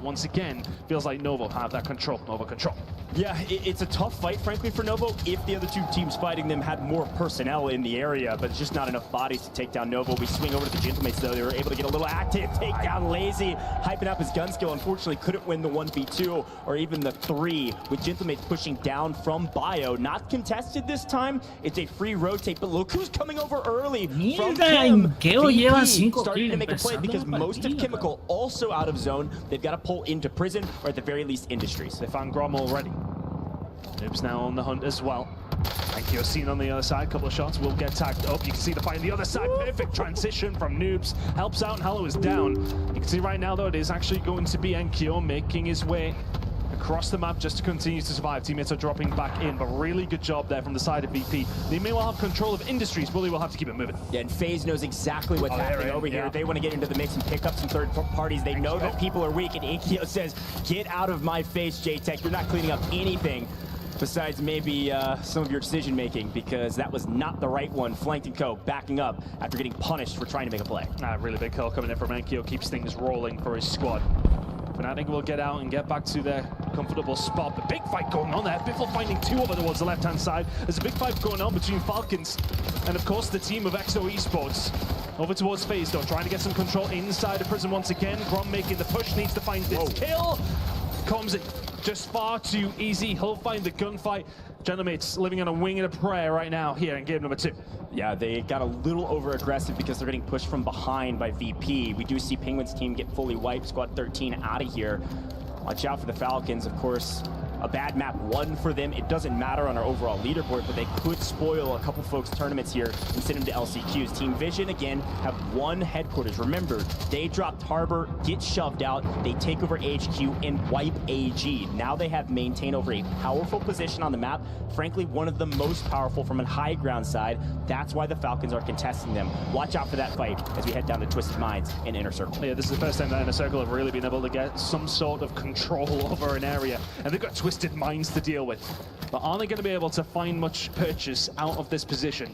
Once again, feels like Novo have that control, Novo control. Yeah, it's a tough fight, frankly, for Novo. If the other two teams fighting them had more personnel in the area, but it's just not enough bodies to take down Novo. We swing over to the Gentlemates, though. They were able to get a little active, take down Lazy, hyping up his gun skill. Unfortunately, couldn't win the 1v2 or even the 3, with Gentlemates pushing down from Bio. Not contested this time. It's a free rotate, but look who's coming over early from Kim. VP starting to make a play because most of Chemical also out of zone. They've got to pull into prison, or at the very least, industries. They found Grom already. Noob's now on the hunt as well. Thank you, seen on the other side. Couple of shots will get tagged up. You can see the fight on the other side. Perfect transition from Noobs. Helps out and Hallow is down. You can see right now, though, it is actually going to be Enkyo making his way across the map just to continue to survive. Teammates are dropping back in, but really good job there from the side of VP. They may well have control of industries, but they will have to keep it moving. Yeah, and FaZe knows exactly what's happening over here. They want to get into the mix and pick up some third parties. They know that people are weak, and Enkyo says, get out of my face, J-Tech. You're not cleaning up anything besides maybe some of your decision making, because that was not the right one. Flanked and Co. backing up after getting punished for trying to make a play. Really big kill coming in from Enkyo, keeps things rolling for his squad. Fnatic will get out and get back to their comfortable spot. The big fight going on there. Biffle finding 2 over towards the left-hand side. There's a big fight going on between Falcons and, of course, the team of EXO Esports. Over towards FaZe, though, trying to get some control inside of prison once again. Grom making the push, needs to find this kill. Comes in just far too easy. He'll find the gunfight. Gentlemates living on a wing and a prayer right now here in game number 2. Yeah, they got a little over-aggressive because they're getting pushed from behind by VP. We do see Penguin's team get fully wiped, squad 13 out of here. Watch out for the Falcons, of course. A bad map 1 for them. It doesn't matter on our overall leaderboard, but they could spoil a couple folks' tournaments here and send them to LCQs. Team Vision, again, have 1 headquarters. Remember, they dropped Harbor, get shoved out, they take over HQ, and wipe AG. Now they have maintained over a powerful position on the map. Frankly, one of the most powerful from a high ground side. That's why the Falcons are contesting them. Watch out for that fight as we head down to Twisted Minds in Inner Circle. Yeah, this is the first time that Inner Circle have really been able to get some sort of control over an area. And they've got Twisted Minds to deal with. But aren't they going to be able to find much purchase out of this position?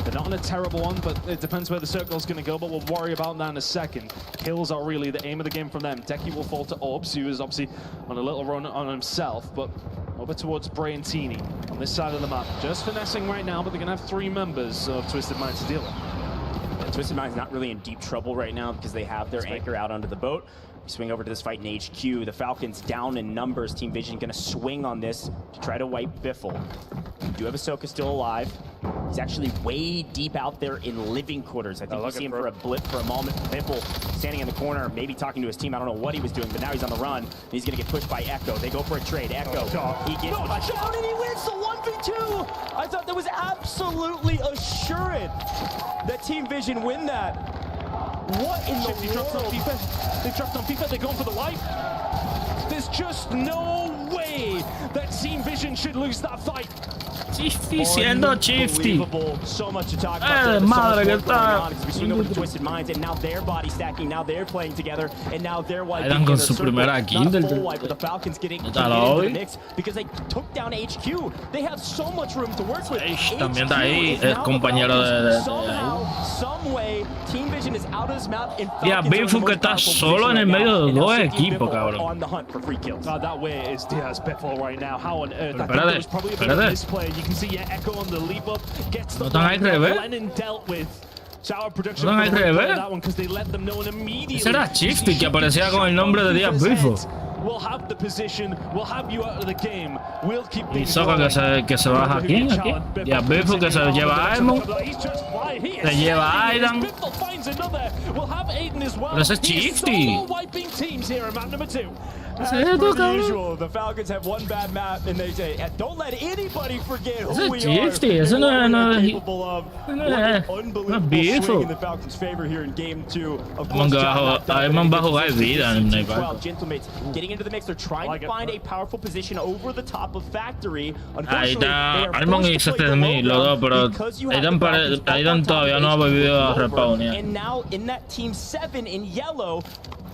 They're not on a terrible one, but it depends where the circle's going to go, but we'll worry about that in a second. Kills are really the aim of the game from them. Deki will fall to Orbs, who is obviously on a little run on himself, but over towards Bray and Teeny on this side of the map. Just finessing right now, but they're going to have 3 members of Twisted Minds to deal with. Yeah, Twisted Minds not really in deep trouble right now because they have their anchor out onto the boat. We swing over to this fight in HQ. The Falcons down in numbers. Team Vision going to swing on this to try to wipe Biffle. We do have Ahsoka still alive. He's actually way deep out there in living quarters. I think you see him for a blip for a moment. Biffle standing in the corner, maybe talking to his team. I don't know what he was doing, but now he's on the run. And he's going to get pushed by Echo. They go for a trade. Echo, he gets pushed down and he wins the 1v2. I thought that was absolutely assured that Team Vision win that. What in the world? They dropped on FIFA, they're going for the wipe. There's just no way that Team Vision should lose that fight. Chifty siendo Chifty. So much to talk about. Madre que está. We swing over to Twisted Minds, and now they're body stacking. Now they're playing together, and now they're wiping. Con su primera kill del full wipe, but the Falcons getting into the mix because they took down HQ. They have so much room to work with. También está ahí el compañero de somehow, some way, Team Vision is out of this map. Ya, Biffle que está solo en el medio de 2 equipos, cabrón. On the hunt for free kills. That way is Diaz Biffle right now. How on earth? I think there was probably a bit of misplay. You can see Echo on the leap up, gets the Lennon dealt with. Shower production that one because they let them know immediately. Ese era Chifty que aparecía con el nombre de Diaz Biffle. We'll have the position, we'll have you out of the game, we'll keep things going. Que se baja aquí. Diaz Biffle que se lleva a Aemon. Se lleva a Aidan. Pero ese es Chifty. As per usual, the Falcons have 1 bad map, and they say, "Don't let anybody forget who we are." Eso no es capable of. Unbelievable swing in the Falcons' favor here in game 2. Of course, Aemon va a jugar vida en el barco. Gentlemates getting into the mix. They're trying to find a powerful position over the top of Factory. Ahí está Aemon y Sestemí, los dos, pero Aidan todavía no ha volvido a respawn. And now in that team 7 in yellow.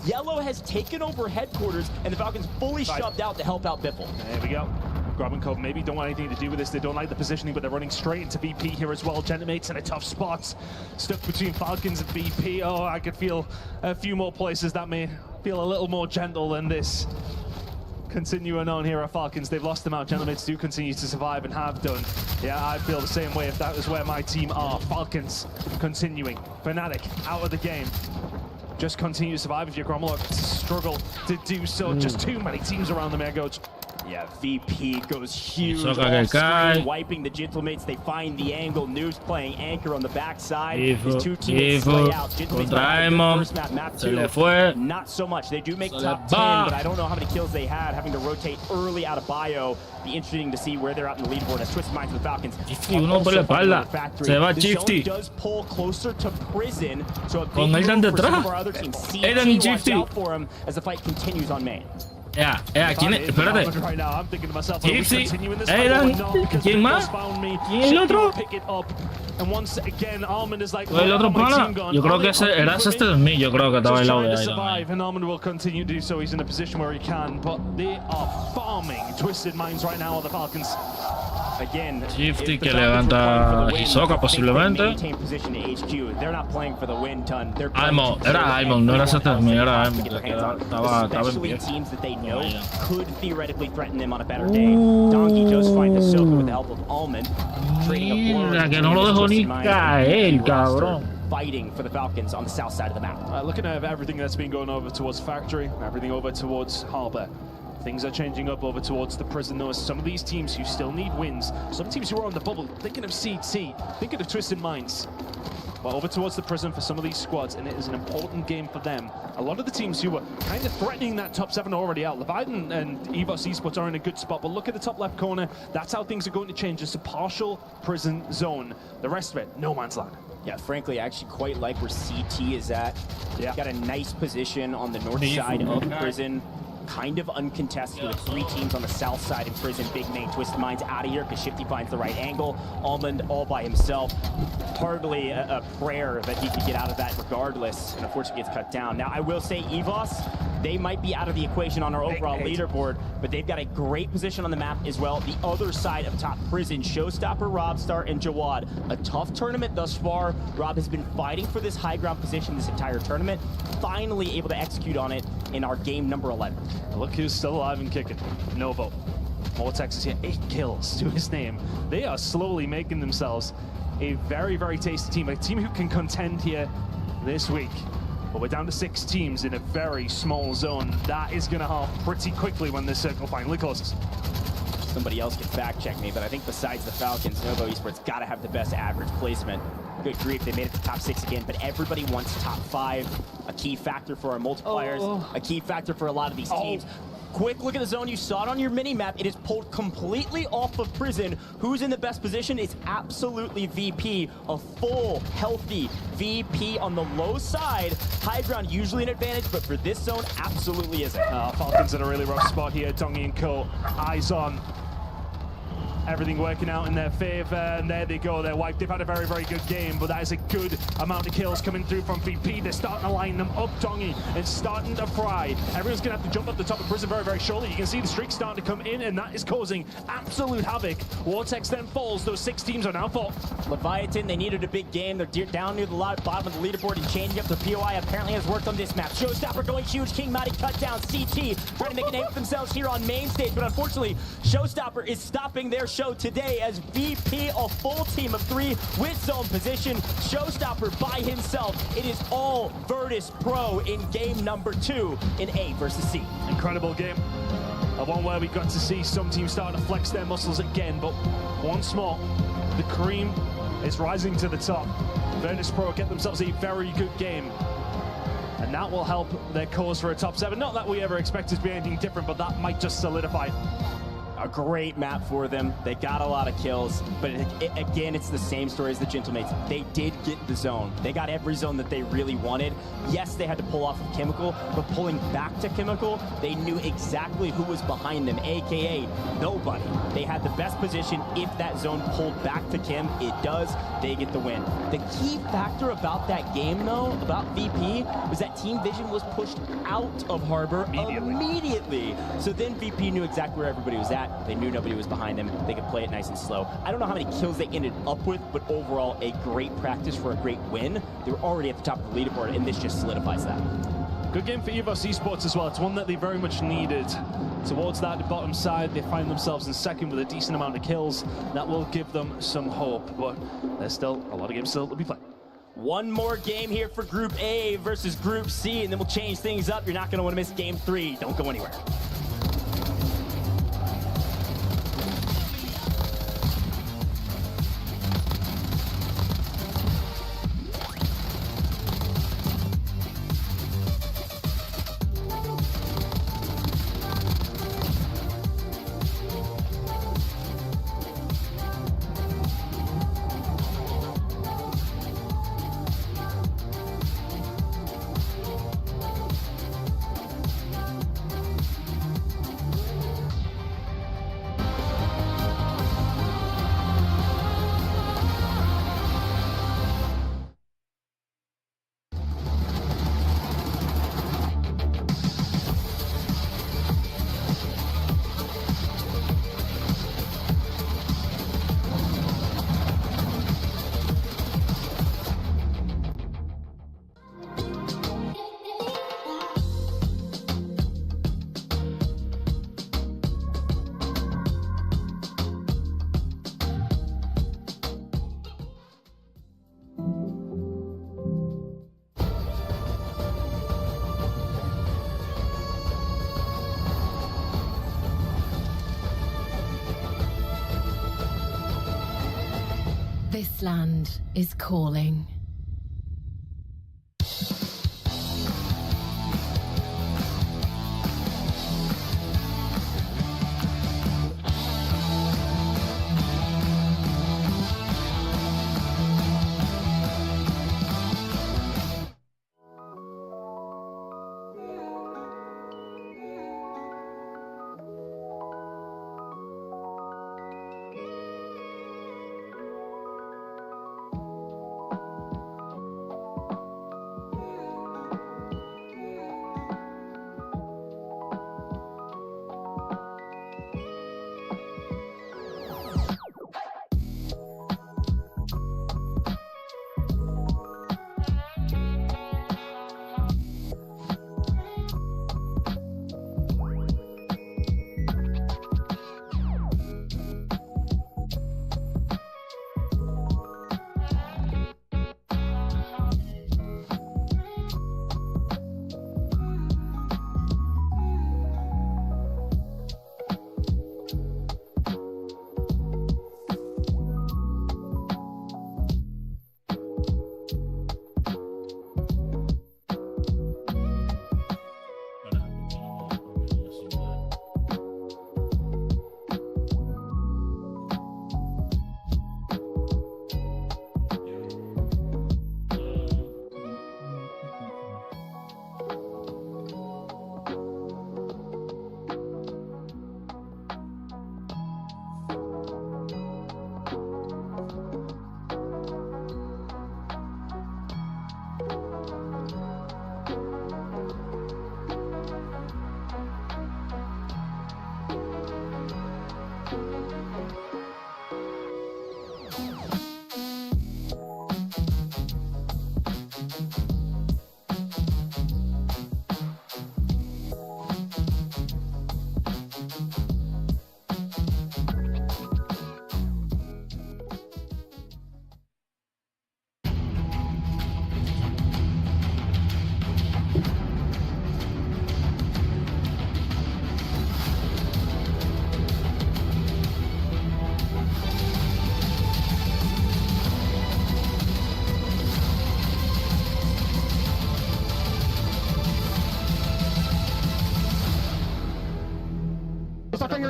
Yellow has taken over headquarters, and the Falcons fully shoved out to help out Biffle. There we go. Grub and Co maybe don't want anything to do with this. They don't like the positioning, but they're running straight into VP here as well. Gentlemates in a tough spot. Stuck between Falcons and VP. Oh, I could feel a few more places that may feel a little more gentle than this. Continuing on here are Falcons. They've lost them out. Gentlemates do continue to survive and have done. Yeah, I'd feel the same way if that was where my team are. Falcons continuing. Fnatic out of the game. Just continue to survive if your Gromlock struggle to do so. Just too many teams around the Mega. Yeah, VP goes huge Hizo off que cae. screen, wiping the Gentlemates. They find the angle. News playing anchor on the backside. Evo, His two teammates slay out. Gentlemates contra might have a good Aemon. first map Se two. le fue. Not so much. They do make Se top le 10, va. but I don't know how many kills they had. Having to rotate early out of bio. Be interesting to see where they're at in the leaderboard as Twisted Minds of the Falcons. Gifty, uno por la espalda. Se va The Gifty. zone does pull closer to prison, so a big Con el tan move for some detrás. of our other teams. Eran CT, watch Gifty. out for him as the fight continues on main. ¿Quién es? Espérate. Right now, I'm thinking to myself, are we Gypsy, continuing this Eran, fight or not? Because ¿quién Victor's más? found me. ¿Quién el Shady otro? will pick it up. And once again, Almond is like, El otro "Where are my pana. team gone? Yo creo Are que they ese coming era for este me?" de mí. Yo creo que estaba Just al lado trying de to ahí. survive, and Almond will continue to do so. He's in a position where he can, but they are farming Twisted Minds right now on the Falcons. Again, Gifty if que the Falcons levanta were playing for the win, Hisoka I think they posiblemente. maintain position to HQ. They're not playing for the win, ton. They're playing Aemon, to era preserve Aemon, no era everyone este de mí, else era to Aemon. get their hands on, Estaba en especially pie. teams that they know Vaya. could theoretically threaten them on a better day. Donkey does find Hisoka with the help of Almond, trading up Mira, que no lo dejó ni caer, cabrón. fighting for the Falcons on the south side of the map. Looking at everything that's been going over towards Factory, everything over towards Harbour. Things are changing up over towards the prison, though. Some of these teams who still need wins, some teams who are on the bubble, thinking of CT, thinking of Twisted Minds. But over towards the prison for some of these squads, and it is an important game for them. A lot of the teams who were kind of threatening that top 7 are already out. Leviathan and EVOS Esports are in a good spot, but look at the top left corner. That's how things are going to change. It's a partial prison zone. The rest of it, no man's land. Yeah, frankly, I actually quite like where CT is at. Yeah. Got a nice position on the north side of the prison. Kind of uncontested with 3 teams on the south side in prison. Big main Twisted Minds out of here because Shifty finds the right angle. Almond all by himself. Hardly a prayer that he could get out of that regardless, and unfortunately gets cut down. Now, I will say EVOS, they might be out of the equation on our overall leaderboard, but they've got a great position on the map as well. The other side of top prison, Showstopper, Robstar, and Jawad. A tough tournament thus far. Rob has been fighting for this high ground position this entire tournament. Finally able to execute on it in our game number 11. Look who's still alive and kicking. Novo. Vortex is here, 8 kills to his name. They are slowly making themselves a very, very tasty team. A team who can contend here this week. But we're down to 6 teams in a very small zone. That is going to half pretty quickly when this circle finally closes. Somebody else can fact check me, but I think besides the Falcons, Novo Esports got to have the best average placement. Good grief, they made it to top 6 again, but everybody wants top 5. A key factor for our multipliers, a key factor for a lot of these teams. Quick look at the zone. You saw it on your mini-map. It is pulled completely off of prison. Who's in the best position? It's absolutely VP. A full, healthy VP on the low side. High ground, usually an advantage, but for this zone, absolutely isn't. Falcons in a really rough spot here. Dongy and Co. Eyes on. Everything working out in their favor, and there they go. They're wiped. They've had a very, very good game, but that is a good amount of kills coming through from VP. They're starting to line them up. Dongy is starting to fry. Everyone's going to have to jump up the top of prison very, very shortly. You can see the streak starting to come in, and that is causing absolute havoc. Vortex then falls. Those 6 teams are now 4. Leviathan, they needed a big game. They're down near the bottom of the leaderboard, and changing up their POI apparently has worked on this map. Showstopper going huge. King Mighty cut down. CT trying to make a name for themselves here on main stage, but unfortunately, Showstopper is stopping their show today as VP, a full team of 3 with zone position. Showstopper by himself. It is all Virtus Pro in game number 2 in A versus C. Incredible game. One where we got to see some teams start to flex their muscles again, but once more, the cream is rising to the top. Virtus Pro get themselves a very good game, and that will help their cause for a top 7. Not that we ever expected to be anything different, but that might just solidify it. A great map for them. They got a lot of kills, but again, it's the same story as the Gentlemates. They did get the zone. They got every zone that they really wanted. Yes, they had to pull off of Chemical, but pulling back to Chemical, they knew exactly who was behind them, aka nobody. They had the best position. If that zone pulled back to Chem, it does. They get the win. The key factor about that game, though, about VP, was that Team Vision was pushed out of Harbor immediately. So then VP knew exactly where everybody was at. They knew nobody was behind them. They could play it nice and slow. I don't know how many kills they ended up with, but overall, a great practice for a great win. They were already at the top of the leaderboard, and this just solidifies that. Good game for EVOS Esports as well. It's one that they very much needed. Towards that bottom side, they find themselves in second with a decent amount of kills. That will give them some hope, but there's still a lot of games still to be played. One more game here for Group A versus Group C, and then we'll change things up. You're not going to want to miss Game 3. Don't go anywhere. This land is calling.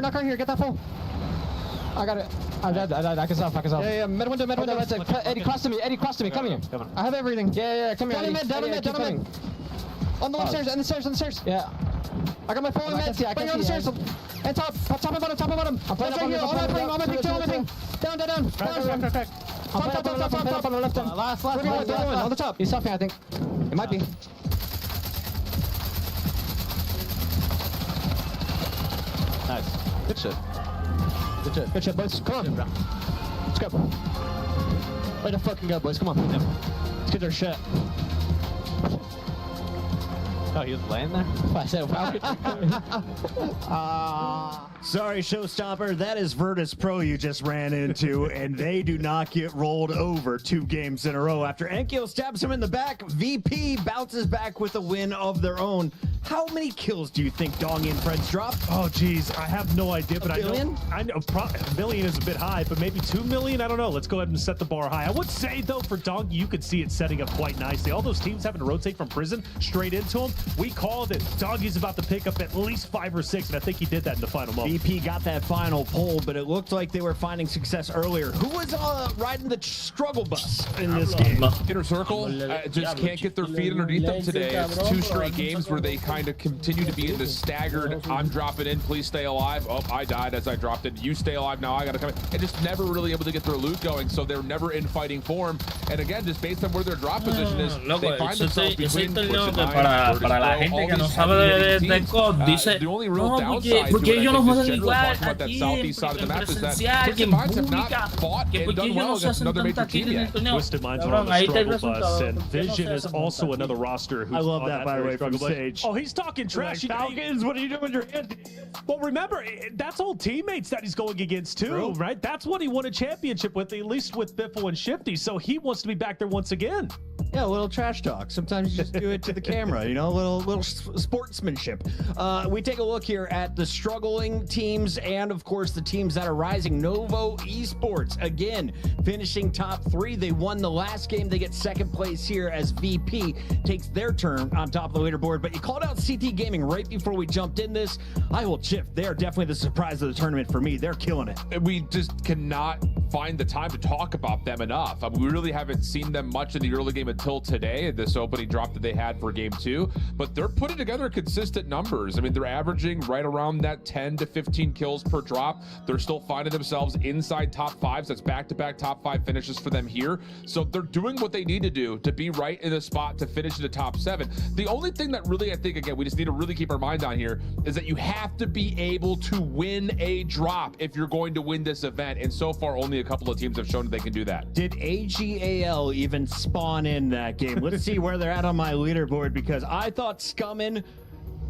Knock right here, get that full. I got it. I died, I can self. Yeah, mid window. Eddie, cross to me, come here. I have everything. Yeah, come here, Eddie. Down mid. On the left stairs, on the stairs. Yeah. I got my phone in mid. Bring on the stairs. And top and bottom. I'm playing up on my ping. Down. I'm playing up on the left. Last. On the top. He's selfing, I think. It might be. Nice. Good shit, boys. Come on. Let's go. Way to fucking go, boys. Come on. Let's get our shit. Oh, he was laying there? I said, Falcon. Sorry, Showstopper. That is Virtus Pro you just ran into, and they do not get rolled over 2 games in a row. After Enkyo stabs him in the back, VP bounces back with a win of their own. How many kills do you think Dongy and Friends dropped? Oh, geez, I have no idea, but billion? I know a million is a bit high, but maybe 2 million? I don't know. Let's go ahead and set the bar high. I would say, though, for Dongy, you could see it setting up quite nicely. All those teams having to rotate from prison straight into him, we called it. Dongy's about to pick up at least 5 or 6, and I think he did that in the final moment. VP got that final pull, but it looked like they were finding success earlier. Who was riding the struggle bus in this game? Inner Circle just can't get their feet underneath them today. It's 2 straight games where they kind of continue to be in the staggered, I'm dropping in, please stay alive. Oh, I died as I dropped in. You stay alive now, I gotta come in. And just never really able to get their loot going, so they're never in fighting form. And again, just based on where their drop position is, they find themselves between para la gente que no sabe de COD dice, no, porque ellos no juegan igual aquí en presencial, que en pública, que porque ellos no se hacen tanta kill en el torneo. Twisted Minds are on the struggle bus, and Vision is also another roster who's I love on that, by the way, from struggle bus. Sage. Oh, he's talking trash. Falcons, what are you doing with your hand? Well, remember, that's all teammates that he's going against, too, right? That's what he won a championship with, at least with Biffle and Shifty, so he wants to be back there once again. Yeah, a little trash talk. Sometimes you just do it to the camera, you know, a little sportsmanship. We take a look here at the struggling teams and, of course, the teams that are rising. Novo Esports, again, finishing top 3. They won the last game. They get 2nd place here as VP takes their turn on top of the leaderboard. But you called out CT Gaming right before we jumped in this. I will chip. They are definitely the surprise of the tournament for me. They're killing it. We just cannot find the time to talk about them enough. I mean, we really haven't seen them much in the early game until today, this opening drop that they had for game 2, but they're putting together consistent numbers. I mean, they're averaging right around that 10 to 15 kills per drop. They're still finding themselves inside top 5s. That's back-to-back top 5 finishes for them here. So they're doing what they need to do to be right in the spot to finish in the top 7. The only thing that really, I think, again, we just need to really keep our mind on here is that you have to be able to win a drop if you're going to win this event. And so far, only a couple of teams have shown that they can do that. Did AGAL even spawn in that game? Let's see where they're at on my leaderboard, because I thought Scummin',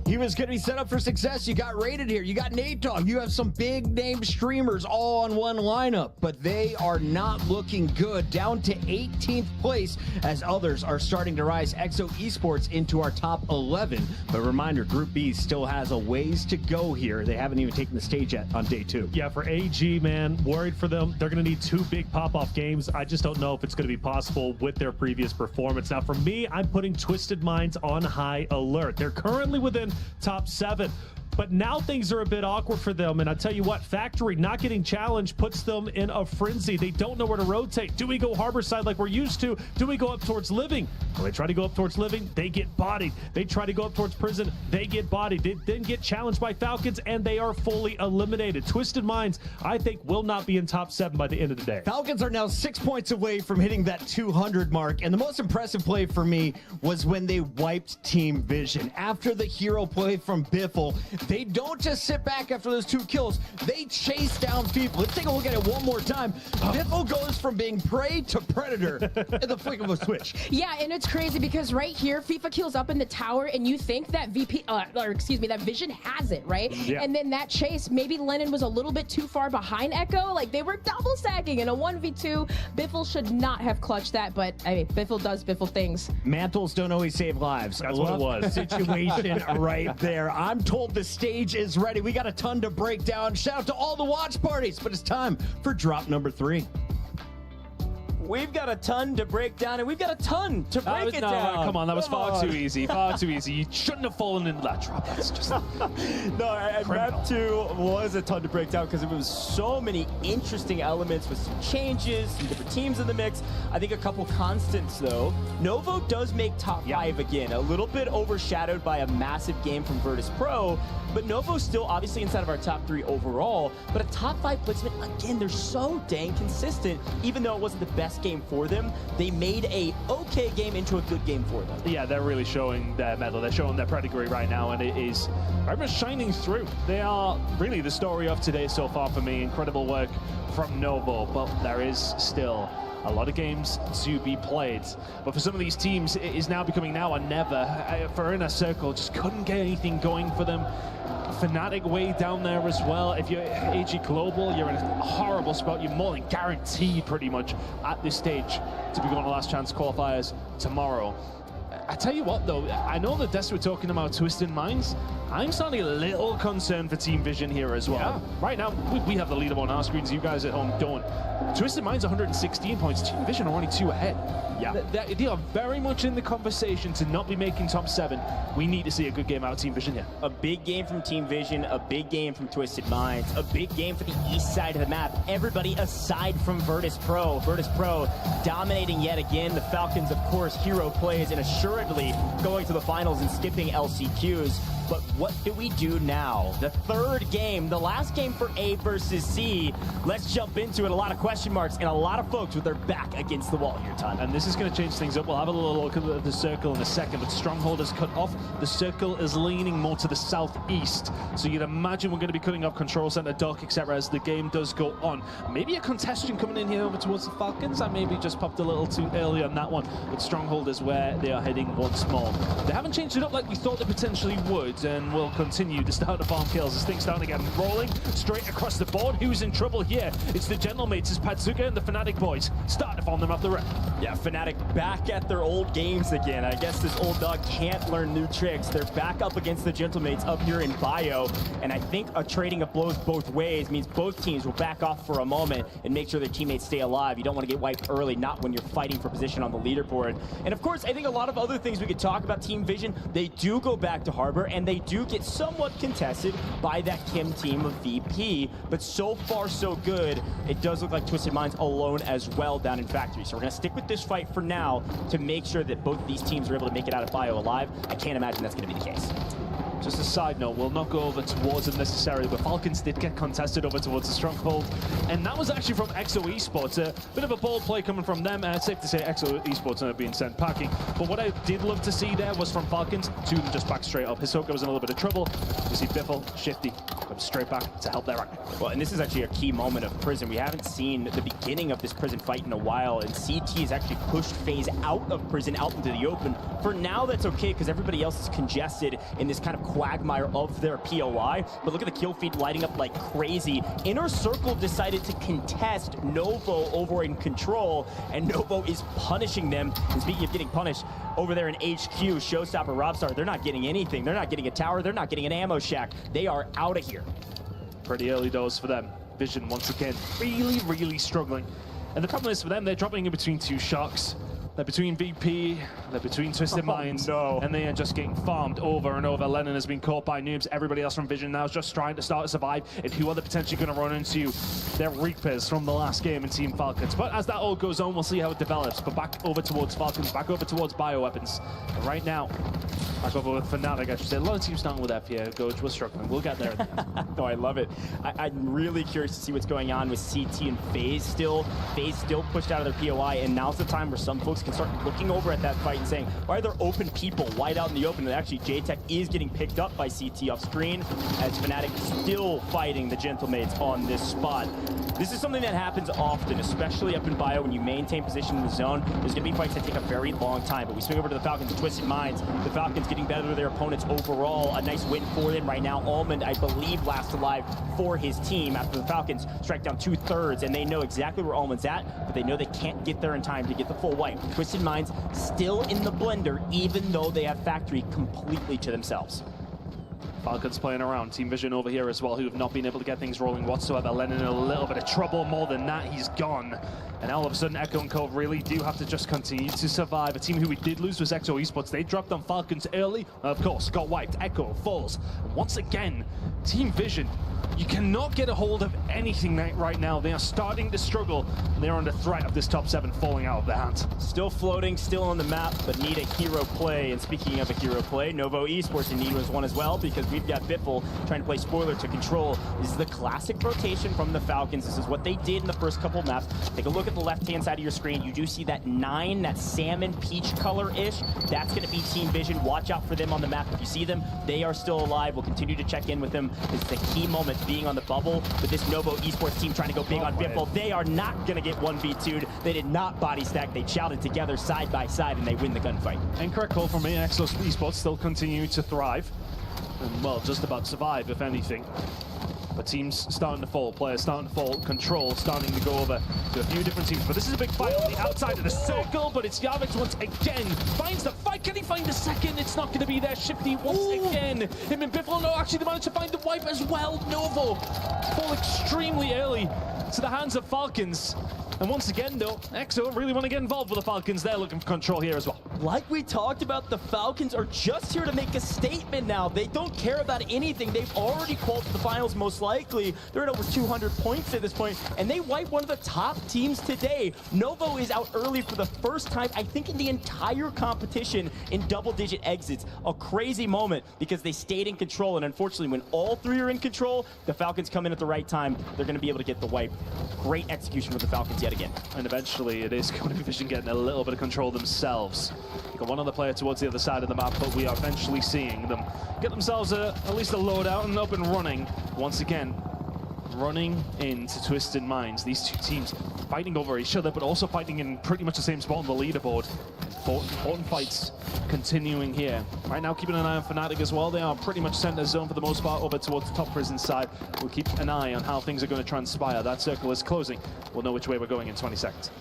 he was going to be set up for success. You got rated here. You got Nate Dogg. You have some big name streamers all on one lineup, but they are not looking good. Down to 18th place as others are starting to rise. EXO Esports into our top 11. But reminder, Group B still has a ways to go here. They haven't even taken the stage yet on day 2. Yeah, for AG, man, worried for them. They're going to need 2 big pop-off games. I just don't know if it's going to be possible with their previous performance. Now, for me, I'm putting Twisted Minds on high alert. They're currently within top 7. But now things are a bit awkward for them, and I tell you what, Factory not getting challenged puts them in a frenzy. They don't know where to rotate. Do we go harbor side like we're used to? Do we go up towards Living? Well, they try to go up towards Living, they get bodied. They try to go up towards Prison, they get bodied. They then get challenged by Falcons, and they are fully eliminated. Twisted Minds, I think, will not be in top 7 by the end of the day. Falcons are now 6 points away from hitting that 200 mark, and the most impressive play for me was when they wiped Team Vision. After the hero play from Biffle, they don't just sit back after those 2 kills. They chase down people. Let's take a look at it one more time. Biffle goes from being prey to predator in the flick of a switch. Yeah, and it's crazy because right here, FIFA kills up in the tower, and you think that that Vision has it, right? Yeah. And then that chase, maybe Lennon was a little bit too far behind Echo. Like, they were double stacking in a 1v2. Biffle should not have clutched that, but I mean, Biffle does Biffle things. Mantles don't always save lives. That's what it was. Situation right there. I'm told the stage is ready. We got a ton to break down. Shout out to all the watch parties, but it's time for drop number 3. We've got a ton to break down, and we've got a ton to break it down. Come on, that was far too easy. Far too easy. You shouldn't have fallen into that drop. That's just no, and map 2 was a ton to break down because it was so many interesting elements with some changes, some different teams in the mix. I think a couple constants, though. Novo does make top 5 again, a little bit overshadowed by a massive game from Virtus Pro, but Novo's still obviously inside of our top 3 overall, but a top 5 placement, again, they're so dang consistent. Even though it wasn't the best game for them, they made a okay game into a good game for them. Yeah, they're really showing their mettle. They're showing their pedigree right now, and it is very much shining through. They are really the story of today so far for me. Incredible work from Novo, but there is still A lot of games to be played. But for some of these teams, it is now becoming now or never. For Inner Circle, just couldn't get anything going for them. Fnatic way down there as well. If you're AG Global, you're in a horrible spot. You're more than guaranteed pretty much at this stage to be going to last chance qualifiers tomorrow. I tell you what though, I know that Des were talking about Twisted Minds. I'm starting a little concerned for Team Vision here as well. Yeah. Right now, we have the leaderboard on our screens. You guys at home don't. Twisted Minds 116 points. Team Vision are only 2 ahead. Yeah. They are very much in the conversation to not be making top 7. We need to see a good game out of Team Vision here. A big game from Team Vision, a big game from Twisted Minds, a big game for the east side of the map. Everybody aside from Virtus Pro. Virtus Pro dominating yet again. The Falcons, of course, hero plays and assuredly going to the finals and skipping LCQs. But what do we do now? The third game, the last game for A versus C. Let's jump into it. A lot of question marks and a lot of folks with their back against the wall here, Todd. And this is going to change things up. We'll have a little look at the circle in a second, but Stronghold is cut off. The circle is leaning more to the southeast. So you'd imagine we're going to be cutting off Control Center, Dock, etc. as the game does go on. Maybe a contestation coming in here over towards the Falcons. I maybe just popped a little too early on that one. But Stronghold is where they are heading once more. They haven't changed it up like we thought they potentially would, and we'll continue to start the farm kills as things start again rolling straight across the board. Who's in trouble here? It's the General Mates, it's Patsuka and the Fnatic boys. Start to farm them up the rip. Yeah, Fnatic back at their old games again. I guess this old dog can't learn new tricks. They're back up against the Gentlemates up here in Bio, and I think a trading of blows both ways means both teams will back off for a moment and make sure their teammates stay alive. You don't want to get wiped early, not when you're fighting for position on the leaderboard. And of course, I think a lot of other things we could talk about Team Vision. They do go back to Harbor, and they do get somewhat contested by that Kim team of VP, but so far so good. It does look like Twisted Minds alone as well down in Factory. So we're going to stick with this fight for now to make sure that both of these teams are able to make it out of Bio alive. I can't imagine that's going to be the case. Just a side note, we'll not go over towards it necessarily, but Falcons did get contested over towards the Stronghold, and that was actually from EXO Esports. A bit of a bold play coming from them. Safe to say EXO Esports are being sent packing, but what I did love to see there was from Falcons, 2 of them just back straight up. Hisoka was in a little bit of trouble. You see Biffle, Shifty, comes straight back to help their right. Well, and this is actually a key moment of Prison. We haven't seen the beginning of this Prison fight in a while, and CT has actually pushed FaZe out of Prison, out into the open. For now, that's okay, because everybody else is congested in this kind of quagmire of their POI, but look at the kill feed lighting up like crazy. Inner Circle decided to contest Novo over in Control, and Novo is punishing them. And speaking of getting punished, over there in HQ, Showstopper, Robstar, they're not getting anything. They're not getting a tower. They're not getting an ammo shack. They are out of here. Pretty early doors for them. Vision, once again, really struggling. And the problem is for them, they're dropping in between 2 shocks. They're between VP, they're between Twisted Minds, and they are just getting farmed over and over. Lennon has been caught by noobs. Everybody else from Vision now is just trying to start to survive. And who are they potentially going to run into? Their Reapers from the last game in Team Falcons. But as that all goes on, we'll see how it develops. But back over towards Falcons, back over towards Bioweapons. And right now, back over with Fnatic, I should say. A lot of teams starting with F here. Goj, we're struggling. We'll get there. No, I love it. I'm really curious to see what's going on with CT and FaZe still. FaZe still pushed out of their POI, and now's the time where some folks can start looking over at that fight and saying, why are there open people wide out in the open? And actually, JTech is getting picked up by CT off screen as Fnatic still fighting the Gentlemates on this spot. This is something that happens often, especially up in Bio when you maintain position in the zone. There's going to be fights that take a very long time, but we swing over to the Falcons and Twisted Minds. The Falcons getting better than their opponents overall. A nice win for them right now. Almond, I believe, last alive for his team after the Falcons strike down 2/3, and they know exactly where Almond's at, but they know they can't get there in time to get the full wipe. Twisted Minds still in the blender, even though they have Factory completely to themselves. Falcons playing around. Team Vision over here as well, who have not been able to get things rolling whatsoever. Lennon in a little bit of trouble. More than that, he's gone. And all of a sudden, Echo and Cove really do have to just continue to survive. A team who we did lose was EXO Esports. They dropped on Falcons early. Of course, got wiped. Echo falls. And once again, Team Vision, you cannot get a hold of anything right now. They are starting to struggle. They're under threat of this top 7 falling out of their hands. Still floating, still on the map, but need a hero play. And speaking of a hero play, Novo Esports in need was one as well, because we've got Biffle trying to play spoiler to Control. This is the classic rotation from the Falcons. This is what they did in the first couple maps. Take a look at the left-hand side of your screen. You do see that 9, that salmon peach color-ish. That's going to be Team Vision. Watch out for them on the map. If you see them, they are still alive. We'll continue to check in with them. It's the key moment being on the bubble, but this Novo esports team trying to go big on Biffle. They are not going to get 1v2'd. They did not body stack. They shouted together side by side, and they win the gunfight. Incorrect call from me. Exos esports still continue to thrive. And, well, just about survive, if anything. But teams starting to fall, players starting to fall, control starting to go over to a few different teams. But this is a big fight on the outside of the circle, but it's Yarvix once again finds the fight. Can he find the second? It's not going to be there. Shifty once again. Him and Biffle, no, actually they managed to find the wipe as well. Novo fall extremely early to the hands of Falcons. And once again, though, EXO really want to get involved with the Falcons. They're looking for control here as well. Like we talked about, the Falcons are just here to make a statement now. They don't care about anything. They've already qualified the finals, most likely. They're at over 200 points at this point, and they wipe one of the top teams today. Novo is out early for the first time, I think, in the entire competition in double-digit exits. A crazy moment because they stayed in control, and unfortunately, when all three are in control, the Falcons come in at the right time. They're going to be able to get the wipe. Great execution for the Falcons yet again. And eventually it is going to be Vision getting a little bit of control themselves. You got one other player towards the other side of the map, but we are eventually seeing them get themselves at least a loadout and up and running. Once again, running into Twisted Minds. These two teams fighting over each other, but also fighting in pretty much the same spot on the leaderboard. Important fights continuing here. Right now, keeping an eye on Fnatic as well. They are pretty much center zone for the most part over towards the top prison side. We'll keep an eye on how things are going to transpire. That circle is closing. We'll know which way we're going in 20 seconds.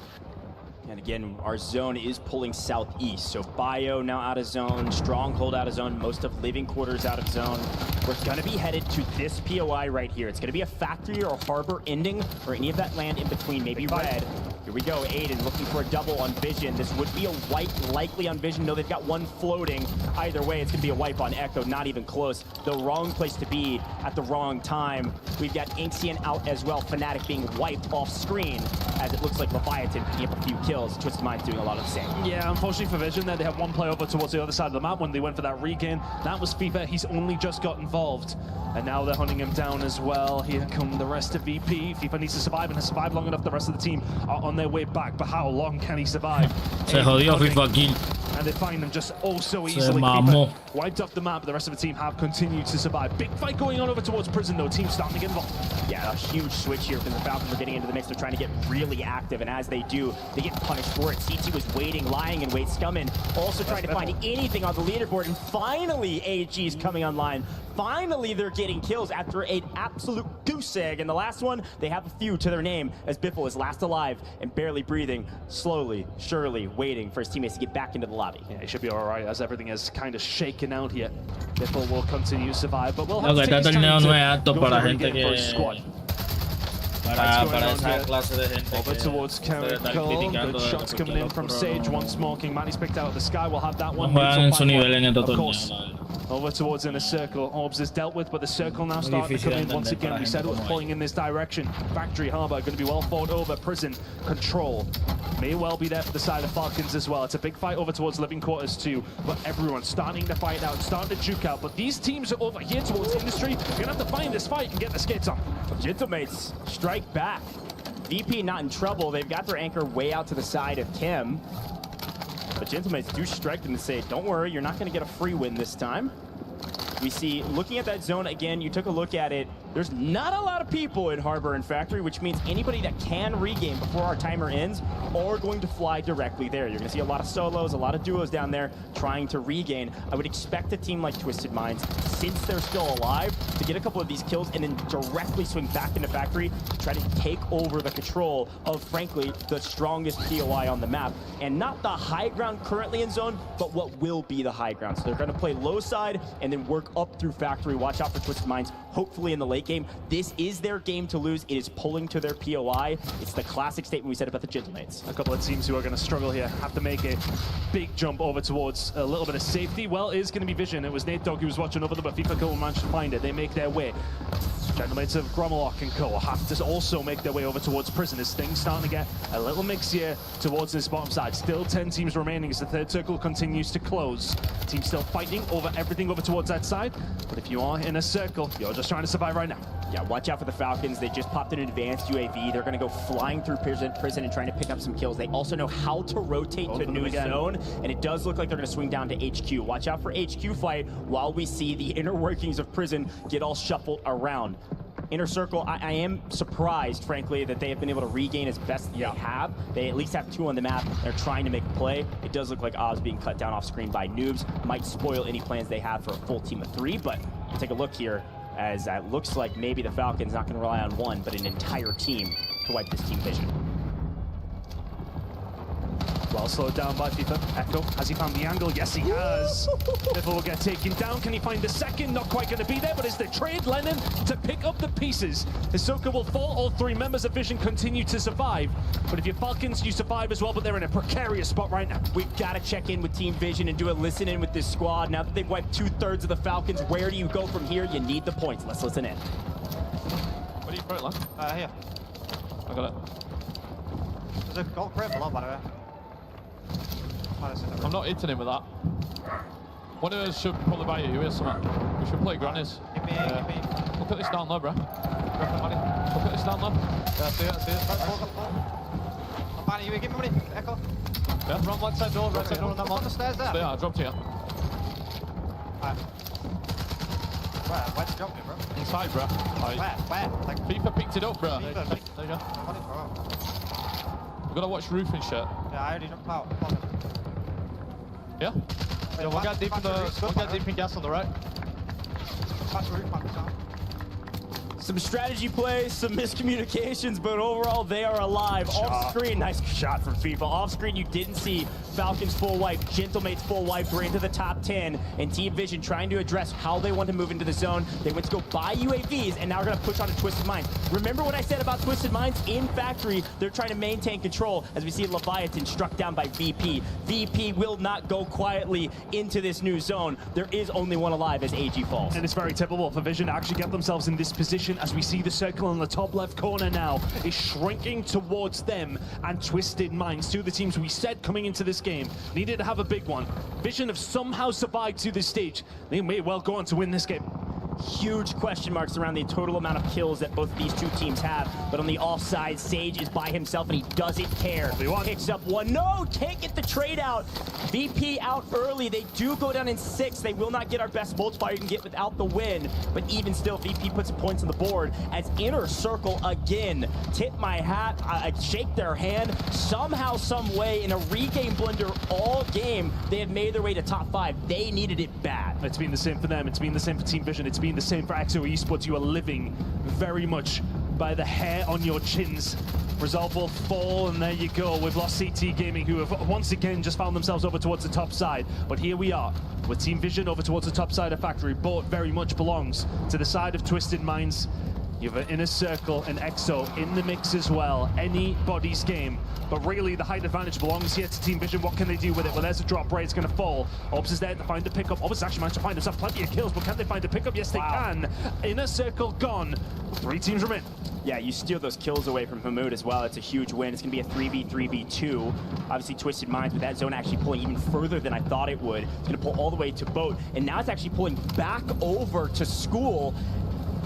And again, our zone is pulling southeast. So Bio now out of zone, Stronghold out of zone, most of Living Quarters out of zone. We're going to be headed to this POI right here. It's going to be a factory or harbor ending or any of that land in between, maybe red. Here we go, Aiden looking for a double on Vision. This would be a wipe likely on Vision. No, they've got one floating. Either way, it's going to be a wipe on Echo, not even close. The wrong place to be at the wrong time. We've got Inxian out as well. Fnatic being wiped off screen as it looks like Leviathan picking up a few kills. Twisted Mind's doing a lot of the same. Yeah, unfortunately for Vision there, they have one play over towards the other side of the map when they went for that regain. That was FIFA. He's only just got involved. And now they're hunting him down as well. Here come the rest of VP. FIFA needs to survive and has survived long enough. The rest of the team are on their way back. But how long can he survive? Se jodió FIFA aquí. And they find them just oh so easily. Wiped up the map, but the rest of the team have continued to survive. Big fight going on over towards prison though. Team starting to get involved. Yeah, a huge switch here from the Falcons. Are getting into the mix. They're trying to get really active, and as they do, they get punished for it. CT was waiting, lying in wait. Scummin also trying to find anything on the leaderboard, and finally AG is coming online. Finally, they're getting kills after an absolute goose egg. And the last one, they have a few to their name as Biffle is last alive and barely breathing, slowly, surely waiting for his teammates to get back into the lobby. Yeah, he should be all right as everything is kind of shaken out here. Biffle will continue to survive, but we'll have to take his time to go for the regain for his squad. Para esa clase de gente over towards Chemical. Good shots coming in from Sage. One smoking. Manny's picked out of the sky. We'll have that one. Juegan en su nivel en of course. Over towards Inner Circle. Orbs is dealt with, but the circle now starting to come in once again. We said it was pulling in this direction. Factory Harbor going to be well fought over. Prison control may well be there for the side of Falcons as well. It's a big fight over towards Living Quarters too, but everyone's starting to fight out, starting to juke out. But these teams are over here towards Industry. They're going to have to find this fight and get the skates on. Gentlemates strike back. VP not in trouble. They've got their anchor way out to the side of Kim. But Gentlemates do strike them to say, don't worry, you're not going to get a free win this time. We see, looking at that zone again, you took a look at it. There's not a lot of people in Harbor and Factory, which means anybody that can regain before our timer ends are going to fly directly there. You're going to see a lot of solos, a lot of duos down there trying to regain. I would expect a team like Twisted Minds, since they're still alive, to get a couple of these kills and then directly swing back into Factory to try to take over the control of, frankly, the strongest POI on the map. And not the high ground currently in zone, but what will be the high ground. So they're going to play low side and then work up through Factory. Watch out for Twisted Minds, hopefully in the late game. This is their game to lose. It is pulling to their POI. It's the classic statement we said about the Gentlemates. A couple of teams who are going to struggle here have to make a big jump over towards a little bit of safety. Well, it is going to be Vision. It was Nate Dogg who was watching over them, but FIFA will manage to find it. They make their way. Gentlemates of Gromalock and co have to also make their way over towards prison as things starting to get a little mix here towards this bottom side. Still 10 teams remaining as the third circle continues to close. Teams still fighting over everything over towards that side, but if you are in a circle, you're just trying to survive right now. Yeah, watch out for the Falcons. They just popped an advanced UAV. They're going to go flying through prison and trying to pick up some kills. They also know how to rotate to a new zone, and it does look like they're going to swing down to HQ. Watch out for HQ fight while we see the inner workings of prison get all shuffled around. Inner Circle, I am surprised, frankly, that they have been able to regain as best they have. They at least have 2 on the map. They're trying to make a play. It does look like Oz being cut down off screen by noobs. Might spoil any plans they have for a full team of 3, but take a look here, as it looks like maybe the Falcons not going to rely on one, but an entire team to wipe this Team Vision. Well slowed down by FIFA. Echo, has he found the angle? Yes, he has. Biffle will get taken down. Can he find the second? Not quite going to be there, but is the trade Lennon to pick up the pieces? Hisoka will fall. All 3 members of Vision continue to survive. But if you're Falcons, you survive as well, but they're in a precarious spot right now. We've got to check in with Team Vision and do a listen in with this squad. Now that they've wiped 2/3 of the Falcons, where do you go from here? You need the points. Let's listen in. Where do you throw it, Lan? Here. I got it. There's a gold crate below, by the way. I'm not hitting him with that. One of us should probably buy you or something. We should play grannies. Give me. Look at this down low, bro. Look at this down low. Yeah, see it. I'm banning you, give me money. Echo. Yeah? Run one side door, right side door on that one. On the stairs there. Yeah, I dropped here. Alright. Where'd you drop me, bro? Inside, bro. Where? Like, FIFA picked it up, bro. FIFA There you go. Money, bro. We've got to watch roof and shit. Yeah, I already jumped out. Yeah? Yeah, one guy deep in gas on the right. Patch roof, man. Some strategy plays, some miscommunications, but overall they are alive. Off screen, nice shot from FIFA. Off screen, you didn't see Falcons full wipe, Gentlemate's full wipe. We're into the top 10, and Team Vision trying to address how they want to move into the zone. They went to go buy UAVs, and now we're going to push on to Twisted Minds. Remember what I said about Twisted Minds? In Factory, they're trying to maintain control as we see Leviathan struck down by VP. VP will not go quietly into this new zone. There is only one alive as AG falls. And it's very typical for Vision to actually get themselves in this position, as we see the circle in the top left corner now is shrinking towards them and Twisted Minds. 2 of the teams we said coming into this game needed to have a big one. Vision have somehow survived to this stage. They may well go on to win this game. Huge question marks around the total amount of kills that both these 2 teams have. But on the offside, Sage is by himself and he doesn't care. Picks up 1. No, can't get the trade out. VP out early. They do go down in 6. They will not get our best multiplier you can get without the win. But even still, VP puts some points on the board as Inner Circle again. Tip my hat, I shake their hand. Somehow, some way, in a regame blender all game, they have made their way to top 5. They needed it bad. It's been the same for them. It's been the same for Team Vision. It's been the same for XO Esports. You are living very much by the hair on your chins. Resolve will fall, and there you go. We've lost CT Gaming, who have once again just found themselves over towards the top side. But here we are with Team Vision over towards the top side of Factory. Both very much belongs to the side of Twisted Minds. You have an Inner Circle and EXO in the mix as well. Anybody's game. But really, the height advantage belongs here to Team Vision. What can they do with it? Well, there's a drop rate. It's going to fall. Orbs is there to find the pickup. Orbs actually managed to find himself plenty of kills, but can they find the pickup? Yes, they can. Inner Circle gone. 3 teams remain. Yeah, you steal those kills away from Hamoud as well. It's a huge win. It's going to be a 3v3v2. Obviously, Twisted Minds with that zone actually pulling even further than I thought it would. It's going to pull all the way to boat. And now it's actually pulling back over to school.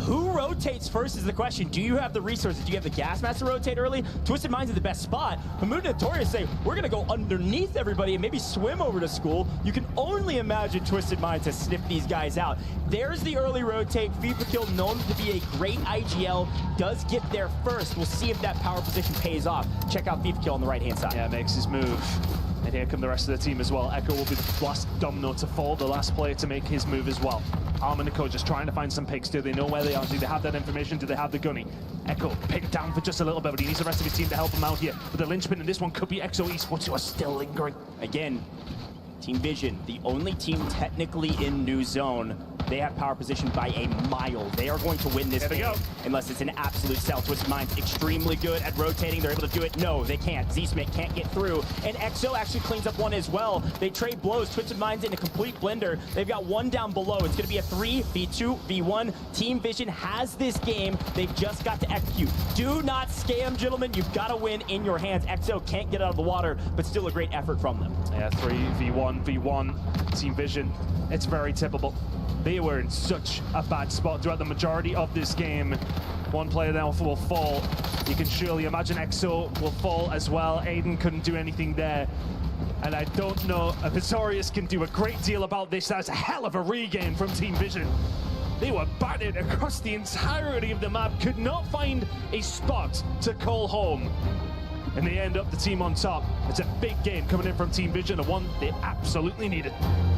Who rotates first is the question. Do you have the resources? Do you have the gas mask to rotate early? Twisted Minds is the best spot. Hamoud and Notorious say, we're going to go underneath everybody and maybe swim over to school. You can only imagine Twisted Minds has sniffed these guys out. There's the early rotate. FIFA Kill, known to be a great IGL, does get there first. We'll see if that power position pays off. Check out FIFA Kill on the right-hand side. Yeah, makes his move. And here come the rest of the team as well. Echo will be the last domino to fall, the last player to make his move as well. Arm and Echo just trying to find some picks. Do they know where they are? Do they have that information? Do they have the gunny? Echo picked down for just a little bit, but he needs the rest of his team to help him out here. But the linchpin in this one could be XO Esports, who are still lingering. Again, Team Vision, the only team technically in new zone. They have power position by a mile. They are going to win this game unless it's an absolute sell. Twisted Minds extremely good at rotating. They're able to do it. No, they can't. Z-Smith can't get through. And EXO actually cleans up one as well. They trade blows. Twisted Minds in a complete blender. They've got 1 down below. It's going to be a 3v2, v1. Team Vision has this game. They've just got to execute. Do not scam, gentlemen. You've got to win in your hands. EXO can't get out of the water, but still a great effort from them. Yeah, 3v1, v1. Team Vision, it's very typical. They were in such a bad spot throughout the majority of this game. One player now will fall. You can surely imagine EXO will fall as well. Aiden couldn't do anything there. And I don't know, Pistorius can do a great deal about this. That's a hell of a regame from Team Vision. They were battered across the entirety of the map, could not find a spot to call home. And they end up the team on top. It's a big game coming in from Team Vision, a one they absolutely needed.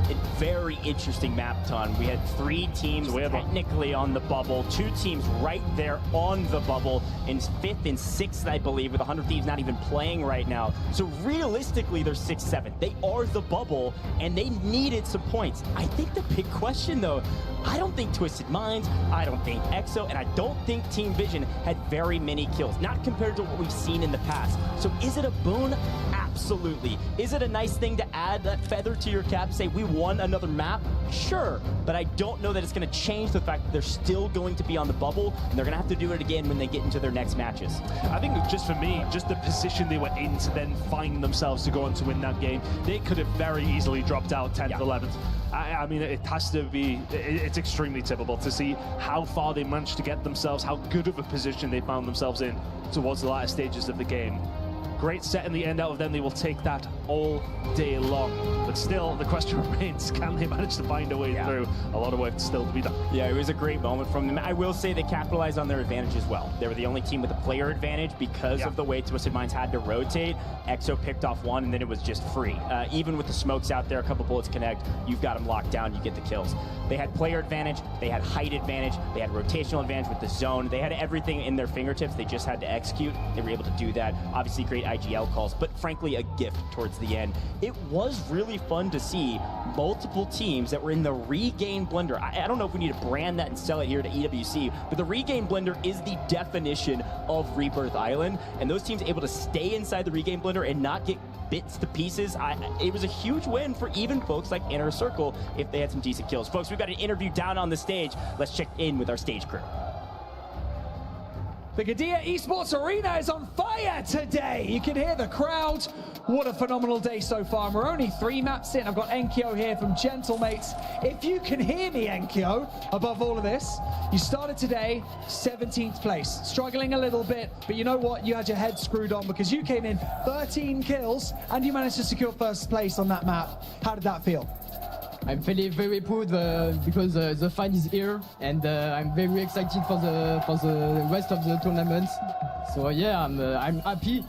A very interesting map, Ton. We had 3 teams technically on the bubble, 2 teams right there on the bubble, in 5th and 6th, I believe, with 100 Thieves not even playing right now. So realistically, they're 6-7. They are the bubble, and they needed some points. I think the big question, though, I don't think Twisted Minds, I don't think EXO, and I don't think Team Vision had very many kills, not compared to what we've seen in the past. So is it a boon? Absolutely. Is it a nice thing to add that feather to your cap, say we won another map? Sure, but I don't know that it's going to change the fact that they're still going to be on the bubble, and they're going to have to do it again when they get into their next matches. I think just for me, just the position they were in to then find themselves to go on to win that game, they could have very easily dropped out 10th, 11th. I mean, it has to be, it's extremely tippable to see how far they managed to get themselves, how good of a position they found themselves in towards the latter stages of the game. Great set in the end out of them. They will take that all day long. But still, the question remains, can they manage to find a way through? A lot of work still to be done. Yeah, it was a great moment from them. I will say they capitalized on their advantage as well. They were the only team with a player advantage because of the way Twisted Minds had to rotate. EXO picked off one, and then it was just free. Even with the smokes out there, a couple bullets connect, you've got them locked down, you get the kills. They had player advantage, they had height advantage, they had rotational advantage with the zone. They had everything in their fingertips. They just had to execute. They were able to do that. Obviously, great IGL calls, but frankly, a gift towards the end. It was really fun to see multiple teams that were in the Regain Blender. I don't know if we need to brand that and sell it here to EWC, but the Regain Blender is the definition of Rebirth Island, and those teams able to stay inside the Regain Blender and not get bits to pieces. It was a huge win for even folks like Inner Circle if they had some decent kills. Folks, we've got an interview down on the stage. Let's check in with our stage crew. The Gadia Esports Arena is on fire today. You can hear the crowd. What a phenomenal day so far. And we're only 3 maps in. I've got Enkyo here from Gentlemates. If you can hear me, Enkyo, above all of this, you started today 17th place. Struggling a little bit, but you know what? You had your head screwed on because you came in 13 kills and you managed to secure first place on that map. How did that feel? I'm feeling very proud because the fight is here, and I'm very excited for the rest of the tournament. So yeah, I'm happy.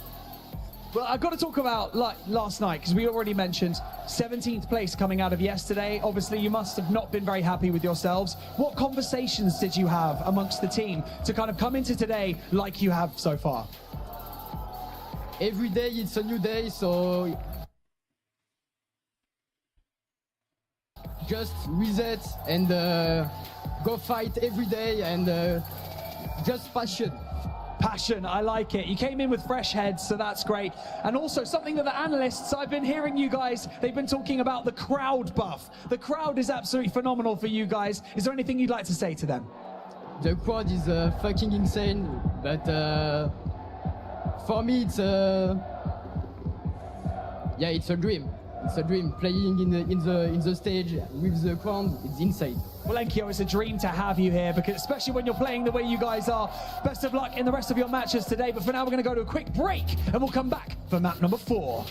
Well, I've got to talk about last night because we already mentioned 17th place coming out of yesterday. Obviously, you must have not been very happy with yourselves. What conversations did you have amongst the team to kind of come into today like you have so far? Every day it's a new day, so just reset and go fight every day and just passion. Passion, I like it. You came in with fresh heads, so that's great. And also something that the analysts, I've been hearing you guys, they've been talking about the crowd buff. The crowd is absolutely phenomenal for you guys. Is there anything you'd like to say to them? The crowd is fucking insane, but for me it's it's a dream. It's a dream playing in the stage with the crowd. It's insane. Well, Enkyo, it's a dream to have you here, because especially when you're playing the way you guys are. Best of luck in the rest of your matches today. But for now, we're going to go to a quick break, and we'll come back for map number 4.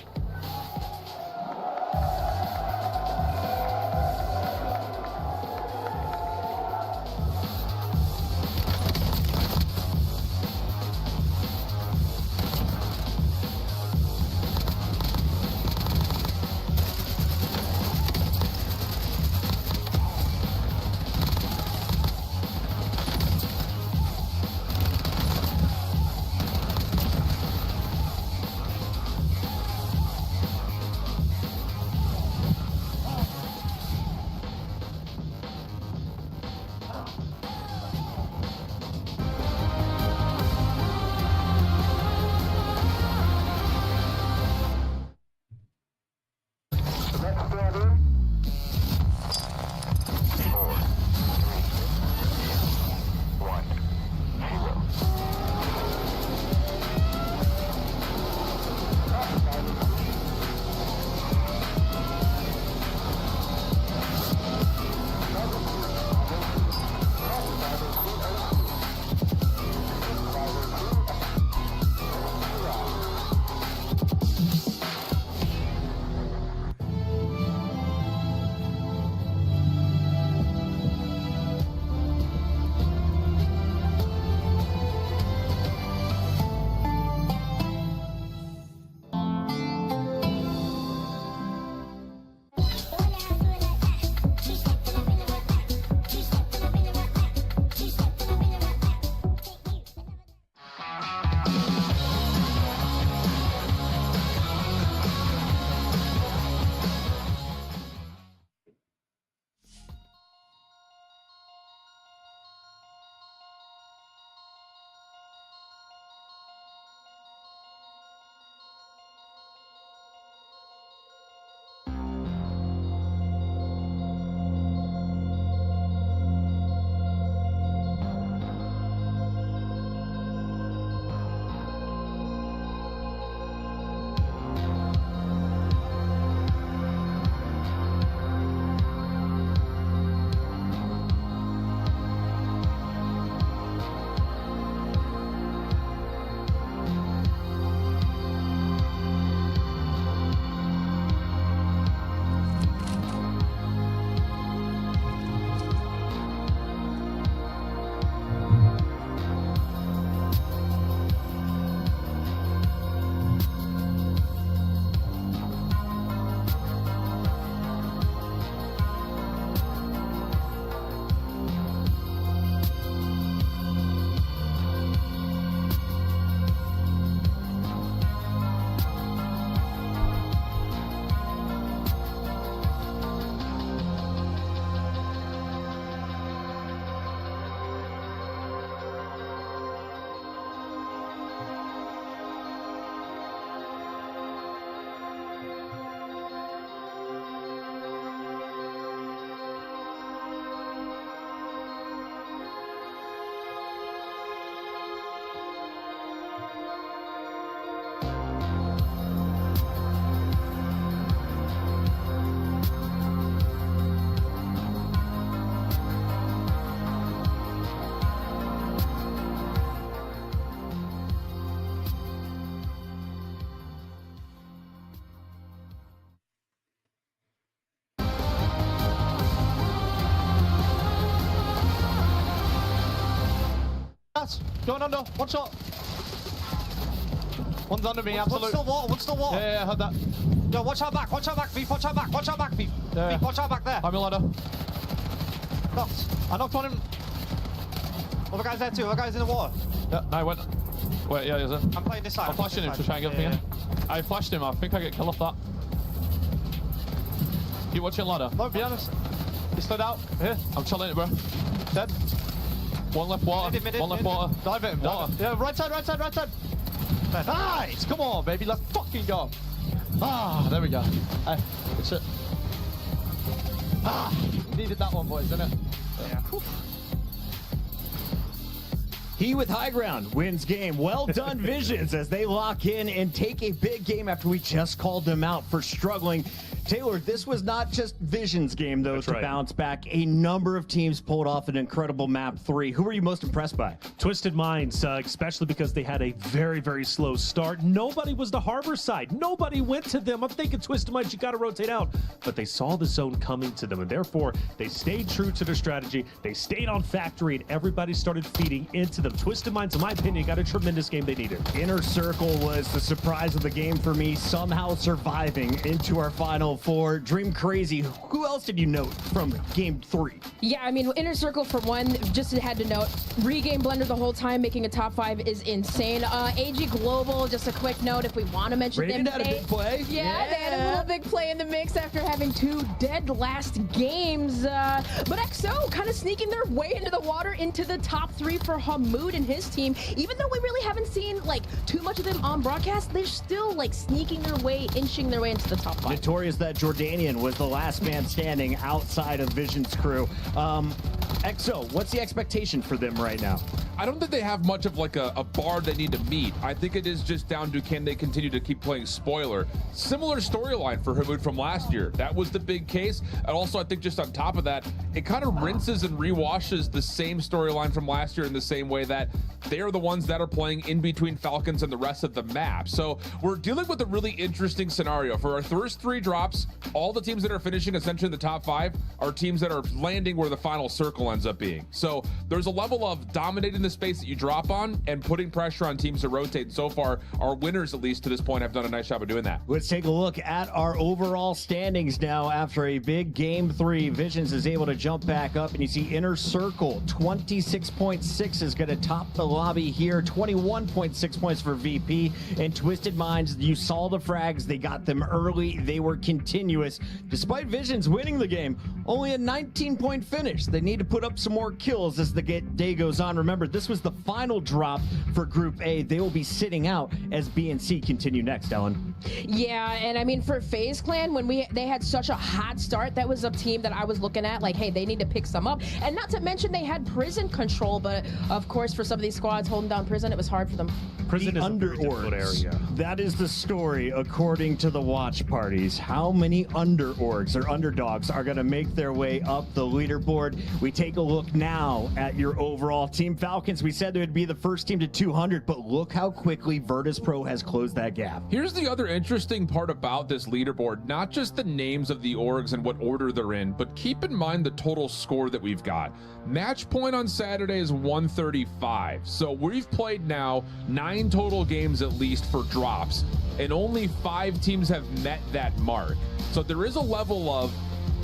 That's going under. One shot. One's under me, absolutely. One's still water. Yeah, I heard that. Yo, watch out back, Beef, watch out back, Beef, Yeah. Beef, watch out back there. I'm in ladder. Knocked. I knocked on him. Other guy's there too, other guy's in the water. Yeah, no, he went. Wait, yeah, he's in. I'm playing this side. I'm flashing him to try and get him again. I flashed him, I think I get kill off that. Keep watching ladder. No, be honest. He slid out. Here. I'm chilling it, bro. Dead. One left water. One left water. Dive at him. Water. Yeah, right side. Nice! Come on, baby. Let's fucking go. Ah, there we go. Hey, it's it. Ah, needed that one, boys, didn't it? Yeah. He with high ground wins game. Well done, Visions, as they lock in and take a big game after we just called them out for struggling. Taylor, this was not just Visions' game, though, to bounce back. A number of teams pulled off an incredible map 3. Who were you most impressed by? Twisted Minds, especially because they had a very, very slow start. Nobody was the harbor side. Nobody went to them. I'm thinking Twisted Minds, you got to rotate out. But they saw the zone coming to them, and therefore they stayed true to their strategy. They stayed on factory, and everybody started feeding into them. Twisted Minds, in my opinion, got a tremendous game they needed. Inner Circle was the surprise of the game for me, somehow surviving into our Final Four. Dream Crazy, who else did you note from game 3? Yeah, I mean, Inner Circle for one, just had to note, Regain Blender the whole time, making a top 5 is insane. AG Global, just a quick note, if we want to mention them. Had a big play. Yeah, they had a little big play in the mix after having 2 dead last games. But XO kind of sneaking their way into the water, into the top 3 for Hamoud and his team. Even though we really haven't seen like too much of them on broadcast, they're still like sneaking their way, inching their way into the top 5. Notorious that Jordanian was the last man standing outside of Vision's crew. XO, what's the expectation for them right now? I don't think they have much of like a bar they need to meet. I think it is just down to can they continue to keep playing spoiler. Similar storyline for Hamoud from last year. That was the big case. And also I think just on top of that, it kind of rinses and rewashes the same storyline from last year in the same way that they are the ones that are playing in between Falcons and the rest of the map. So we're dealing with a really interesting scenario. For our first 3 drops, all the teams that are finishing essentially in the top 5 are teams that are landing where the final circle ends up being. So there's a level of dominating the space that you drop on and putting pressure on teams to rotate. And so far, our winners, at least to this point, have done a nice job of doing that. Let's take a look at our overall standings now. After a big game 3, Visions is able to jump back up, and you see Inner Circle 26.6 is going to top the lobby here. 21.6 points for VP, and Twisted Minds, you saw the frags. They got them early. They were continuous. Despite Visions winning the game, only a 19-point finish. They need to put up some more kills as the day goes on. Remember, this was the final drop for Group A. They will be sitting out as B and C continue next, Ellen. Yeah, and I mean, for FaZe Clan, when they had such a hot start, that was a team that I was looking at like, hey, they need to pick some up. And not to mention they had prison control, but of course, for some of these squads holding down prison, it was hard for them. Prison the is a very difficult area. That is the story, according to the watch parties. How many under-orgs or underdogs are going to make their way up the leaderboard? We take a look now at your overall team. Falcons, we said they would be the first team to 200, but look how quickly Virtus Pro has closed that gap. Here's the other interesting part about this leaderboard, not just the names of the orgs and what order they're in, but keep in mind the total score that we've got. Match point on Saturday is 135. So we've played now 9 total games at least for drops, and only 5 teams have met that mark. So there is a level of,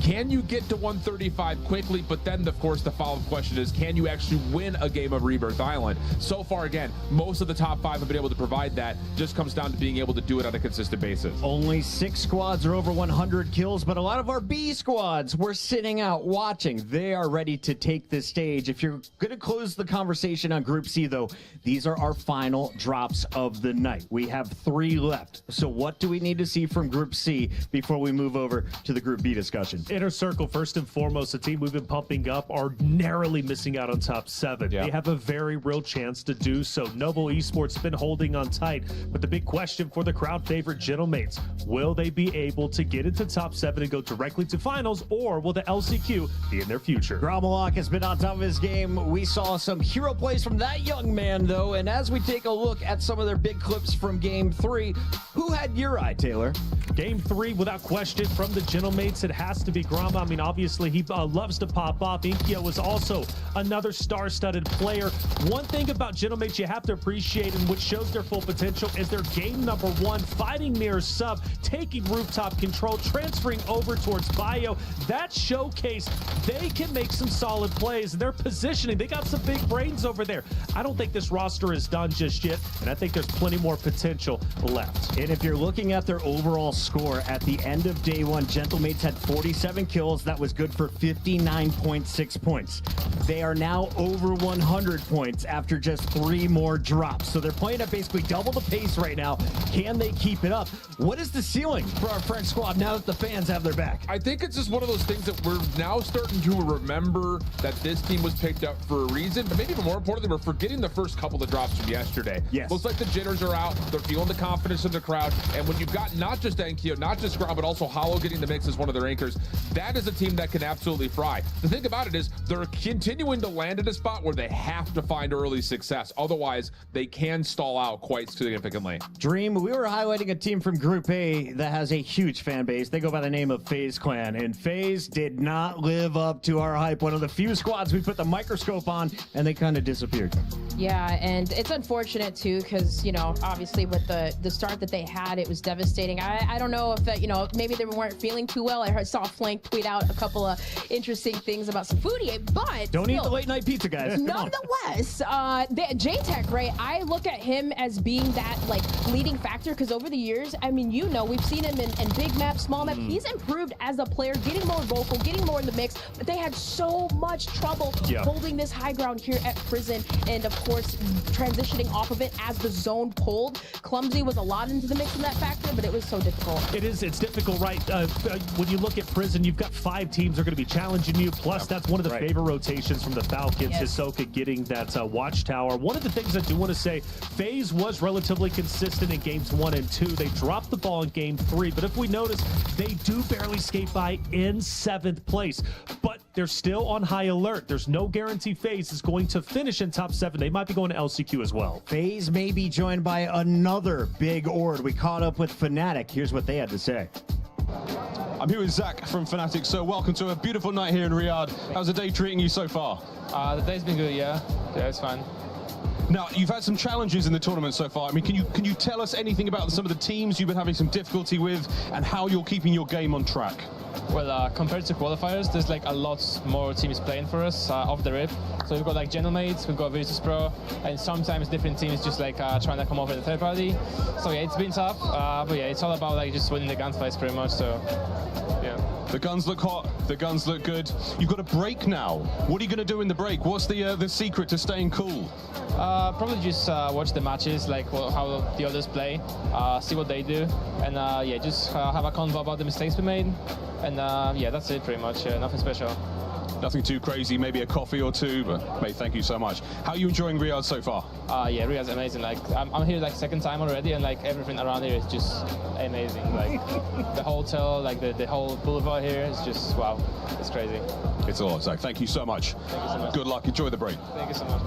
can you get to 135 quickly? But then, of course, the follow-up question is, can you actually win a game of Rebirth Island? So far, again, most of the top 5 have been able to provide that. Just comes down to being able to do it on a consistent basis. Only 6 squads are over 100 kills, but a lot of our B squads were sitting out watching. They are ready to take this stage. If you're going to close the conversation on Group C, though, these are our final drops of the night. We have 3 left. So what do we need to see from Group C before we move over to the Group B discussion? Inner Circle, first and foremost, the team we've been pumping up, are narrowly missing out on top 7. Yeah. They have a very real chance to do so. Noble Esports been holding on tight, but the big question for the crowd favorite Gentlemates, will they be able to get into top 7 and go directly to finals, or will the LCQ be in their future? Gromalok has been on top of his game. We saw some hero plays from that young man, though, and as we take a look at some of their big clips from Game 3, who had your eye, Taylor? Game 3, without question, from the Gentlemates, it has to be be Grama. I mean, obviously, he loves to pop off. Inkyo was also another star-studded player. One thing about Gentlemates you have to appreciate, and which shows their full potential, is their game number one, fighting near sub, taking rooftop control, transferring over towards Bio. That showcased they can make some solid plays. Their positioning, they got some big brains over there. I don't think this roster is done just yet, and I think there's plenty more potential left. And if you're looking at their overall score at the end of day one, Gentlemates had 47 kills. That was good for 59.6 points. They are now over 100 points after just 3 more drops. So they're playing at basically double the pace right now. Can they keep it up? What is the ceiling for our French squad now that the fans have their back? I think it's just one of those things that we're now starting to remember that this team was picked up for a reason, but maybe even more importantly, we're forgetting the first couple of drops from yesterday. Yes. Looks like the jitters are out. They're feeling the confidence in the crowd. And when you've got not just Enkyo, not just Grau, but also Hollow getting the mix as one of their anchors, that is a team that can absolutely fry. The thing about it is they're continuing to land at a spot where they have to find early success. Otherwise, they can stall out quite significantly. Dream, we were highlighting a team from Group A that has a huge fan base. They go by the name of FaZe Clan, and FaZe did not live up to our hype. One of the few squads we put the microscope on, and they kind of disappeared. Yeah, and it's unfortunate too, because, you know, obviously with the start that they had, it was devastating. I don't know if that, you know, maybe they weren't feeling too well. I saw Flank tweet out a couple of interesting things about some food he ate, but don't eat the late night pizza, guys. Nonetheless, J-Tech, right? I look at him as being that like leading factor, because over the years, I mean, you know, we've seen him in big map, small map. He's improved as a player, getting more vocal, getting more in the mix, but they had so much trouble holding this high ground here at Prison, and of course transitioning off of it as the zone pulled. Clumsy was a lot into the mix in that factor, but it was so difficult. It's difficult, right? When you look at Prison, you've got 5 teams that are going to be challenging you, plus that's one of the favorite rotations from the Falcons. Hisoka getting that watchtower. One of the things I do want to say, FaZe was relatively consistent in games 1 and 2. They dropped the ball in game 3, but if we notice, they do barely skate by in 7th place, but they're still on high alert. There's no guarantee FaZe is going to finish in top 7. They might be going to LCQ as well. FaZe may be joined by another big Ord. We caught up with Fnatic. Here's what they had to say. I'm here with Zach from Fnatic. So welcome to a beautiful night here in Riyadh. How's the day treating you so far? The day's been good, yeah. Yeah, it's fine. Now, you've had some challenges in the tournament so far. I mean, can you tell us anything about some of the teams you've been having some difficulty with and how you're keeping your game on track? Well, compared to qualifiers, there's like a lot more teams playing for us off the rip. So we've got like Gentlemates, we've got Virtus Pro, and sometimes different teams just like trying to come over the third party. So yeah, it's been tough, but yeah, it's all about like just winning the gunfights pretty much. So yeah. The guns look hot, the guns look good. You've got a break now. What are you going to do in the break? What's the secret to staying cool? Probably just watch the matches, like how the others play, see what they do, and yeah, just have a convo about the mistakes we made, and yeah, that's it pretty much. Nothing special. Nothing too crazy, maybe a coffee or two, but mate, thank you so much. How are you enjoying Riyadh so far? Yeah, Riyadh's amazing. Like I'm here like 2nd time already, and like everything around here is just amazing. Like the hotel, like the whole boulevard here is just wow, it's crazy. It's a lot, Zach. Thank you so much. Thank you so much. Good luck. Enjoy the break. Thank you so much.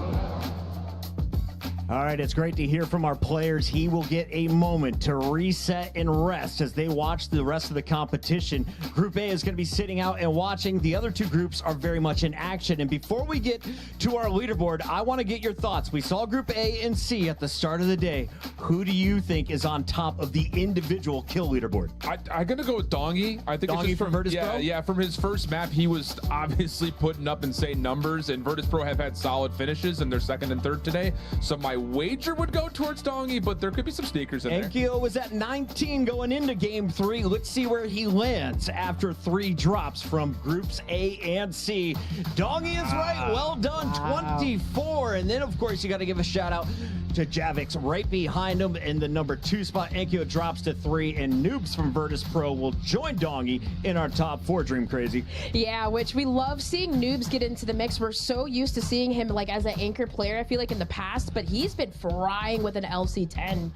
All right, it's great to hear from our players. He will get a moment to reset and rest as they watch the rest of the competition. Group A is going to be sitting out and watching. The other 2 groups are very much in action. And before we get to our leaderboard, I want to get your thoughts. We saw Group A and C at the start of the day. Who do you think is on top of the individual kill leaderboard? I'm going to go with Dongy. I think Dongy it's just from Virtus Pro? Yeah, from his first map, he was obviously putting up insane numbers, and Virtus Pro have had solid finishes, and they're 2nd and 3rd today. So my wager would go towards Dongy, but there could be some sneakers in there. Enkyo was at 19 going into game 3. Let's see where he lands after 3 drops from groups A and C. Dongy is right. Well done. 24. And then, of course, you got to give a shout out to Javix right behind him in the number 2 spot. Enkyo drops to 3, and Noobs from Virtus Pro will join Dongy in our top 4, Dream Crazy. Yeah, which we love seeing Noobs get into the mix. We're so used to seeing him like as an anchor player, I feel like in the past, but he's been frying with an LC10.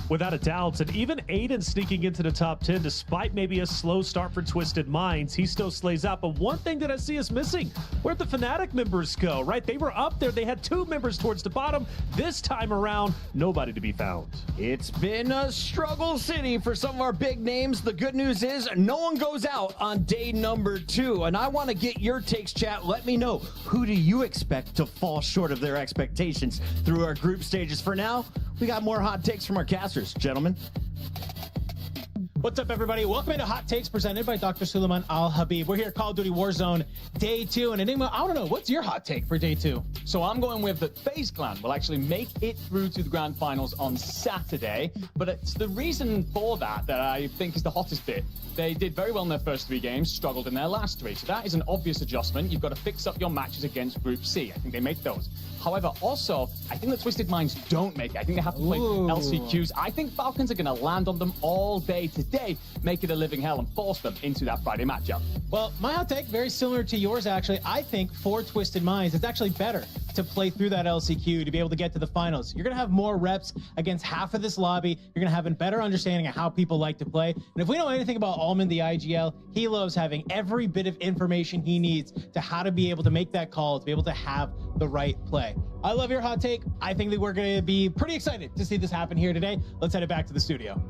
Without a doubt, and even Aiden sneaking into the top 10 despite maybe a slow start for Twisted Minds, he still slays out. But one thing that I see is missing, where'd the Fnatic members go, right? They were up there, they had 2 members towards the bottom. This time around, nobody to be found. It's been a struggle city for some of our big names. The good news is no one goes out on day number 2, and I want to get your takes, chat. Let me know, who do you expect to fall short of their expectations through our group stages? For now, we got more hot takes from our casters, gentlemen. What's up, everybody? Welcome to Hot Takes presented by Dr. Suleiman Al Habib. We're here at Call of Duty Warzone Day 2. And Enigma, I want to know, what's your hot take for Day 2? So I'm going with that FaZe Clan will actually make it through to the grand finals on Saturday. But it's the reason for that I think is the hottest bit. They did very well in their first 3 games, struggled in their last 3. So that is an obvious adjustment. You've got to fix up your matches against Group C. I think they make those. However, also, I think the Twisted Minds don't make it. I think they have to play LCQs. I think Falcons are going to land on them all day today, make it a living hell, and force them into that Friday matchup. Well, my hot take, very similar to yours, actually. I think for Twisted Minds, it's actually better to play through that LCQ to be able to get to the finals. You're going to have more reps against half of this lobby. You're going to have a better understanding of how people like to play. And if we know anything about Almond, the IGL, he loves having every bit of information he needs to how to be able to make that call, to be able to have the right play. I love your hot take. I think that we're going to be pretty excited to see this happen here today. Let's head it back to the studio.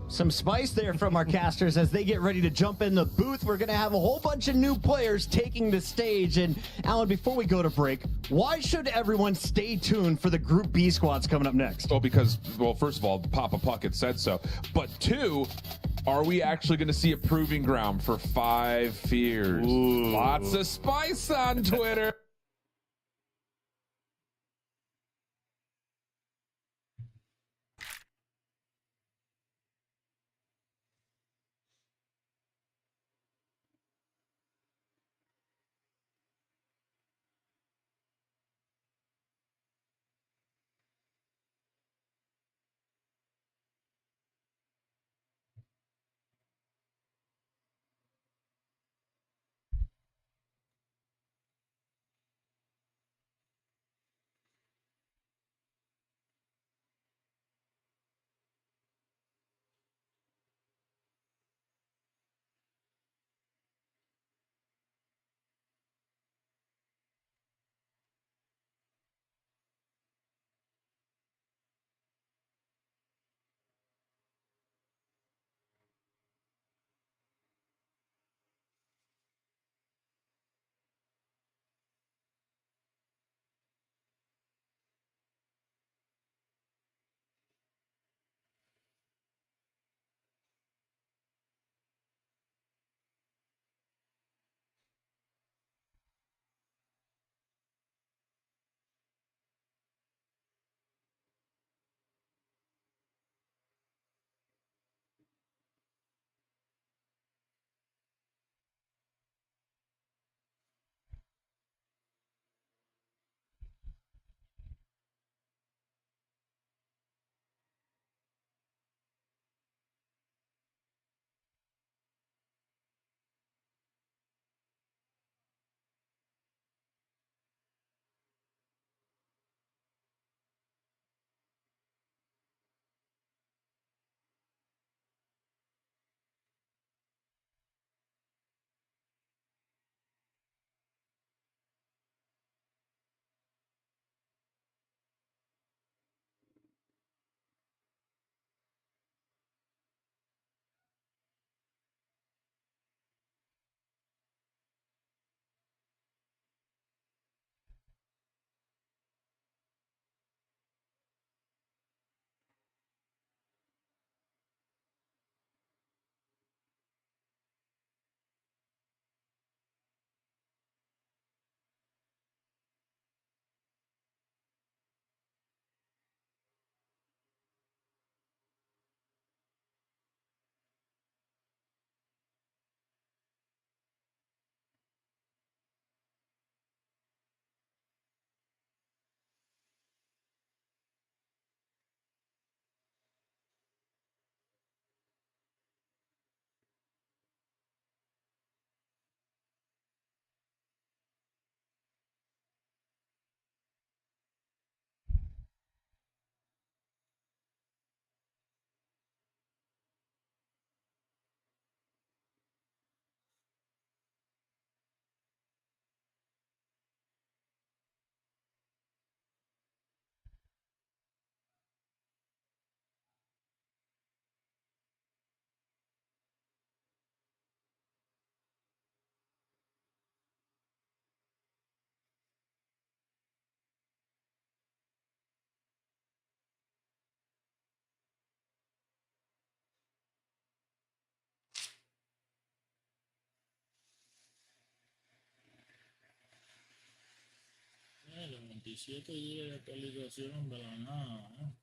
Some spice there from our casters as they get ready to jump in the booth. We're going to have a whole bunch of new players taking the stage. And Alan, before we go to break, why should everyone stay tuned for the Group B squads coming up next? Well, because, first of all, Papa Puckett said so. But 2, are we actually going to see a proving ground for 5 Fears? Ooh. Lots of spice on Twitter. 27 GB de actualización de la nada,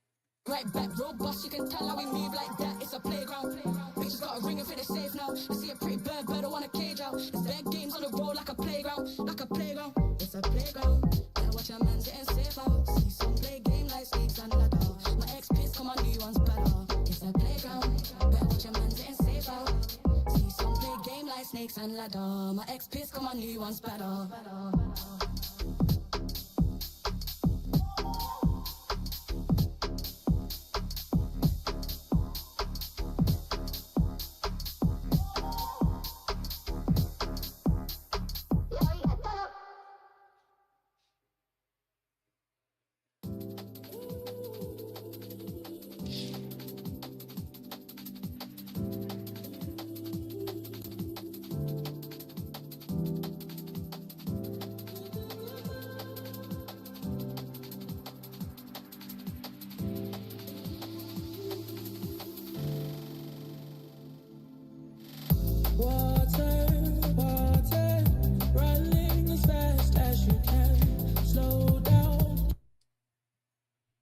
Right back, robust, you can tell how we move like that. It's a playground. Bitches got a ring if it's safe now. I see a pretty bird, but I want a cage out. There's bad games on the road like a playground, like a playground. It's a playground. Better watch your man's getting safe out. See some play game like snakes and ladder. My ex piss, come on, new ones better. It's a playground. Better watch your man's getting safe out. See some play game like snakes and ladder. My ex piss, come on, new ones better.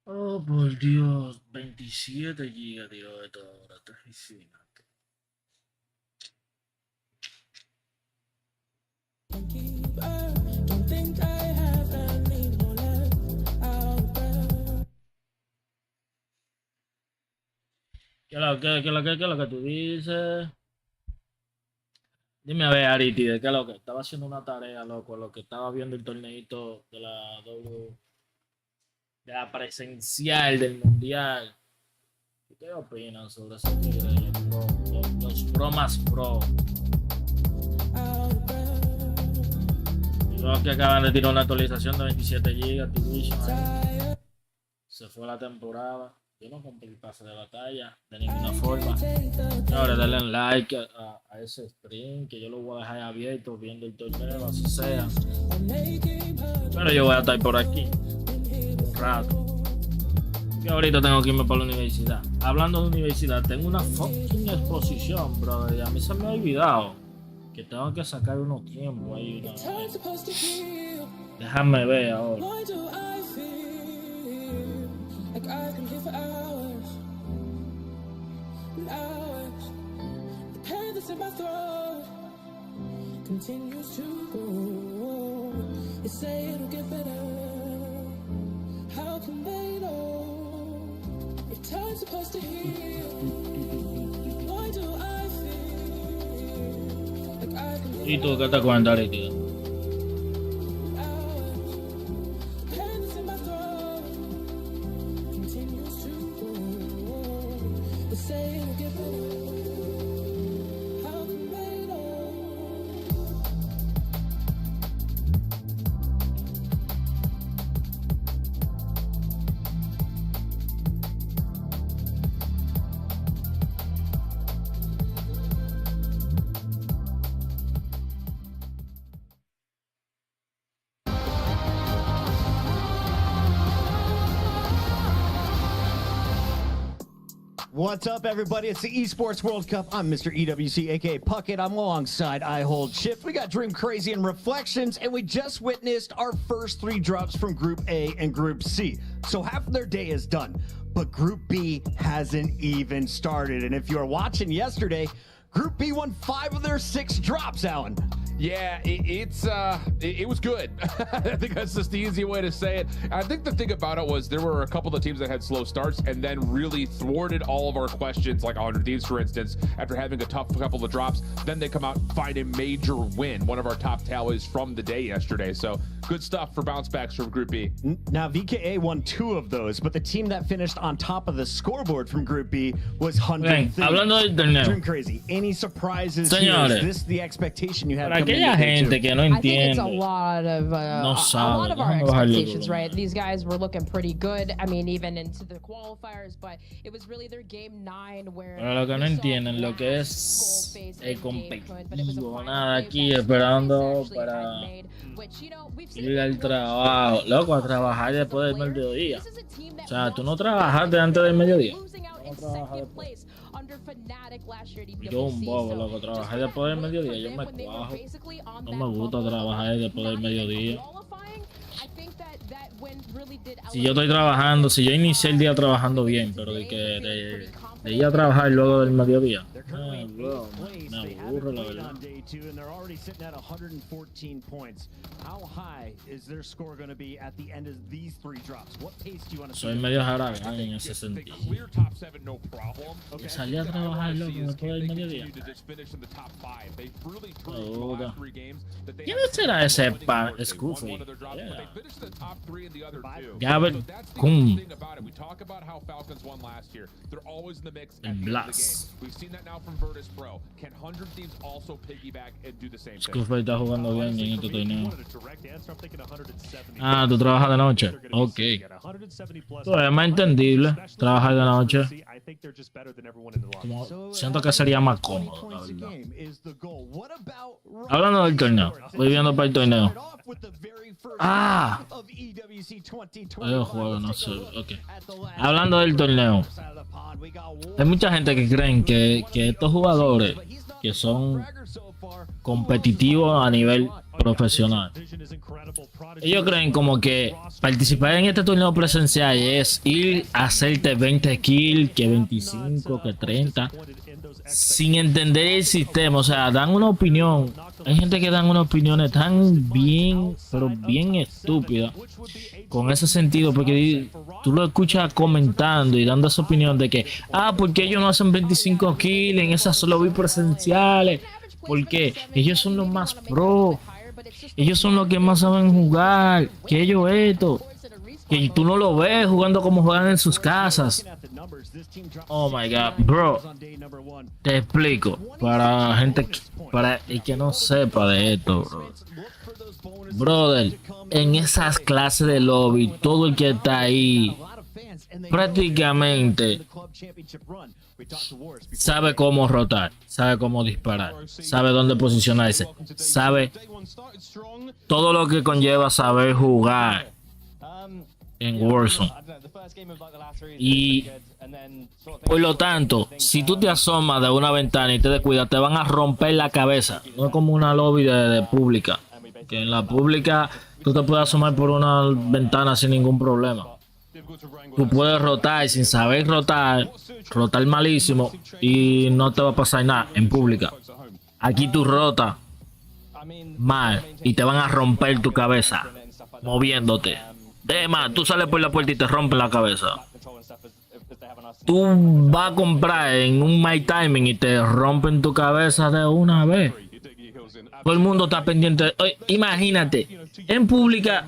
Oh, por Dios, 27 GB, tío, de todo ahora, está impresionante. ¿Qué es lo que tú dices? Dime a ver, Ariti, ¿de qué es lo que? Estaba haciendo una tarea, loco, lo que estaba viendo el torneito de la de la presencial del Mundial. ¿Qué opinan sobre ese tigre? Los pro más pro. Y luego que acaban de tirar una actualización de 27 GB, ACTIVISION. Se fue la temporada. Yo no compré el pase de batalla de ninguna forma. Ahora denle like a ese stream, que yo lo voy a dejar abierto viendo el torneo, así sea. Pero yo voy a estar por aquí un rato. Y ahorita tengo que irme para la universidad. Hablando de universidad, tengo una fucking exposición, bro. Y a mí se me ha olvidado que tengo que sacar unos tiempos ahí. Déjame ver ahora. Like I've been here for hours and hours. The pain that's in my throat continues to grow. They say it'll get better. How can they know if time's supposed to heal? Why do I feel like I've been ¿Y tú qué te cuentas, tío? What's up, everybody? It's the Esports World Cup. I'm Mr. EWC, aka Puckett. I'm alongside I Hold Shift. We got Dream Crazy and Reflections, and we just witnessed our first 3 drops from Group A and Group C. So half of their day is done, but Group B hasn't even started. And if you were watching yesterday, Group B won 5 of their 6 drops, Alan. Yeah, it was good. I think that's just the easy way to say it. I think the thing about it was there were a couple of teams that had slow starts and then really thwarted all of our questions, like 100 Thieves, for instance, after having a tough couple of drops. Then they come out and find a major win, one of our top tallies from the day yesterday. So good stuff for bounce backs from Group B. Now, VKA won 2 of those, but the team that finished on top of the scoreboard from Group B was 100. Hablando del torneo. Dream Crazy. Any surprises Señores, here? Is this the expectation you had? Aquella gente que no I think it's entiende, a lot of our expectations, right? These guys were looking pretty good. I mean, even into the qualifiers, but it was really their game 9 where. Pero lo que no entienden, lo que es el competitivo, nada aquí esperando para ir al trabajo, loco, a trabajar después del mediodía. O sea, tú no trabajaste antes del mediodía. No trabajas después. Yo un bobo, loco, trabajar después del mediodía, yo me cuajo. No me gusta trabajar después del mediodía. Si yo estoy trabajando, si yo inicié el día trabajando bien, pero de ir a trabajar luego del mediodía, bro, me aburro la verdad. Soy medio jaragán en ese sentido. Que salí a trabajar luego después del mediodía. ¿Quién será ese Scruffy? Gavin Kun. El Blast. Scruffy está jugando bien en este torneo. Ah, tú trabajas de noche. Ok. Es más entendible trabajar de noche. Siento que sería más cómodo, la verdad. Hablando del torneo, voy viendo para el torneo. Ah, el juego, no sé. Okay. Hablando del torneo, hay mucha gente que creen que estos jugadores que son competitivos a nivel profesional, ellos creen como que participar en este torneo presencial es ir a hacerte 20 kills, que 25, que 30, sin entender el sistema. O sea, dan una opinión. Hay gente que dan unas opiniones tan bien, pero bien estúpidas, con ese sentido, porque tú lo escuchas comentando y dando esa opinión de que, porque ellos no hacen 25 kills en esas lobbies presenciales, porque ellos son los más pro, ellos son los que más saben jugar, que ellos esto, que tú no lo ves jugando como juegan en sus casas. Oh my god, bro, te explico para gente, para el que no sepa de esto, bro. Brother, en esas clases de lobby, todo el que está ahí prácticamente sabe cómo rotar, sabe cómo disparar, sabe dónde posicionarse, sabe todo lo que conlleva saber jugar en Warzone. Y por lo tanto, si tú te asomas de una ventana y te descuidas, te van a romper la cabeza. No es como una lobby de pública, que en la pública tú te puedes asomar por una ventana sin ningún problema. Tú puedes rotar sin saber rotar malísimo y no te va a pasar nada en pública. Aquí tú rotas mal y te van a romper tu cabeza moviéndote. Además, tú sales por la puerta y te rompen la cabeza. Tú vas a comprar en un My Timing y te rompen tu cabeza de una vez. Todo el mundo está pendiente. Oye, imagínate, en pública,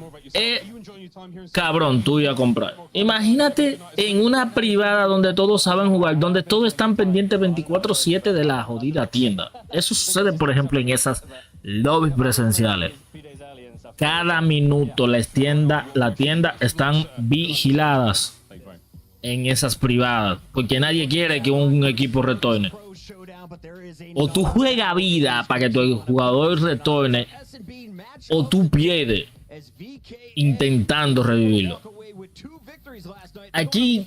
cabrón, tú ibas a comprar. Imagínate en una privada donde todos saben jugar, donde todos están pendientes 24/7 de la jodida tienda. Eso sucede, por ejemplo, en esas lobbies presenciales. Cada minuto las tiendas están vigiladas en esas privadas, porque nadie quiere que un equipo retorne. O tú juegas vida para que tu jugador retorne, o tú pierdes intentando revivirlo. Aquí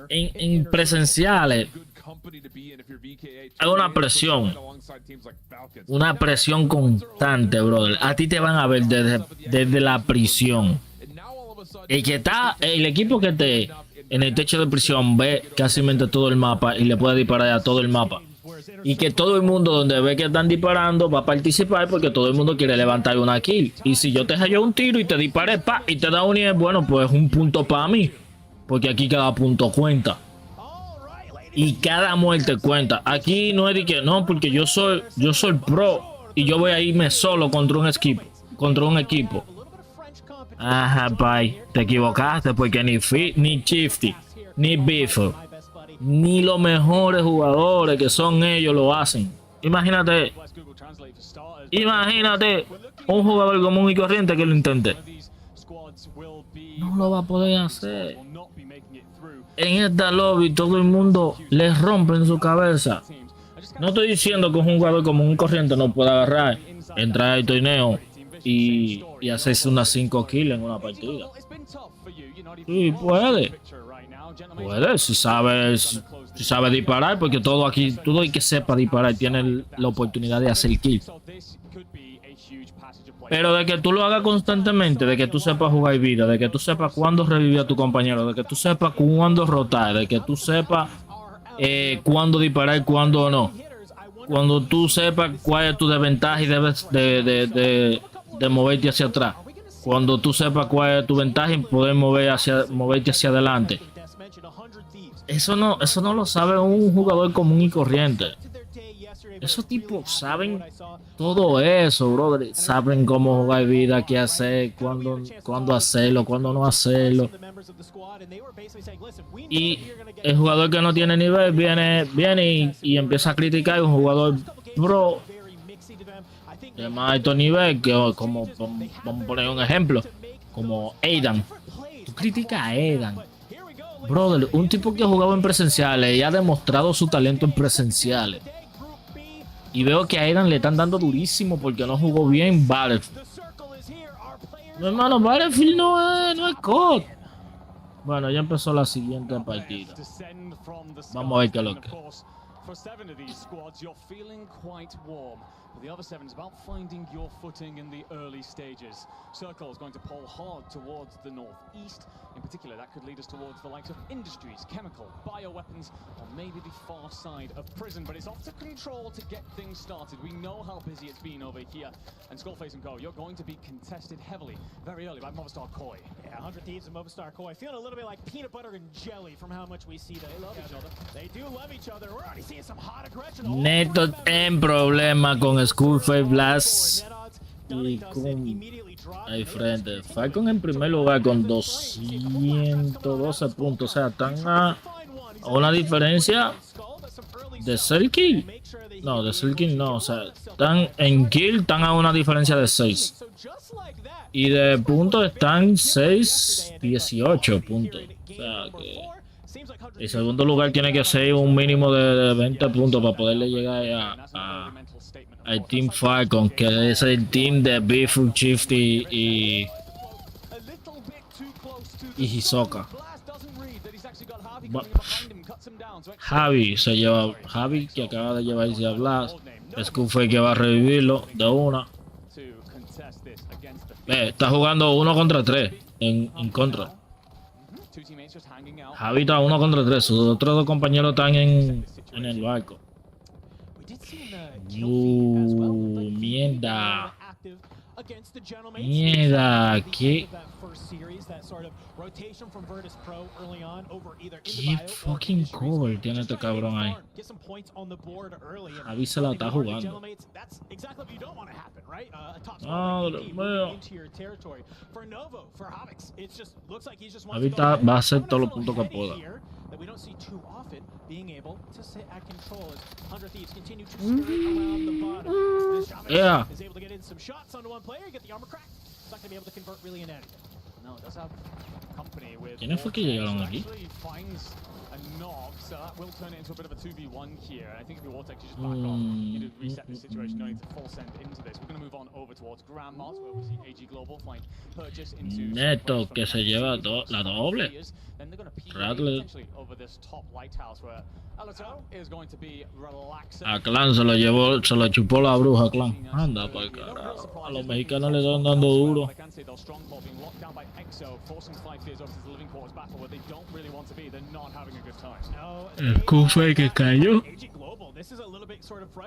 en presenciales hay una presión constante, brother. A ti te van a ver desde la prisión. El equipo que esté en el techo de prisión ve casi todo el mapa y le puede disparar a todo el mapa. Y que todo el mundo donde ve que están disparando va a participar, porque todo el mundo quiere levantar una kill. Y si yo te hallo un tiro y te disparé y te da un IE, bueno, pues un punto para mí, porque aquí cada punto cuenta y cada muerte cuenta. Aquí no es de que no, porque yo soy pro y yo voy a irme solo contra un equipo. Ajá, bye, te equivocaste, porque ni Shifty, ni Biffle, ni los mejores jugadores que son ellos lo hacen. Imagínate un jugador común y corriente que lo intente. No lo va a poder hacer. En esta lobby todo el mundo les rompe en su cabeza. No estoy diciendo que un jugador común y corriente no pueda agarrar, entrar al torneo y hacerse unas 5 kills en una partida. Sí, puede, si sabe disparar, porque todo el que sepa disparar tiene la oportunidad de hacer kill. Pero de que tú lo hagas constantemente, de que tú sepas jugar vida, de que tú sepas cuándo revivir a tu compañero, de que tú sepas cuándo rotar, de que tú sepas cuándo disparar y cuándo no. Cuando tú sepas cuál es tu desventaja y debes de moverte hacia atrás. Cuando tú sepas cuál es tu ventaja y poder moverte hacia adelante. Eso no lo sabe un jugador común y corriente. Esos tipos saben todo eso, brother. Saben cómo jugar vida, qué hacer, cuándo hacerlo, cuándo no hacerlo. Y el jugador que no tiene nivel viene y empieza a criticar a un jugador pro de más alto nivel, que como vamos a poner un ejemplo, como Aidan. Tú criticas a Aidan. Brother, un tipo que ha jugado en presenciales y ha demostrado su talento en presenciales. Y veo que a Aidan le están dando durísimo porque no jugó bien Battlefield. Mi hermano, Battlefield no es COD. Bueno, ya empezó la siguiente partida. Vamos a ver qué es lo que. For 7 of these squads, you're feeling quite warm. But the other 7 is about finding your footing in the early stages. Circle is going to pull hard towards the northeast. In particular, that could lead us towards the likes of industries, chemical, bioweapons, or maybe the far side of prison. But it's off to control to get things started. We know how busy it's been over here. And Skullface and Co, you're going to be contested heavily, very early by Movistar Koi. Yeah, 100 Thieves and Movistar Koi. Feeling a little bit like peanut butter and jelly from how much we see them. They love each other. They do love each other. We're already seeing some hot aggression. Neto en problema con Skullface, Blast y con ahí frente. Falcon en primer lugar con 212 puntos. O sea, están a una diferencia de Selkie. No, de Selkie no. O sea, están en kill, están a una diferencia de 6. Y de puntos están 6-18 puntos. O sea que el segundo lugar tiene que ser un mínimo de 20 puntos para poderle llegar al Team Falcon, que es el team de Beeful Chief y Hisoka. Javi que acaba de llevarse a Blast. Skullface que va a revivirlo de una. Está jugando 1 contra 3 en contra. Javi está 1 contra 3. Sus otros dos compañeros están en el barco. Mierda. Mierda. ¿Qué fucking cover tiene este cabrón ahí? Javi se la está jugando. Javi va a hacer todos los puntos que pueda. Yeah. ¿Quiénes fue que llegaron aquí? Neto que se lleva la doble. Rattler. A Clan se lo llevó, se lo chupó la bruja, Clan. Anda para el carajo. A los mexicanos le están dando duro. El Skullface que cayó.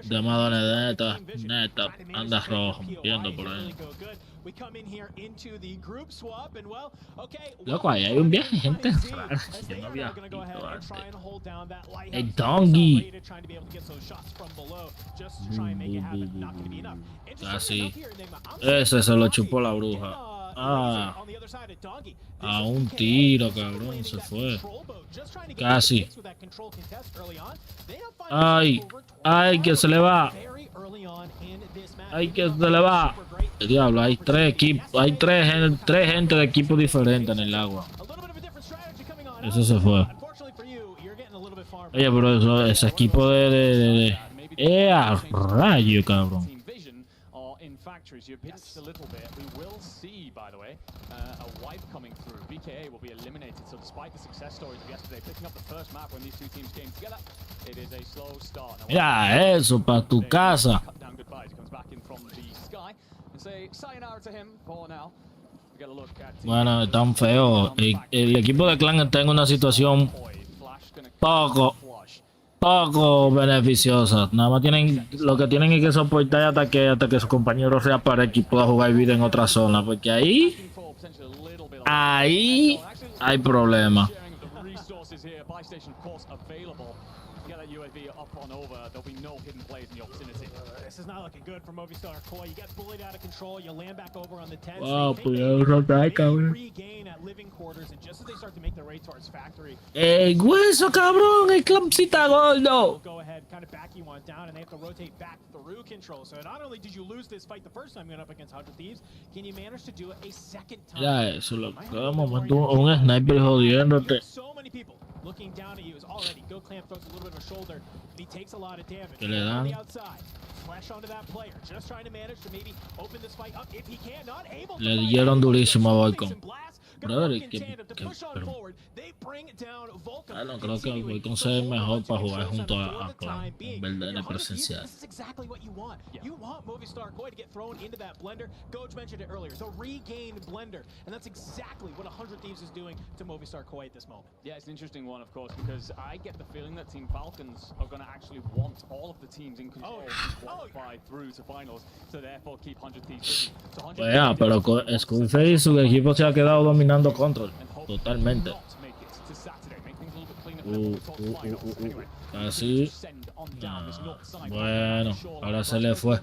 Llamado Neta, anda rojo, viendo por ahí. Loco, ahí hay un viaje, gente rara. Yo no había visto antes. El Donkey. Casi. Ese se lo chupó la bruja. A un tiro, cabrón, se fue. Casi. Ay, que se le va. Ay, que se le va. El diablo, hay tres equipos, hay tres gente de equipos diferentes en el agua. Eso se fue. Oye, pero ese equipo de rayo, cabrón. You pitched a little bit. We will see, by the way, a wipe coming through. BKA will be eliminated. So despite the success stories of yesterday, picking up the first map when these two teams came together, it is a slow start. Mira eso, para tu casa. around goodbyes. He comes back in from the sky and say sayonara to him for now. We get a look at Bueno, tan feo. El equipo de Clan está en una situación poco beneficiosa. Nada más lo que tienen es que soportar hasta que su compañero reaparezca y pueda jugar vida en otra zona, porque ahí hay problemas. This is not looking good for Movistar Koi. You get bullied out of control. You land back over on the 10. Wow, pues cabrón. Regain at living quarters, and just as they start to make their way towards factory. ¡El hueso, cabrón! ¡El clumpcita gordo! Go ahead, kind of back you on down, and they have to rotate back through control. So not only did you lose this fight the first time going up against 100 Thieves, can you manage to do it a second time? Ya eso, lo que de momento un sniper jodiéndote. So many people looking down at you is already Go Clamp throws a little bit of a shoulder, and he takes a lot of damage. ¿Qué le dan? On the outside, flash onto that player, just trying to manage to maybe open this fight up if he can, not able to. Le dieron durísimo a Volcon. Brother, no creo que Volcon sea el mejor para jugar junto a Clan en el presencial. This is exactly what you want. You want Movistar Koi to get thrown into that blender. Goj mentioned it earlier. So regain blender, and that's exactly what 100 Thieves is doing to Movistar Koi at this moment. Yeah, it's an interesting one, of course, because I get the feeling that Team Falcons are going to actually want all of the teams in control to qualify through to finals, so therefore keep 100 Thieves busy. So 100 Pues ya, pero Skullface y su equipo se ha quedado dominando control totalmente. Así. Bueno, ahora se le fue.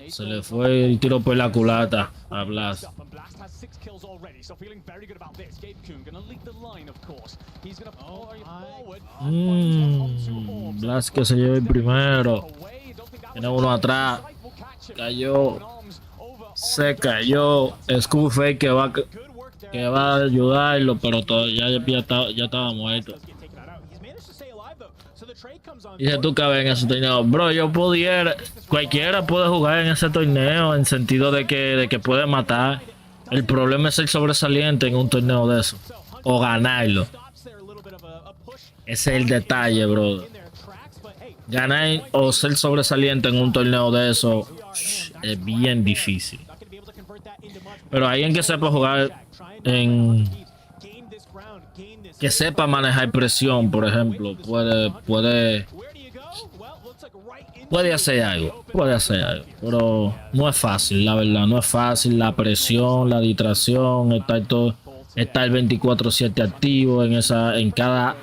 Se le fue el tiro por la culata a Blast. Blast que se lleva el primero. Tiene uno atrás. Cayó. Se cayó. Skullface que va a ayudarlo, pero ya estaba muerto. Dice tú que en ese torneo, bro, cualquiera puede jugar en ese torneo en sentido de que puede matar. El problema es ser sobresaliente en un torneo de eso o ganarlo. Ese es el detalle, bro. Ganar o ser sobresaliente en un torneo de eso es bien difícil. Pero alguien que sepa jugar que sepa manejar presión, por ejemplo, puede hacer algo, pero no es fácil, la verdad, no es fácil. La presión, la distracción, estar 24/7 activo en cada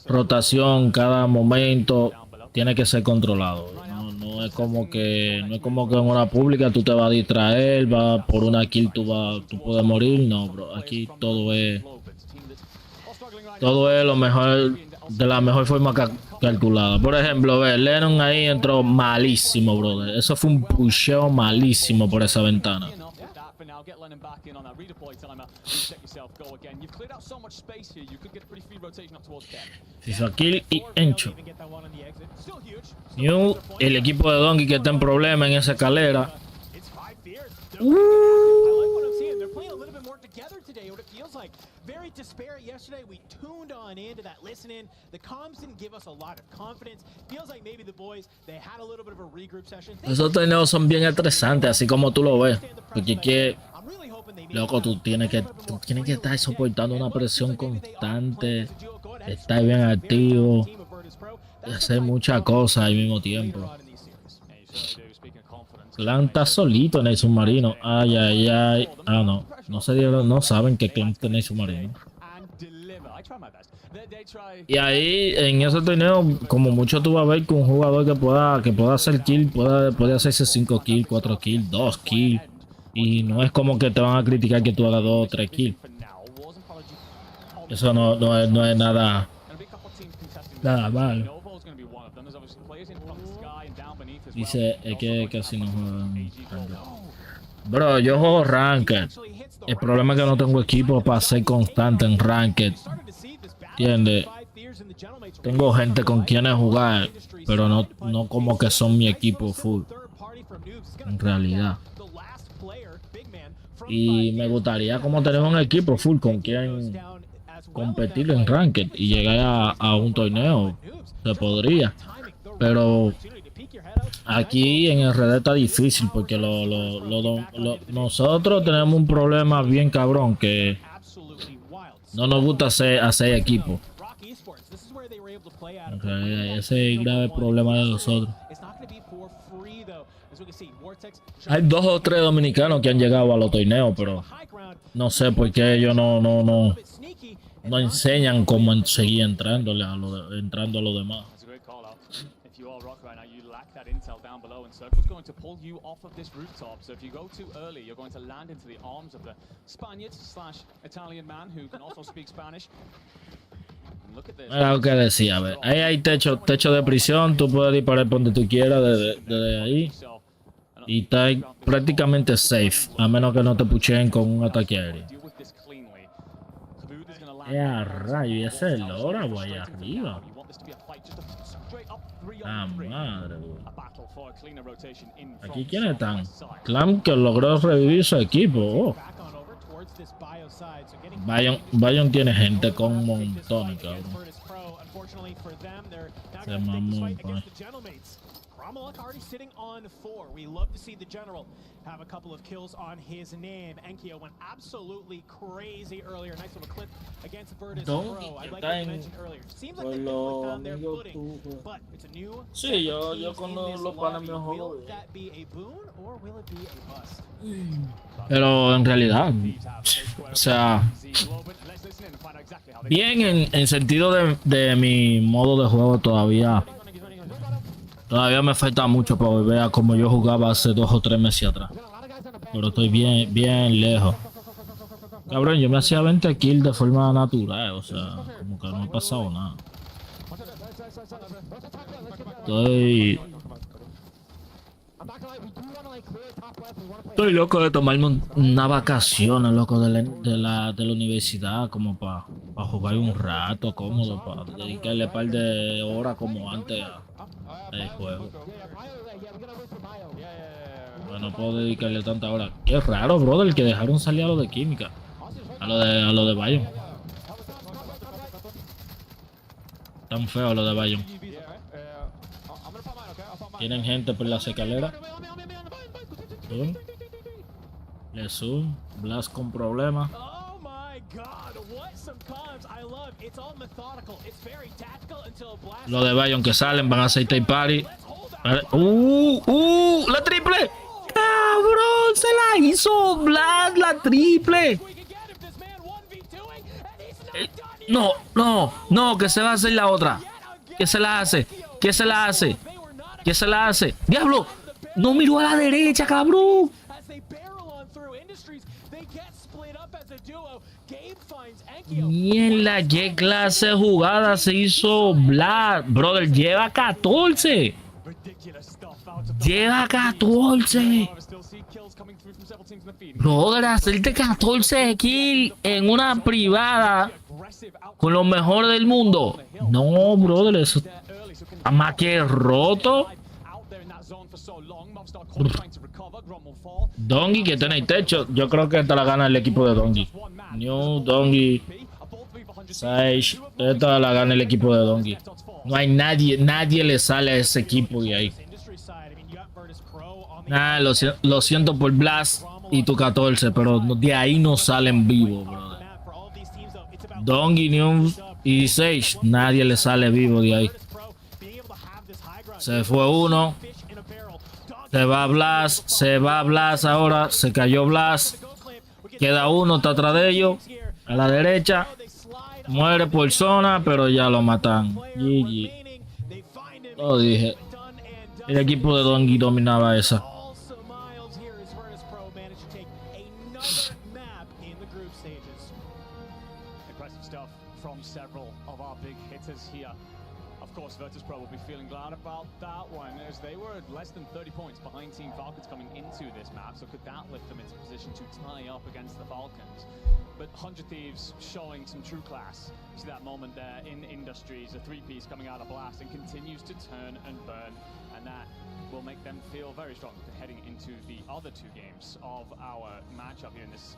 rotación, cada momento tiene que ser controlado. No es como que en una pública tú te vas a distraer, por una kill tú puedes morir. No, bro, aquí todo es lo mejor, de la mejor forma calculada. Por ejemplo, Lennon ahí entró malísimo, brother. Eso fue un pusheo malísimo por esa ventana. Hizo kill y encho. El equipo de Donkey que está en problema en esa escalera. Esos torneos son bien estresantes, así como tú lo ves. Porque loco, tú tienes que estar soportando una presión constante, estar bien activo, hacer muchas cosas al mismo tiempo. Clan está solito en el submarino. Ay. Ah, no. No saben que Clan está en el submarino. Y ahí, en ese torneo, como mucho tú vas a ver que un jugador que pueda hacer kill, puede hacerse 5 kills, 4 kills, 2 kills. Y no es como que te van a criticar que tú hagas 2 o 3 kills. Eso no es nada malo. Dice, es que casi no juegan. Bro, yo juego Ranked. El problema es que no tengo equipo para ser constante en Ranked. ¿Entiendes? Tengo gente con quienes jugar, pero no como que son mi equipo full. En realidad. Y me gustaría como tener un equipo full con quien competir en Ranked y llegar a un torneo. Se podría. Pero aquí en RD está difícil porque nosotros tenemos un problema bien cabrón que no nos gusta hacer equipo. Okay, ese es el grave problema de nosotros. Hay 2 o 3 dominicanos que han llegado a los torneos, pero no sé por qué ellos no enseñan cómo seguir entrándole entrando a los demás. Intel down below, and Circle's going to pull you off of this rooftop. So if you go too early, you're going to land into the arms of the Spaniard/Italian man who can also speak Spanish. Era lo que decía, a ver, ahí hay techo de prisión, tú puedes disparar por donde tú quieras desde ahí y está prácticamente safe, a menos que no te pucheen con un ataque aéreo. Rayo, y ese es el Lora, güey, arriba. Ah, madre, güey. Aquí, ¿quiénes están? Clam, que logró revivir su equipo. Oh. ByRange tiene gente con montones, cabrón. Se mamó, pa. already sitting on 4. We love to see the general have a couple of kills on his name. Enkyo went absolutely crazy earlier. Nice little clip against Virtus Pro. I like what you mentioned earlier. Seems like they finally found their footing, but it's a new sí, yo cuando los panes me jodo. Will that be a boon or will it be a bust? Pero en realidad, o sea, bien en sentido de mi modo de juego todavía me falta mucho para volver a como yo jugaba hace 2 o 3 meses atrás. Pero estoy bien lejos. Cabrón, yo me hacía 20 kills de forma natural, o sea, como que no ha pasado nada. Estoy loco de tomarme una vacación, loco, de la universidad, como para jugar un rato cómodo, para dedicarle un par de horas como antes al juego. Pero no puedo dedicarle tanta hora. Qué raro, brother, que dejaron salir a lo de química, a lo de ByRange. Tan feo lo de ByRange. Tienen gente por las escaleras. Le zoom, Blast con problemas. Lo de ByRange que salen, van a hacer Tay Party. ¡La triple! ¡Cabrón! Se la hizo Blast, la triple. No, que se va a hacer la otra. ¿Qué se la hace? ¡Diablo! No miró a la derecha, cabrón. Mierda, qué clase de jugada se hizo Blast. Brother, lleva 14. Brother, hacerte 14 kills en una privada con lo mejor del mundo. No, brother, eso está más que roto. Dongi que tiene el techo. Yo creo que esta la gana el equipo de Dongi. New Dongi Sage. Esta la gana el equipo de Dongi. No hay nadie le sale a ese equipo de ahí. Nah, lo siento por Blast y tu 14, pero de ahí no salen vivos, brother. Dongi, New y Sage, nadie le sale vivo de ahí. Se fue uno. Se va Blast ahora. Se cayó Blast. Queda uno, está atrás de ellos. A la derecha. Muere por zona, pero ya lo matan. GG. Lo dije. El equipo de Dongi dominaba esa. Virtus Pro will be feeling glad about that one, as they were less than 30 points behind Team Falcons coming into this map, so could that lift them into position to tie up against the Falcons? But 100 Thieves showing some true class. See that moment there in Industries, a 3-piece coming out of Blast and continues to turn and burn, and that will make them feel very strong heading into the other 2 games of our matchup here in this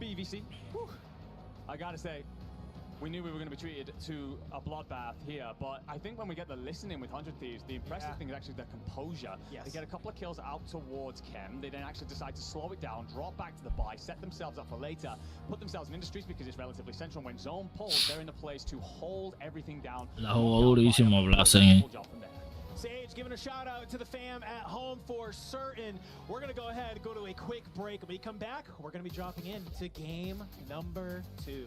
BVC. Whew. I gotta say, we knew we were going to be treated to a bloodbath here, but I think when we get the listening with 100 Thieves, the impressive thing is actually their composure. Yes. They get a couple of kills out towards Chem, they then actually decide to slow it down, drop back to the buy, set themselves up for later, put themselves in industries because it's relatively central. When zone pulls, they're in the place to hold everything down. La jugó durísimo Blasen. Sage giving a shout out to the fam at home for certain. We're going to go ahead and go to a quick break. When we come back, we're going to be dropping into game number 2.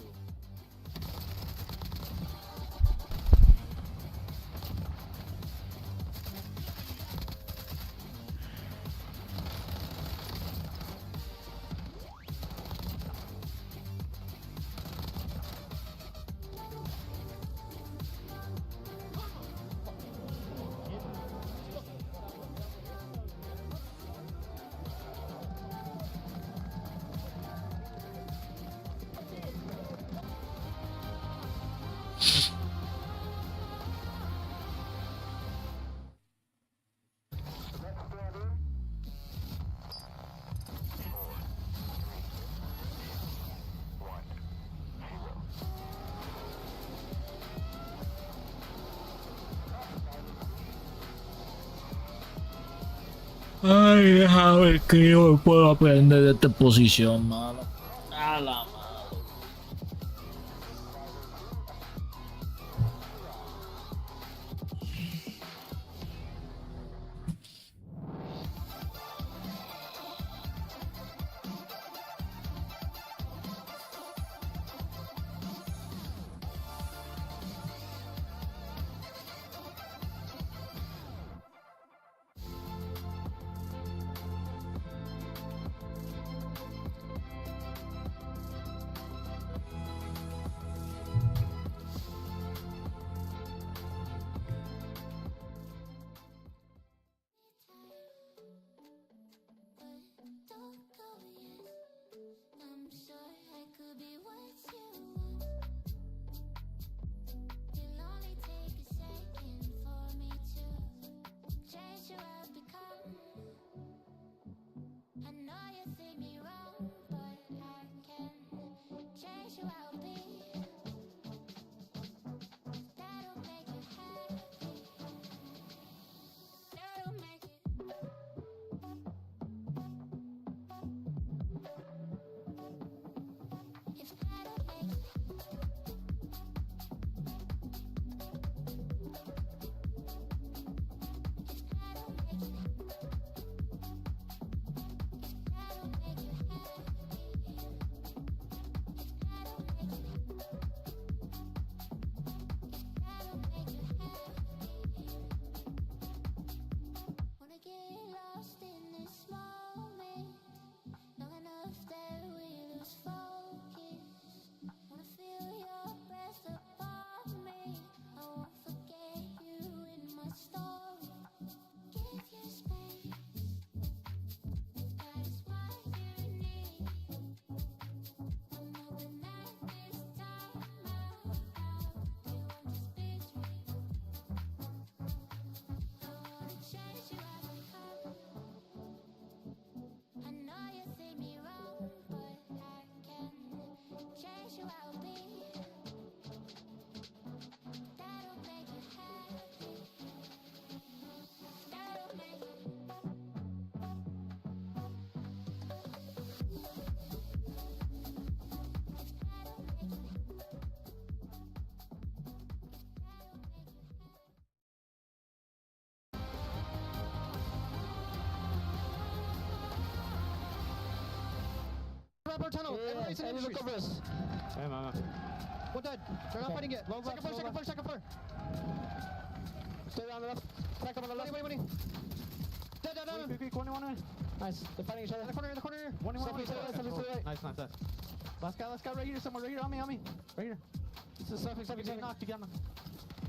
Ay, déjame ver que yo puedo aprender de esta posición, mano. A la madre. Upper tunnel. Everybody's in industries. Look over us. Hey, mama. One dead. They're not fighting yet. Second floor, second floor, second floor. Stay down the left. Back up on the left. Wait. Dead. Quick, one. Nice. They're fighting each other. In the corner here. One. Nice. Last guy right here, somewhere right here, on me. Right here. This is something. Knocked again.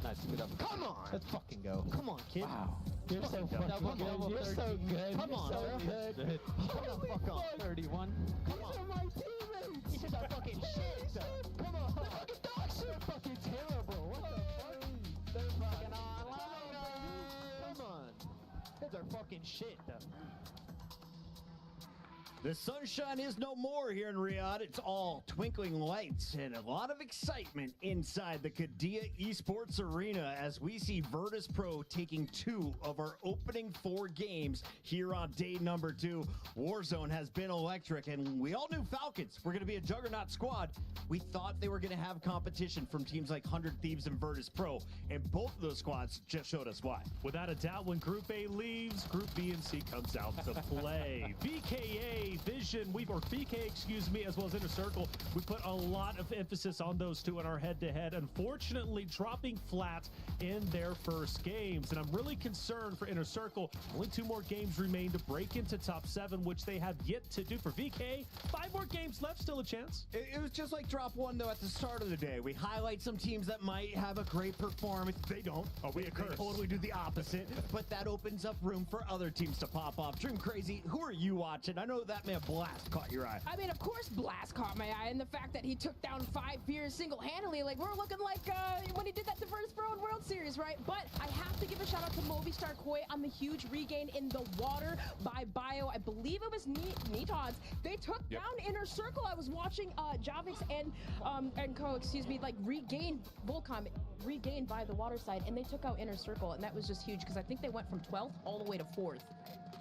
Nice, good up. Come on. Let's fucking go. Come on, kid. Wow. You're so fucking good. You're so good. Come on, good. Hold the fuck on. 31. Come on. These are my teammates. This is our fucking shit. Come on. They're fucking dog shit. They're fucking terrible. What the fuck? They're fucking online. Come on. These are fucking shit. The sunshine is no more here in Riyadh. It's all twinkling lights and a lot of excitement inside the Qiddiya Esports Arena as we see Virtus Pro taking 2 of our opening 4 games here on day number 2. Warzone has been electric, and we all knew Falcons were going to be a juggernaut squad. We thought they were going to have competition from teams like 100 Thieves and Virtus Pro, and both of those squads just showed us why. Without a doubt, when Group A leaves, Group B and C comes out to play. VKA, Vision, BK, excuse me, as well as Inner Circle, we put a lot of emphasis on those two in our head-to-head, unfortunately dropping flat in their first games. And I'm really concerned for Inner Circle. Only 2 more games remain to break into top 7, which they have yet to do. For VK, 5 more games left, still a chance. It was just like drop 1, though, at the start of the day. We highlight some teams that might have a great performance. They don't. Oh, we totally do the opposite, but that opens up room for other teams to pop off. Dream Crazy, who are you watching? I know that man Blast caught your eye. I mean, of course Blast caught my eye, and the fact that he took down 5 fears single-handedly, like we're looking like when he did that to Virtus Pro in World Series, right? But I have to give a shout out to Movistar Koi on the huge regain in the water by Bio. I believe it was Netods. They took down Inner Circle. I was watching Javix and Co, excuse me, like regain Volcom, regained by the water side, and they took out Inner Circle, and that was just huge because I think they went from 12th all the way to 4th.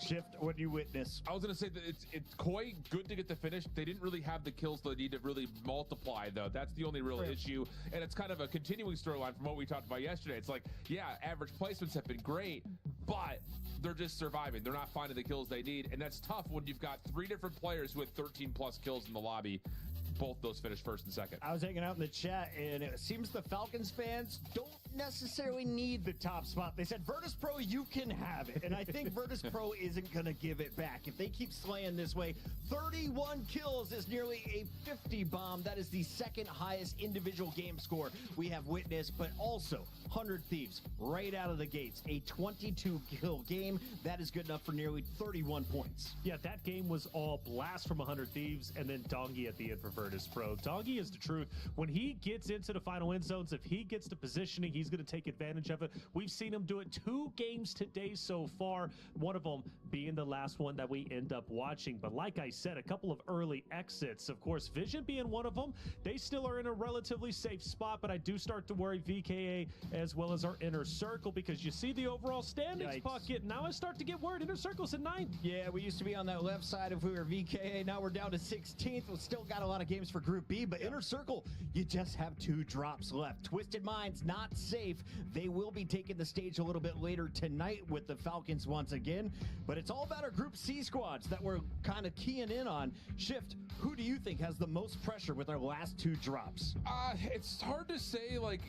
Shift, what do you witness? I was going to say that it's Koi, good to get the finish. They didn't really have the kills they need to really multiply, though. That's the only real issue, and it's kind of a continuing storyline from what we talked about yesterday. It's like, yeah, average placements have been great, but they're just surviving. They're not finding the kills they need, and that's tough when you've got 3 different players with 13+ kills in the lobby. Both those finished 1st and 2nd. I was hanging out in the chat, and it seems the Falcons fans don't necessarily need the top spot. They said, Virtus Pro, you can have it. And I think Virtus Pro isn't going to give it back. If they keep slaying this way, 31 kills is nearly a 50 bomb. That is the 2nd highest individual game score we have witnessed, but also 100 Thieves right out of the gates. A 22-kill game. That is good enough for nearly 31 points. Yeah, that game was all Blast from 100 Thieves and then Dongi at the end for Virtus Pro. Dongi is the truth. When he gets into the final end zones, if he gets to positioning, he's going to take advantage of it. We've seen him do it 2 games today so far, one of them being the last one that we end up watching. But like I said, a couple of early exits. Of course, Vision being one of them. They still are in a relatively safe spot, but I do start to worry VKA as well as our Inner Circle, because you see the overall standings bucket. Now I start to get worried. Inner Circle's in 9th. Yeah, we used to be on that left side if we were VKA. Now we're down to 16th. We've still got a lot of games for Group B, but Inner Circle, you just have 2 drops left. Twisted Minds, not safe. They will be taking the stage a little bit later tonight with the Falcons once again, but it's all about our Group C squads that we're kind of keying in on. Shift, who do you think has the most pressure with our last 2 drops? It's hard to say, like,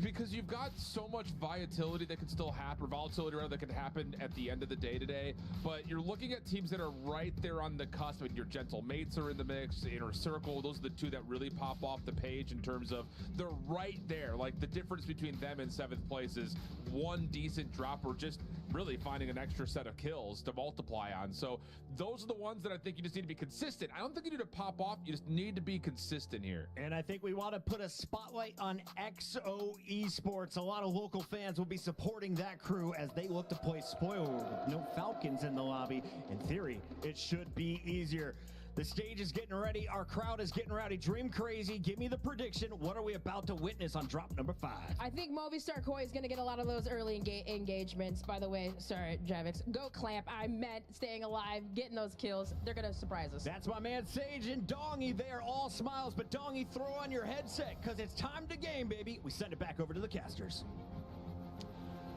because you've got so much volatility that can still happen, or volatility rather, that can happen at the end of the day today, but you're looking at teams that are right there on the cusp, and your Gentle Mates are in the mix, Inner Circle, those are the 2 that really pop off the page in terms of they're right there. Like, the difference between them and 7th place is 1 decent drop or just really finding an extra set of kills to multiply on. So those are the ones that I think you just need to be consistent. I don't think you need to pop off. You just need to be consistent here. And I think we want to put a spotlight on XO Esports. A lot of local fans will be supporting that crew as they look to play spoiler with no Falcons in the lobby. In theory, it should be easier. The stage is getting ready. Our crowd is getting ready. Dream Crazy, give me the prediction. What are we about to witness on drop number 5? I think Movistar Koi is going to get a lot of those early engagements. By the way, sorry, Javix. Go Clamp. I meant staying alive, getting those kills. They're going to surprise us. That's my man Sage and Dongi. They are all smiles, but Dongi, throw on your headset because it's time to game, baby. We send it back over to the casters.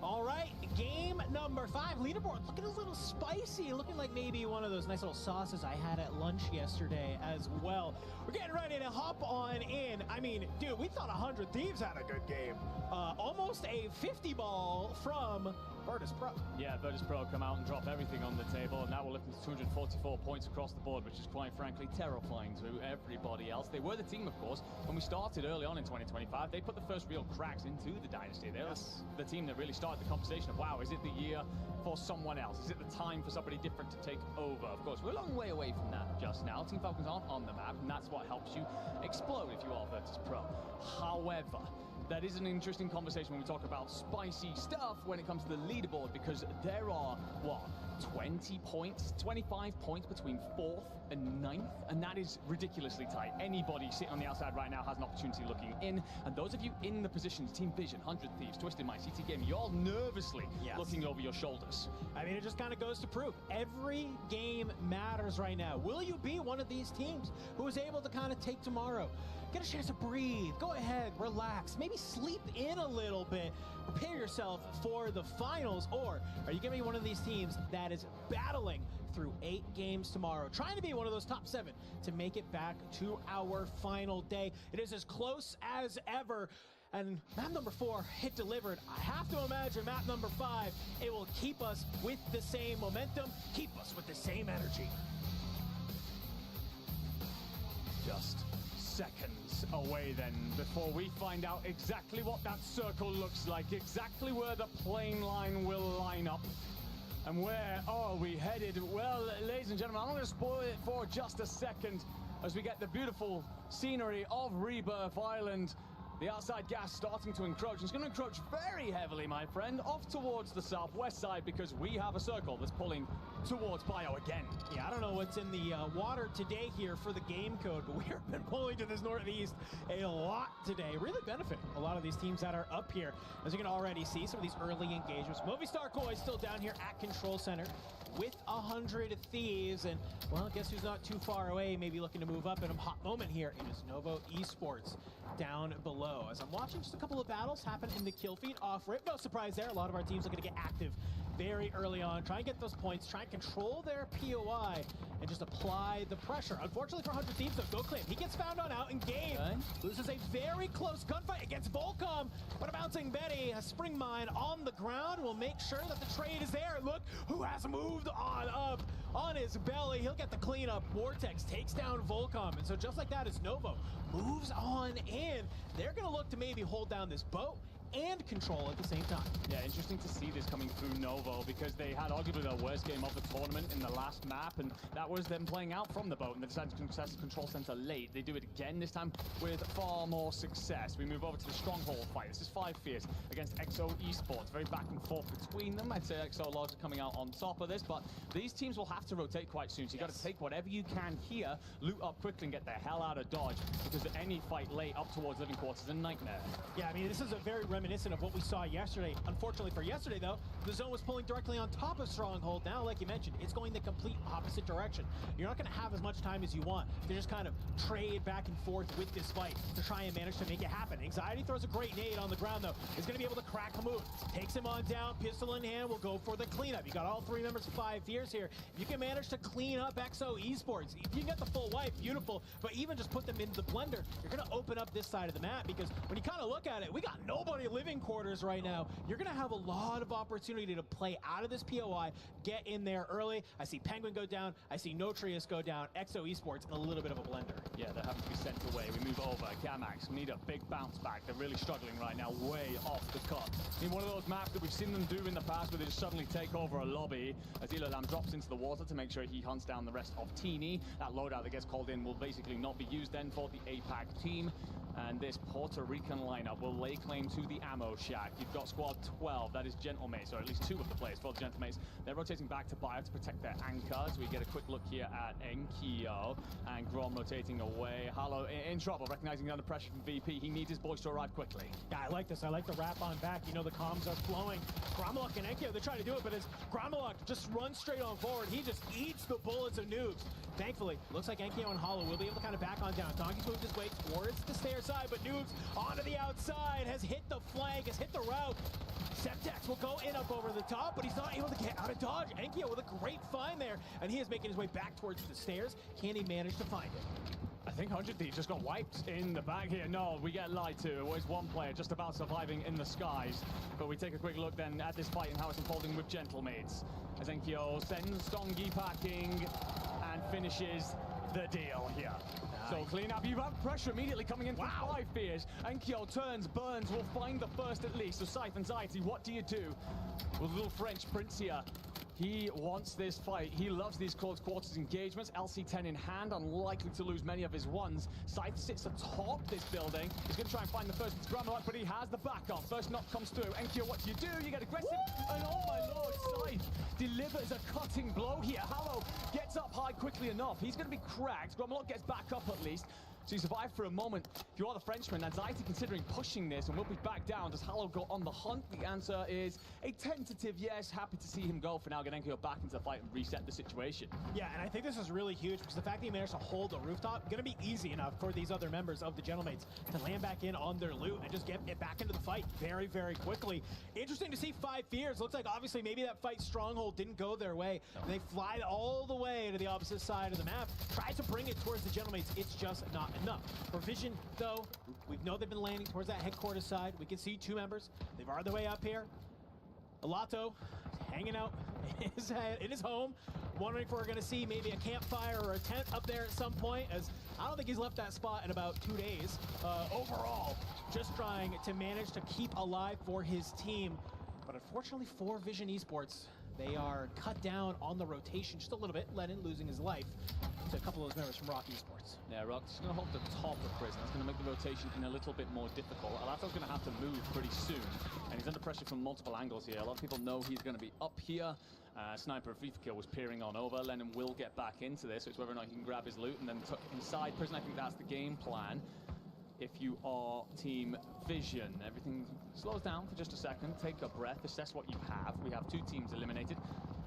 All right, game number 5. Leaderboard looking a little spicy, looking like maybe one of those nice little sauces I had at lunch yesterday as well. We're getting ready to hop on in. I mean, dude, we thought 100 Thieves had a good game. Almost a 50 ball from Virtus Pro. Yeah, Virtus Pro come out and drop everything on the table, and that will lift them to 244 points across the board, which is quite frankly terrifying to everybody else. They were the team, of course, when we started early on in 2025. They put the first real cracks into the dynasty. They were the team that really started the conversation of, wow, is it the year for someone else? Is it the time for somebody different to take over? Of course, we're a long way away from that just now. Team Falcons aren't on the map, and that's what helps you explode if you are Virtus Pro. However, that is an interesting conversation when we talk about spicy stuff when it comes to the leaderboard, because there are, what, 20 points, 25 points between 4th and 9th, and that is ridiculously tight. Anybody sitting on the outside right now has an opportunity looking in, and those of you in the positions, Team Vision, 100 Thieves, Twisted Minds, CT Gaming, you're all nervously looking over your shoulders. I mean, it just kind of goes to prove every game matters right now. Will you be one of these teams who is able to kind of take tomorrow, get a chance to breathe, go ahead, relax, maybe sleep in a little bit, prepare yourself for the finals, or are you going to be one of these teams that is battling through 8 games tomorrow, trying to be one of those top 7 to make it back to our final day? It is as close as ever. And map number 4 hit delivered. I have to imagine map number 5, it will keep us with the same momentum, keep us with the same energy. Just seconds away then before we find out exactly what that circle looks like, exactly where the plane line will line up. And where are we headed? Well, ladies and gentlemen, I'm going to spoil it for just a second as we get the beautiful scenery of Rebirth Island. The outside gas starting to encroach. It's going to encroach very heavily, my friend, off towards the southwest side because we have a circle that's pulling towards Bio again. Yeah, I don't know what's in the water today here for the game code, but we have been pulling to this northeast a lot today. Really benefiting a lot of these teams that are up here. As you can already see, some of these early engagements. Movistar Koi still down here at Control Center with 100 Thieves. And, well, guess who's not too far away, maybe looking to move up in a hot moment here. It is Novo Esports down below. As I'm watching just a couple of battles happen in the kill feed off rip. No surprise there. A lot of our teams looking to get active very early on, try and get those points, try and control their POI, and just apply the pressure. Unfortunately for 100 Thieves, though, GoClaim, he gets found on out in game. Loses a very close gunfight against Volcom, but a bouncing Betty, a spring mine on the ground will make sure that the trade is there. Look who has moved on up on his belly. He'll get the cleanup. Vortex takes down Volcom, and so just like that, as Novo moves on in, they're going to look to maybe hold down this boat and control at the same time. Yeah, interesting to see this coming through Novo because they had arguably their worst game of the tournament in the last map, and that was them playing out from the boat, and they decided to contest the control center late. They do it again, this time with far more success. We move over to the Stronghold fight. This is 5 Fierce against XO Esports. Very back and forth between them. I'd say XO Logs are coming out on top of this, but these teams will have to rotate quite soon, so you got to take whatever you can here, loot up quickly, and get the hell out of Dodge, because any fight late up towards Living Quarters is a nightmare. Yeah, I mean, this is a very reminiscent of what we saw yesterday. Unfortunately for yesterday, though, the zone was pulling directly on top of Stronghold. Now, like you mentioned, it's going the complete opposite direction. You're not going to have as much time as you want to just kind of trade back and forth with this fight to try and manage to make it happen. Anxiety throws a great nade on the ground, though. Is going to be able to crack Hamoud. Takes him on down, pistol in hand, will go for the cleanup. You got all 3 members of 5 Fierce here. If you can manage to clean up XO Esports, if you get the full wipe, beautiful, but even just put them into the blender, you're going to open up this side of the map, because when you kind of look at it, we got nobody living quarters right now. You're going to have a lot of opportunity to play out of this POI, get in there early. I see Penguin go down, I see Notrius go down, XO Esports in a little bit of a blender. Yeah, they're having to be sent away. We move over. Gamax, we need a big bounce back. They're really struggling right now, way off the cut. In one of those maps that we've seen them do in the past where they just suddenly take over a lobby, as Ilalam drops into the water to make sure he hunts down the rest of Teeny. That loadout that gets called in will basically not be used then for the APAC team. And this Puerto Rican lineup will lay claim to the ammo shack. You've got squad 12, that is Gentlemates, or at least 2 of the players for the Gentlemates. They're rotating back to Bio to protect their anchors. We get a quick look here at Enkyo, and Grom rotating away. Halo in trouble, recognizing under pressure from VP. He needs his boys to arrive quickly. Yeah, I like this. I like the wrap on back. You know, the comms are flowing. Gromalok and Enkyo, they're trying to do it, but as Gromalok just runs straight on forward, he just eats the bullets of noobs. Thankfully, looks like Enkyo and Hollow will be able to kind of back on down. Donkey's moved his way towards the stair side, but Noobs onto the outside, has hit the flank, has hit the route. Septex will go in up over the top, but he's not able to get out of dodge. Enkyo with a great find there, and he is making his way back towards the stairs. Can he manage to find it? I think 100 Thieves just got wiped in the back here. No, we get lied to. It was one player just about surviving in the skies. But we take a quick look then at this fight and how it's unfolding with Gentlemates. As Enkyo sends Stongi packing and finishes the deal here. So clean up. You have pressure immediately coming in from 5 Fears. Enkyo turns, burns, will find the first at least. So Scythe, Anxiety, what do you do? With little French Prince here. He wants this fight. He loves these close quarters engagements. LC-10 in hand, unlikely to lose many of his ones. Scythe sits atop this building. He's going to try and find the first Grammarlock, but he has the backup. First knock comes through. Enkyo, what do? You get aggressive. And oh my lord, Scythe delivers a cutting blow here. Hallow gets up high quickly enough. He's going to be cracked. Grammarlock gets back up at least. So you survive for a moment. If you are the Frenchman, Anxiety considering pushing this and will be back down. Does Hallow go on the hunt? The answer is a tentative yes. Happy to see him go for now. Get Enkyo back into the fight and reset the situation. Yeah, and I think this is really huge because the fact that he managed to hold the rooftop, going to be easy enough for these other members of the Gentlemates to land back in on their loot and just get it back into the fight very, very quickly. Interesting to see 5 Fears. Looks like obviously maybe that fight stronghold didn't go their way. They fly all the way to the opposite side of the map, try to bring it towards the Gentlemates. It's just not enough. For Vision, though, we know they've been landing towards that headquarters side. We can see 2 members. They've already their way up here. Alato hanging out in his home, wondering if we're going to see maybe a campfire or a tent up there at some point, as I don't think he's left that spot in about 2 days. Overall, just trying to manage to keep alive for his team. But unfortunately for Vision Esports, they are cut down on the rotation just a little bit. Lennon losing his life to a couple of those members from Rock Esports. Yeah, Rock's going to hold the top of Prison. That's going to make the rotation a little bit more difficult. Alato's going to have to move pretty soon, and he's under pressure from multiple angles here. A lot of people know he's going to be up here. Sniper FIFA Kill was peering on over. Lennon will get back into this, so it's whether or not he can grab his loot and then tuck inside Prison. I think that's the game plan. If you are Team Vision, everything slows down for just a second. Take a breath, assess what you have. We have 2 teams eliminated.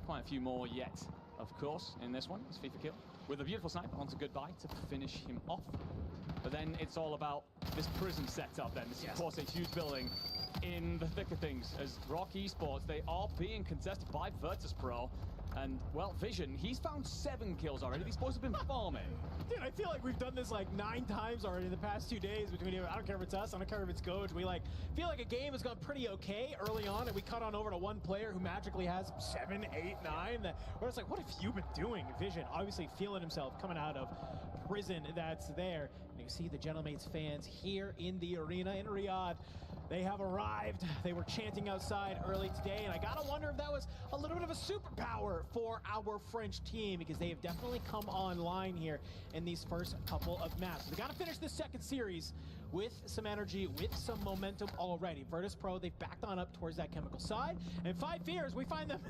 Quite a few more yet, of course, in this one. It's FIFA Kill with a beautiful sniper onto Goodbye to finish him off. But then it's all about this prison setup then. This is, of course, a huge building in the thick of things. As Rock Esports, they are being contested by Virtus.pro. And, well, Vision, he's found 7 kills already. These boys have been farming. Dude, I feel like we've done this like 9 times already in the past 2 days between, I don't care if it's us, I don't care if it's Coach. We feel like a game has gone pretty okay early on, and we cut on over to one player who magically has 7, 8, 9. Where it's like, what have you been doing? Vision, obviously feeling himself coming out of prison that's there. And you see the Gentlemates fans here in the arena in Riyadh. They have arrived. They were chanting outside early today, and I gotta wonder if that was a little bit of a superpower for our French team, because they have definitely come online here in these first couple of maps. They gotta finish this second series with some energy, with some momentum already. Virtus.pro, they've backed on up towards that chemical side, and 5 Fears, we find them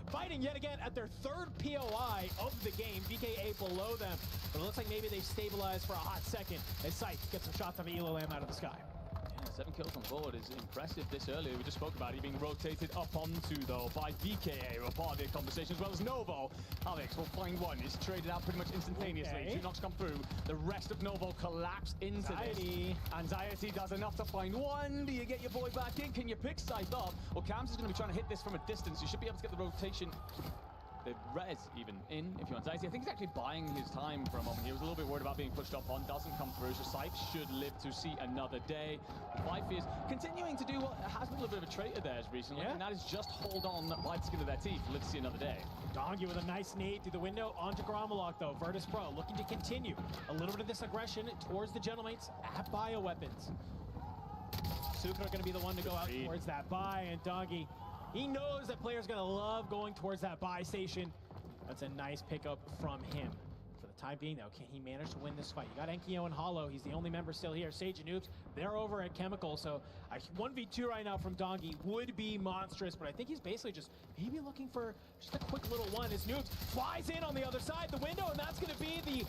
fighting yet again at their 3rd POI of the game, BKA below them. But it looks like maybe they've stabilized for a hot second as Scythe gets some shots of Elolam out of the sky. 7 kills on board is impressive this early. We just spoke about it being rotated up onto, though, by VKA, who are part of the conversation, as well as Novo. Alex will find one. He's traded out pretty much instantaneously. Okay. 2 knocks come through. The rest of Novo collapse into this. Anxiety does enough to find one. Do you get your boy back in? Can you pick Scythe up? Well, Cams is going to be trying to hit this from a distance. You should be able to get the rotation. The res even in, if you're Anxiety. I think he's actually buying his time for a moment. He was a little bit worried about being pushed up on. Doesn't come through, so Scythe should live to see another day. 5 Fears continuing to do what has been a little bit of a trait of theirs recently, and that is just hold on by the skin of their teeth. Live to see another day. Dongi with a nice nade through the window onto Gramalock, though. Virtus.pro looking to continue a little bit of this aggression towards the Gentlemates at bioweapons. Sukra going to be the one to go out towards that buy, and Dongi, he knows that players going to love going towards that buy station. That's a nice pickup from him. For the time being, though, can he manage to win this fight? You got Enkyo and Hollow. He's the only member still here. Sage and Noobs, they're over at Chemical. So a 1v2 right now from Dongi would be monstrous, but I think he's basically just maybe looking for just a quick little one as Noobs flies in on the other side the window, and that's going to be the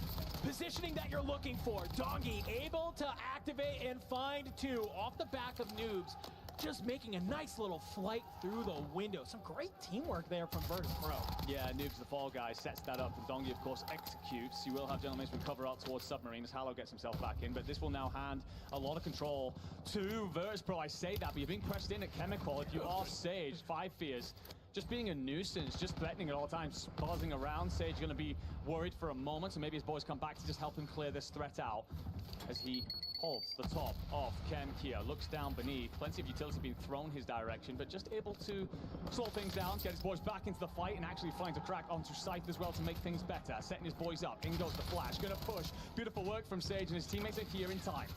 positioning that you're looking for. Dongi able to activate and find 2 off the back of Noobs. Just making a nice little flight through the window. Some great teamwork there from Virtus.pro. Yeah, Noobs, the fall guy, sets that up, and Dongi, of course, executes. You will have Gentlemates recover out towards Submarines. Hallow gets himself back in, but this will now hand a lot of control to Virtus.pro. I say that, but you're being pressed in at Chemical. If you are Sage, 5 Fears, just being a nuisance, just threatening at all times, buzzing around. Sage going to be worried for a moment, so maybe his boys come back to just help him clear this threat out as he holds the top of Kenkia, looks down beneath, plenty of utility being thrown his direction, but just able to slow things down, get his boys back into the fight, and actually finds a crack onto Scythe as well to make things better. Setting his boys up, in goes the flash, gonna push. Beautiful work from Sage, and his teammates are here in time.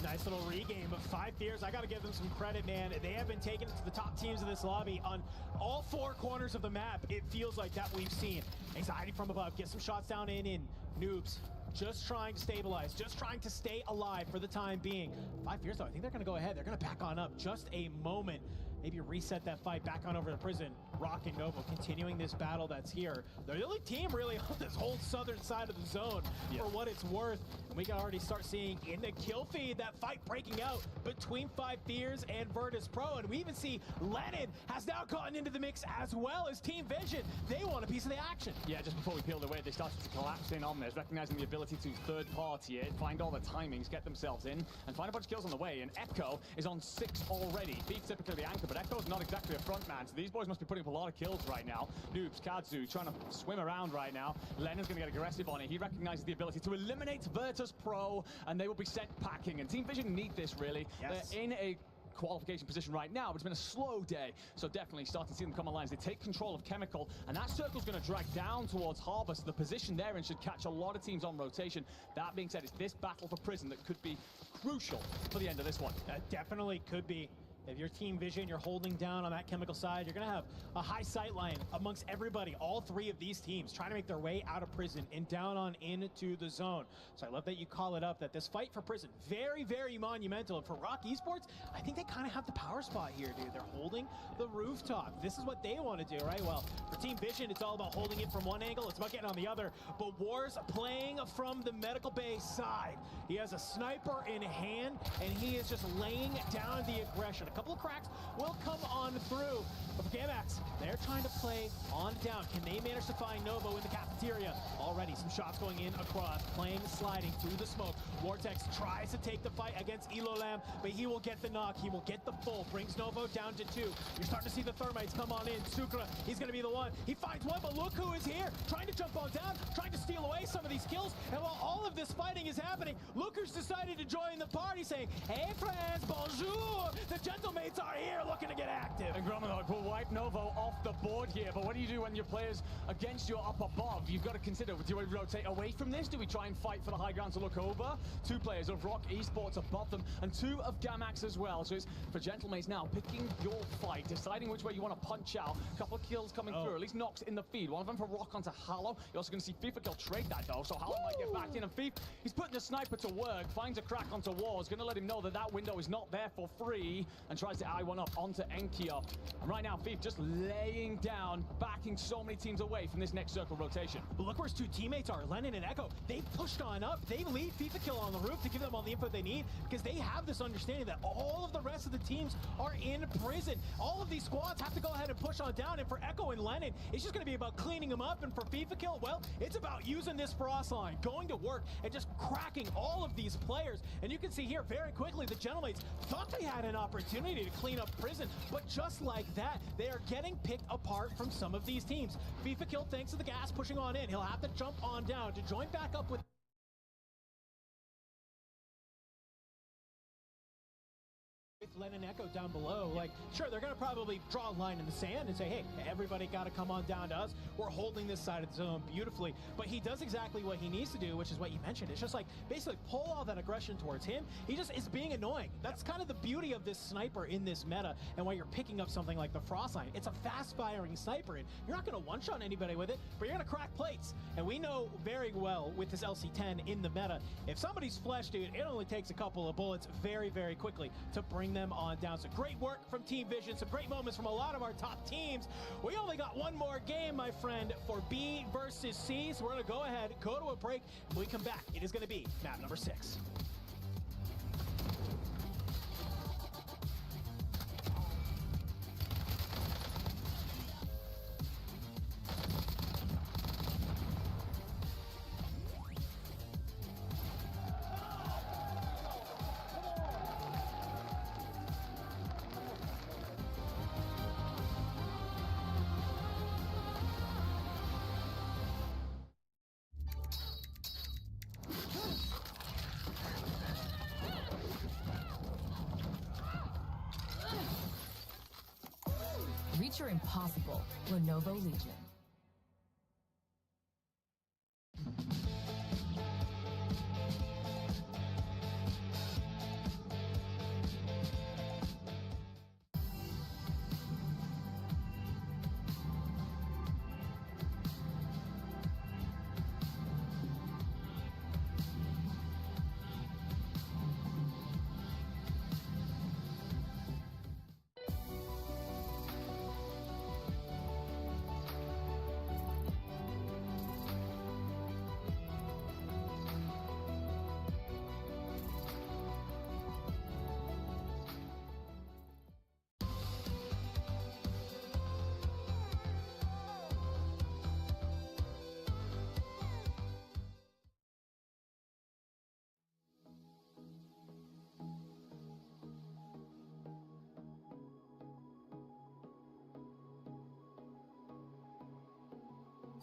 Nice little regame of 5 Fears. I got to give them some credit, man. They have been taking it to the top teams of this lobby on all 4 corners of the map. It feels like that we've seen. Anxiety from above, get some shots down in. Noobs, just trying to stabilize, just trying to stay alive for the time being. 5 Fears, though, I think they're going to go ahead. They're going to back on up just a moment. Maybe reset that fight back on over to Prison. Rock and Novo continuing this battle that's here. They're the only team really on this whole southern side of the zone for what it's worth. And we can already start seeing in the kill feed that fight breaking out between 5 Fears and Virtus Pro. And we even see Lennon has now gotten into the mix as well as Team Vision. They want a piece of the action. Yeah, just before we peeled away, they started to collapse in on this, recognizing the ability to third-party it, find all the timings, get themselves in, and find a bunch of kills on the way. And Echo is on 6 already. Beats typically the anchor, but Echo's not exactly a front man, so these boys must be putting up a lot of kills right now. Noobs, Kadzu trying to swim around right now. Lennon's going to get aggressive on it. He recognizes the ability to eliminate Virtus Pro, and they will be sent packing. And Team Vision need this, really. Yes. They're in a qualification position right now, but it's been a slow day, so definitely starting to see them come online as they take control of Chemical, and that circle's going to drag down towards Harbour, so the position there and should catch a lot of teams on rotation. That being said, it's this battle for Prison that could be crucial for the end of this one. Definitely could be. If you're Team Vision, you're holding down on that Chemical side, you're going to have a high sight line amongst everybody, all 3 of these teams, trying to make their way out of Prison and down on into the zone. So I love that you call it up, that this fight for Prison, very, very monumental. And for Rock Esports, I think they kind of have the power spot here, dude. They're holding the rooftop. This is what they want to do, right? Well, for Team Vision, it's all about holding it from one angle. It's about getting on the other. But War's playing from the medical bay side. He has a sniper in hand, and he is just laying down the aggression. A couple of cracks will come on through. But for Gamax, they're trying to play on down. Can they manage to find Novo in the cafeteria? Already some shots going in across, playing sliding through the smoke. Vortex tries to take the fight against Elolam, but he will get the knock. He will get the full. Brings Novo down to 2. You're starting to see the Thermites come on in. Sukra, he's going to be the one. He finds one, but look who is here. Trying to jump on down, trying to steal away some of these kills. And while all of this fighting is happening, look who's decided to join the party, saying, hey friends, bonjour. The Gentlemates are here looking to get active. And Gromanhog will wipe Novo off the board here, but what do you do when your players against you up above? You've got to consider, do we rotate away from this? Do we try and fight for the high ground to look over? 2 players of Rock Esports above them, and 2 of Gamax as well. So it's for Gentlemates now, picking your fight, deciding which way you want to punch out. A couple of kills coming through, at least knocks in the feed. One of them for Rock onto Hallow. You're also going to see FIFA kill trade that though, so Hallow might get back in, and Thief, he's putting the sniper to work, finds a crack onto Wars, going to let him know that that window is not there for free, and tries to eye one up onto Enkyo. And right now, Thief just laying down, backing so many teams away from this next circle rotation. But look where his 2 teammates are, Lennon and Echo. They've pushed on up. They leave FIFA Kill on the roof to give them all the info they need, because they have this understanding that all of the rest of the teams are in prison. All of these squads have to go ahead and push on down, and for Echo and Lennon, it's just going to be about cleaning them up, and for FIFA Kill, well, it's about using this frost line, going to work, and just cracking all of these players. And you can see here very quickly, the Gentlemates thought they had an opportunity to clean up Prison, but just like that, they are getting picked apart from some of these teams. FIFA Kill, thanks to the gas, pushing on in. He'll have to jump on down to join back up with Lennon Echo down below. Like, sure, they're going to probably draw a line in the sand and say, hey, everybody got to come on down to us. We're holding this side of the zone beautifully. But he does exactly what he needs to do, which is what you mentioned. It's just like, basically pull all that aggression towards him. He just is being annoying. That's kind of the beauty of this sniper in this meta, and why you're picking up something like the Frostline. It's a fast-firing sniper, and you're not going to one-shot anybody with it, but you're going to crack plates. And we know very well with this LC-10 in the meta, if somebody's flesh, dude, it only takes a couple of bullets very, very quickly to bring them on down. So great work from Team Vision, some great moments from a lot of our top teams. We only got one more game, my friend, for B versus C, so we're going to go ahead, go to a break. When we come back, it is going to be map number 6. future impossible. Lenovo Legion.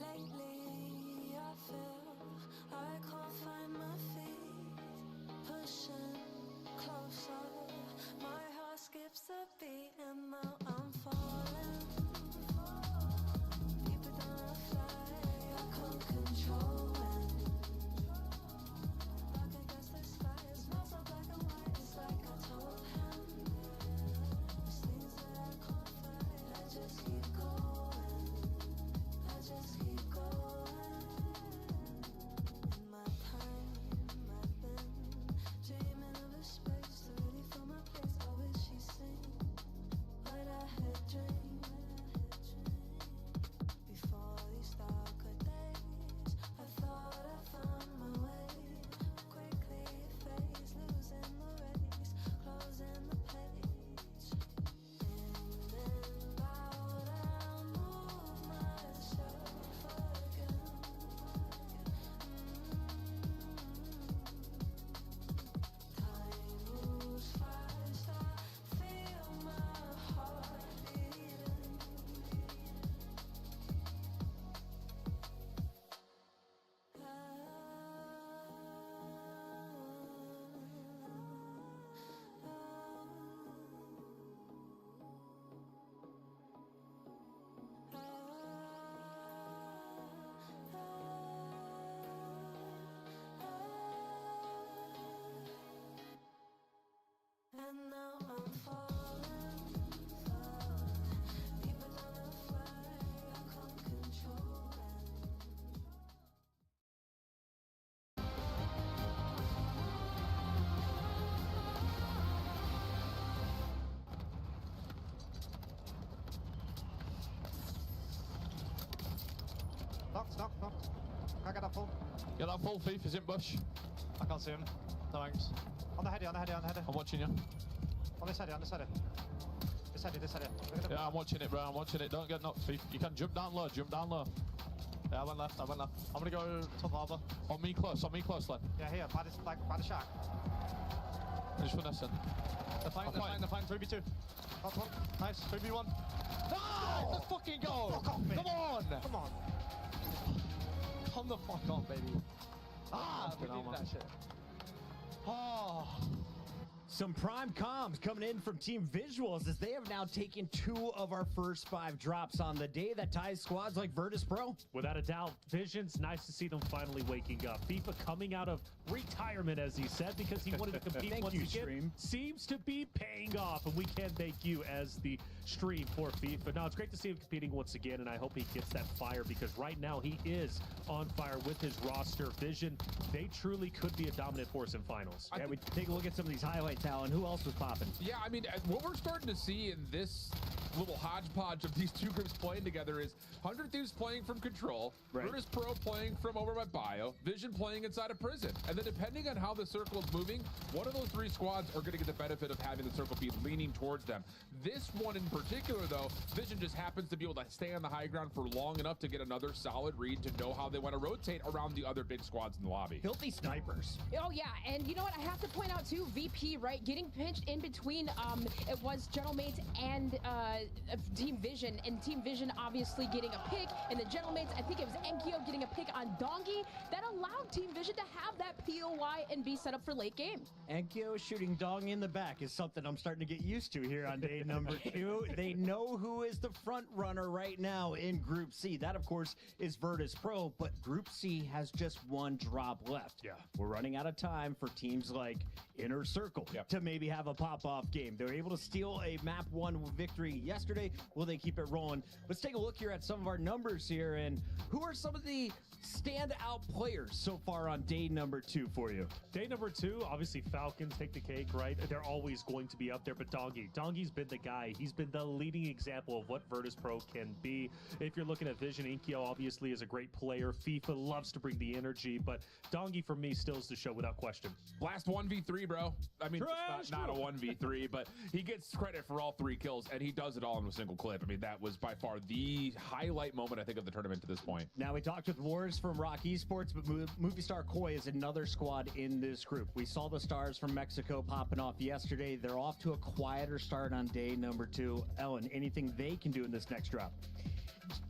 Lately, I feel I can't find my feet. Pushing closer, my heart skips a beat, and now I'm falling. Deeper than a fly, I can't control it. Back against the sky, it's not so black and white. It's like I told him. There's things that I can't fight. I just keep going. I just keep going. In my time, I've been dreaming of a space to really fill my place. I wish she'd seen what I had dreamed. Before these darker days, I thought I found my way. Quickly it fades, losing the race, closing the page. In and out, I move myself again. Time moves fast, I feel my heart beating. And now I'm falling, deeper than a fly, I can't control it. Knocked. Can I get that full? Get that full, Thief. Is in bush. I can't see him. No thanks. On the heady. I'm watching you. On this heady. This heady. Yeah, I'm watching it, bro. I'm watching it. Don't get knocked, Thief. You can jump down low. Yeah, I went left. I'm gonna go top harbour. On me close, Len. Yeah, here, by the shack. Just finessing. They're fine. 3v2. Nice, 3v1. No! Let's fucking go! Fuck off, man. Come on! Come the fuck on, baby. We needed that shit. Oh. Some prime comms coming in from Team Visuals as they have now taken 2 of our first 5 drops on the day. That ties squads like Virtus Pro. Without a doubt, Vision's nice to see them finally waking up. FIFA coming out of retirement, as he said, because he wanted to compete once again. Stream. Seems to be paying off, and we can thank you as the stream for FIFA. Now, it's great to see him competing once again, and I hope he gets that fire, because right now he is on fire with his roster. Vision, they truly could be a dominant force in finals. Yeah, we take a look at some of these highlights, Alan. Who else was popping? Yeah, I mean, what we're starting to see in this little hodgepodge of these two groups playing together is 100 Thieves playing from Control, Virtus Pro playing from over by Bio, Vision playing inside of Prison. And then depending on how the circle is moving, one of those 3 squads are going to get the benefit of having the circle be leaning towards them. This one in particular, though, Vision just happens to be able to stay on the high ground for long enough to get another solid read to know how they want to rotate around the other big squads in the lobby. Filthy snipers. Oh, yeah. And you know what? I have to point out, too, VP right right? Getting pinched in between, it was Gentlemates and Team Vision, and Team Vision obviously getting a pick, and the Gentlemates, I think it was Enkyo getting a pick on Dongi. That allowed Team Vision to have that POY and be set up for late game. Enkyo shooting Dong in the back is something I'm starting to get used to here on day number 2. They know who is the front runner right now in Group C. That, of course, is Virtus Pro, but Group C has just one drop left. Yeah. We're running out of time for teams like Inner Circle to maybe have a pop-off game. They were able to steal a map 1 victory yesterday. Will they keep it rolling? Let's take a look here at some of our numbers here, and who are some of the standout players so far on day number 2 for you? Day number 2, obviously Falcons take the cake, right? They're always going to be up there, but Dongi's been the guy. He's been the leading example of what Virtus Pro can be. If you're looking at Vision, Inkyo obviously is a great player. FIFA loves to bring the energy, but Dongi for me steals the show without question. Last 1v3, bro. I mean, not a 1v3, but he gets credit for all 3 kills, and he does it all in a single clip. I mean, that was by far the highlight moment, I think, of the tournament to this point. Now, we talked with Wars from Rock Esports, but Movie Star Koi is another squad in this group. We saw the stars from Mexico popping off yesterday. They're off to a quieter start on day number 2. Ellen, anything they can do in this next drop?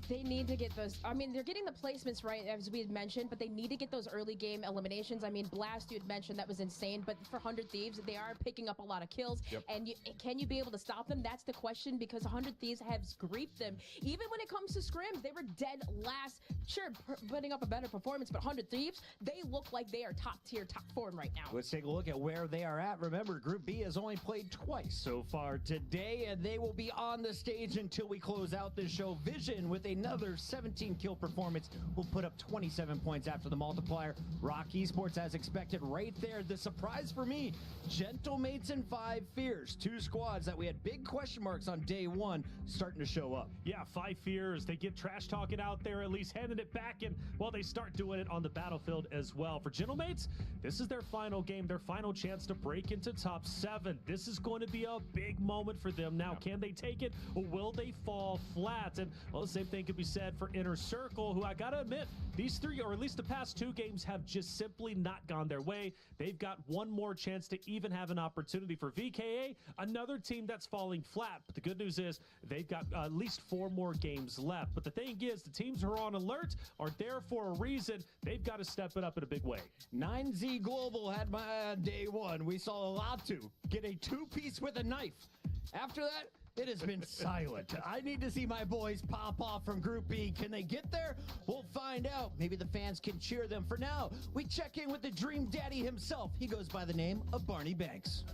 They need to get those. I mean, they're getting the placements right, as we had mentioned, but they need to get those early game eliminations. I mean, Blast, you had mentioned, that was insane, but for 100 Thieves, they are picking up a lot of kills. Yep. And can you be able to stop them? That's the question, because 100 Thieves have griefed them. Even when it comes to scrims, they were dead last. Sure, putting up a better performance, but 100 Thieves, they look like they are top tier, top form right now. Let's take a look at where they are at. Remember, Group B has only played twice so far today, and they will be on the stage until we close out this show. Vision with another 17 kill performance will put up 27 points after the multiplier. Rock Esports, as expected, right there. The surprise for me, Gentlemates and 5 Fears, 2 squads that we had big question marks on day 1 starting to show up. Yeah, 5 Fears, they get trash talking out there, at least handing it back, and well, they start doing it on the battlefield as well. For Gentlemates, this is their final game, their final chance to break into top 7. This is going to be a big moment for them. Now, can they take it, or will they fall flat? And well, the same thing could be said for Inner Circle, who I gotta admit, these 3, or at least the past 2 games, have just simply not gone their way. They've got one more chance to even have an opportunity. For VKA, another team that's falling flat, but the good news is they've got at least 4 more games left. But the thing is, the teams who are on alert are there for a reason. They've got to step it up in a big way. 9Z Global had my day 1. We saw Latu get a 2-piece with a knife. After that, it has been silent. I need to see my boys pop off from Group B. Can they get there? We'll find out. Maybe the fans can cheer them. For now, we check in with the Dream Daddy himself. He goes by the name of Barney Banks.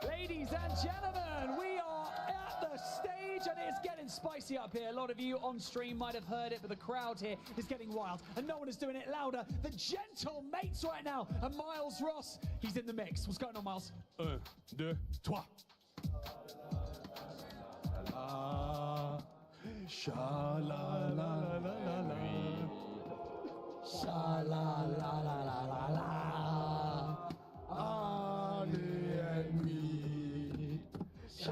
Ladies and gentlemen, we are at the stage and it's getting spicy up here. A lot of you on stream might have heard it, but the crowd here is getting wild and no one is doing it louder than Gentlemates right now. And Miles Ross, he's in the mix. What's going on, Miles? 1, 2, 3. Sha la la la la la. Sha la la la la la la. Ali and me. Sha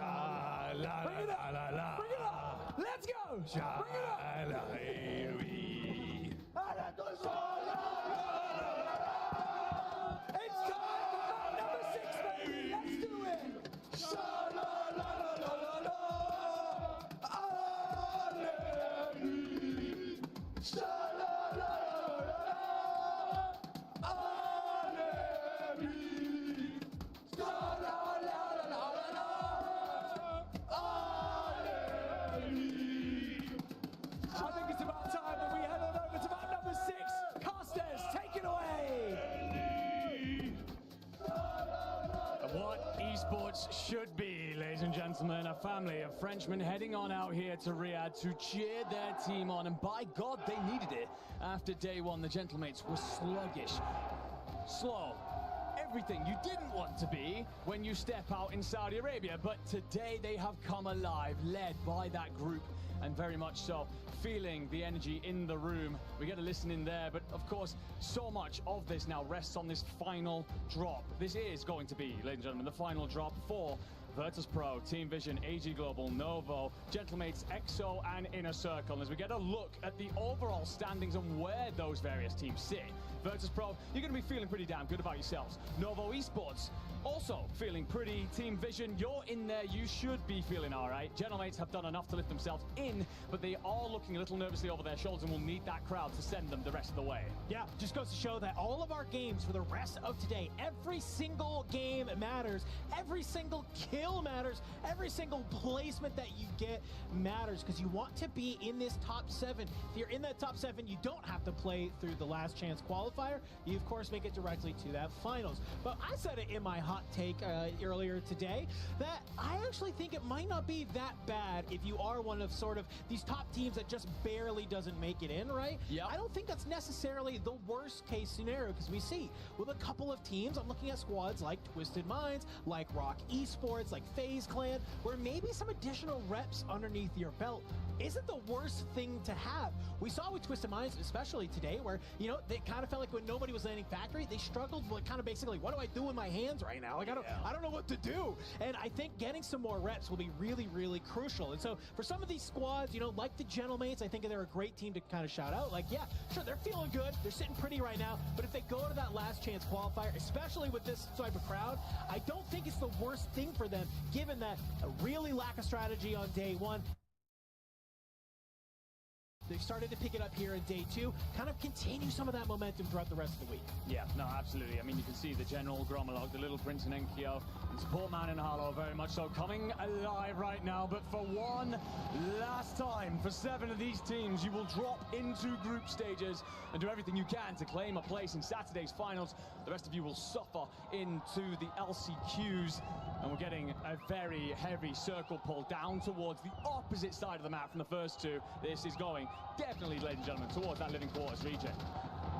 la la la la la. Bring it up. Let's go. Sha Bring it up. la la It's time for map number 6, baby. Let's do it. Sha la la la la la. I think it's about time that we head on over to map number 6. Casters, take it away. What esports should be, ladies and gentlemen, a family of Frenchmen heading on out here to Riyadh to cheer their team on, and by God, they needed it. After day 1, the Gentlemates were sluggish, slow, everything you didn't want to be when you step out in Saudi Arabia, but today they have come alive, led by that group, and very much so, feeling the energy in the room. We get a listen in there, but of course, so much of this now rests on this final drop. This is going to be, ladies and gentlemen, the final drop for Virtus.pro, Team Vision, AG Global, Novo, Gentlemates, EXO, and Inner Circle. And as we get a look at the overall standings and where those various teams sit, Virtus.pro, you're going to be feeling pretty damn good about yourselves. Novo Esports, also feeling pretty. Team Vision, you're in there, you should be feeling all right. Gentlemates have done enough to lift themselves in, but they are looking a little nervously over their shoulders and will need that crowd to send them the rest of the way. Yeah, just goes to show that all of our games for the rest of today, every single game matters, every single kill matters, every single placement that you get matters, because you want to be in this top 7. If you're in that top 7, you don't have to play through the last chance qualifier. You, of course, make it directly to that finals. But I said it in my hot take earlier today that I actually think it might not be that bad if you are one of sort of these top teams that just barely doesn't make it in, right? Yeah. I don't think that's necessarily the worst case scenario, because we see with a couple of teams, I'm looking at squads like Twisted Minds, like Rock Esports, like FaZe Clan, where maybe some additional reps underneath your belt isn't the worst thing to have. We saw with Twisted Minds, especially today, where, you know, they kind of felt like when nobody was landing factory, they struggled with kind of basically, what do I do with my hands right now? Like, I don't know what to do. And I think getting some more reps will be really, really crucial. And so for some of these squads, you know, like the Gentlemates, I think they're a great team to kind of shout out. Like, yeah, sure, they're feeling good. They're sitting pretty right now. But if they go to that last chance qualifier, especially with this type of crowd, I don't think it's the worst thing for them, given that a really lack of strategy on day 1. They've started to pick it up here in day 2, kind of continue some of that momentum throughout the rest of the week. Yeah, no, absolutely. I mean, you can see the General, Gromalog, the Little Prince and Enkyo, and Support Man in Harlow very much so coming alive right now. But for one last time, for 7 of these teams, you will drop into group stages and do everything you can to claim a place in Saturday's finals. The rest of you will suffer into the LCQs. And we're getting a very heavy circle pull down towards the opposite side of the map from the first 2. This is going definitely, ladies and gentlemen, towards that living quarters region.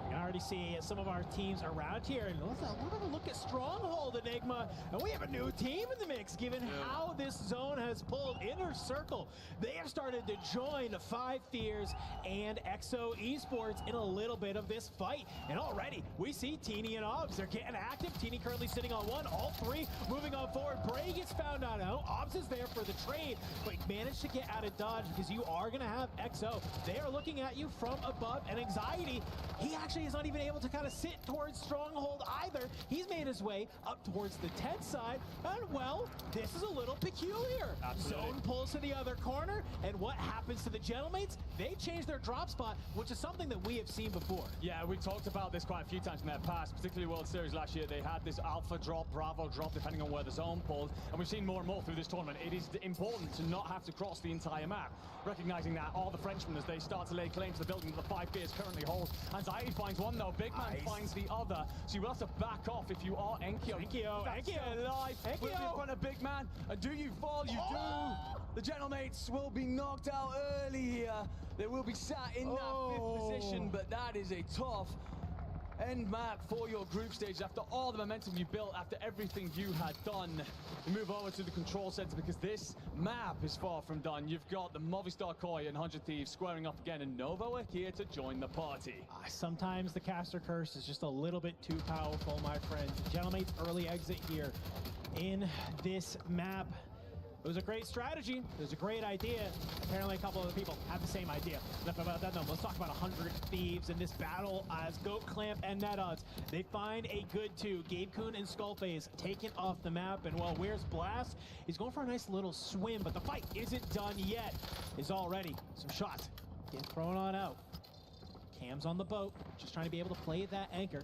You can already see some of our teams around here. And let's have a look at Stronghold, Enigma. And we have a new team in the mix, given how this zone has pulled. Inner Circle, they have started to join 5 Fears and EXO Esports in a little bit of this fight. And already, we see Teeny and Obs. They're getting active. Teeny currently sitting on 1. All 3 moving on forward. Bray gets found out. Obs is there for the trade, but he managed to get out of dodge, because you are going to have EXO. They are looking at you from above. And Anxiety, he actually is not even able to kind of sit towards Stronghold either. He's made his way up towards the 10th side, and well, this is a little peculiar. Absolutely. Zone pulls to the other corner, and what happens to the Gentlemates? They change their drop spot, which is something that we have seen before. Yeah, we talked about this quite a few times in their past, particularly World Series last year. They had this Alpha drop, Bravo drop, depending on where the zone pulls, and we've seen more and more through this tournament. It is important to not have to cross the entire map, recognizing that all the Frenchmen, as they start to lay claim to the building that the 5 Fears currently hold. Anxiety finds one, though. Big Man finds the other, so you will have to back off if you are Enkyo. Enkyo alive. Will be in front of Big Man, and do you fall? You do. The Gentlemates will be knocked out early here. They will be sat in that 5th position, but that is a tough end map for your group stage after all the momentum you built, after everything you had done. We move over to the control center, because this map is far from done. You've got the Movistar Koi and 100 Thieves squaring up again, and Novo are here to join the party. Sometimes the caster curse is just a little bit too powerful, my friends. Gentlemates early exit here in this map. It was a great strategy. It was a great idea. Apparently a couple of people have the same idea. Enough about that, though. Let's talk about 100 Thieves in this battle as Goat Clamp and NetOdds. They find a good 2. Gabe Kuhn and Skullface taken off the map. And well, where's Blast? He's going for a nice little swim, but the fight isn't done yet. Is already some shots getting thrown on out. Cam's on the boat, just trying to be able to play that anchor.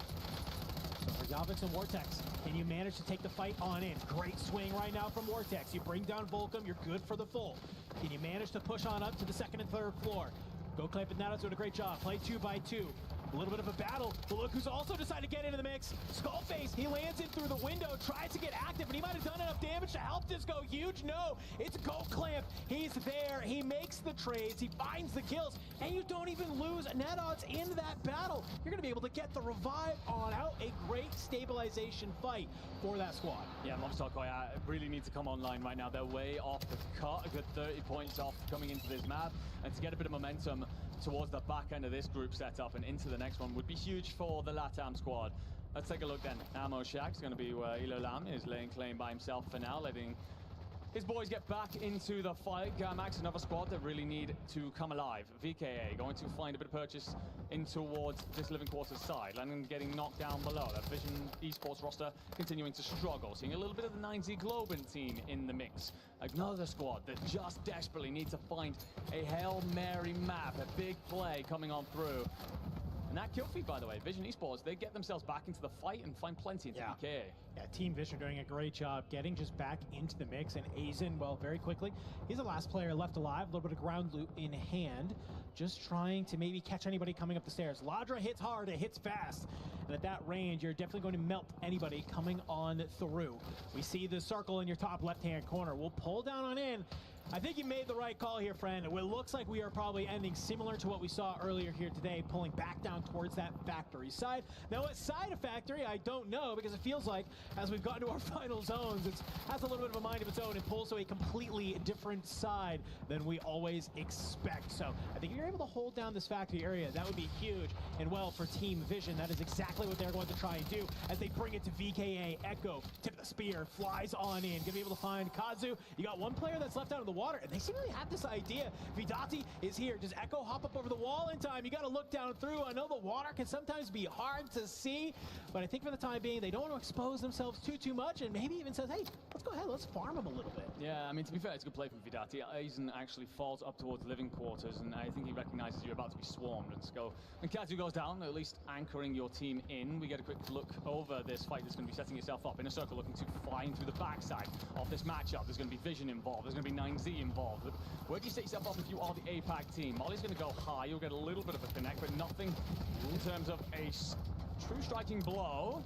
So for Yavix and Vortex, can you manage to take the fight on in? Great swing right now from Vortex. You bring down Volcom, you're good for the full. Can you manage to push on up to the 2nd and 3rd floor? Go Clamp and NetOdds doing a great job. Play 2 by 2. A little bit of a battle, but look who's also decided to get into the mix. Skullface, he lands in through the window, tries to get active, and he might have done enough damage to help this go huge. No, it's Goat Clamp. He's there, he makes the trades, he finds the kills, and you don't even lose NetOdds in that battle. You're gonna be able to get the revive on out. A great stabilization fight for that squad. Yeah, Movistar Koi really need to come online right now. They're way off the cut, a good 30 points off coming into this map, and to get a bit of momentum towards the back end of this group setup and into the next one would be huge for the LATAM squad. Let's take a look then. Ammo Shack's going to be where Ilo Lam is laying claim by himself for now, letting his boys get back into the fight. Max, another squad that really need to come alive. VKA going to find a bit of purchase in towards this living quarters side. Landon getting knocked down below. That Vision Esports roster continuing to struggle. Seeing a little bit of the 9Z Globan team in the mix. Another squad that just desperately need to find a Hail Mary map, a big play coming on through. And that kill feed, by the way, Vision Esports, they get themselves back into the fight and find plenty into VKA. Yeah, Team Vision doing a great job getting just back into the mix. And Aizen, well, very quickly, he's the last player left alive. A little bit of ground loot in hand. Just trying to maybe catch anybody coming up the stairs. Ladra hits hard, it hits fast. And at that range, you're definitely going to melt anybody coming on through. We see the circle in your top left-hand corner. We'll pull down on in. I think you made the right call here, friend. It looks like we are probably ending similar to what we saw earlier here today, pulling back down towards that factory side. Now, what side of factory, I don't know, because it feels like as we've gotten to our final zones, it has a little bit of a mind of its own and pulls to a completely different side than we always expect. So I think if you're able to hold down this factory area, that would be huge. And well, for Team Vision, that is exactly what they're going to try and do as they bring it to VKA. Echo, tip of the spear, flies on in. Gonna be able to find Kazu. You got one player that's left out of the water, and they seem to have this idea. Vidati is here. Does Echo hop up over the wall in time? You got to look down through. I know the water can sometimes be hard to see, but I think for the time being, they don't want to expose themselves too much, and maybe even says, hey, let's go ahead, let's farm them a little bit. Yeah, I mean, to be fair, it's a good play from Vidati. Aizen actually falls up towards living quarters, and I think he recognizes you're about to be swarmed. And so when Kazu goes down, at least anchoring your team in, we get a quick look over this fight that's going to be setting itself up in a circle, looking to find through the backside of this matchup. There's going to be Vision involved. There's going to be 9Z involved. Where do you set yourself up if you are the APAC team? Molly's going to go high. You'll get a little bit of a connect, but nothing in terms of a true striking blow.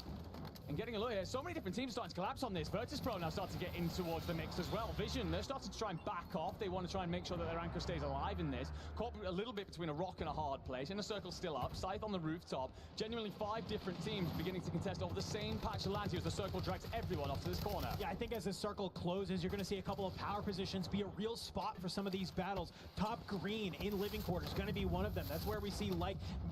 And getting a look here, so many different teams starting to collapse on this. Virtus Pro now starting to get in towards the mix as well. Vision, they're starting to try and back off. They want to try and make sure that their anchor stays alive in this. Caught a little bit between a rock and a hard place. In the circle still up. Scythe on the rooftop. Genuinely 5 different teams beginning to contest over the same patch of land here as the circle drags everyone off to this corner. Yeah, I think as this circle closes, you're going to see a couple of power positions be a real spot for some of these battles. Top green in living quarters going to be one of them. That's where we see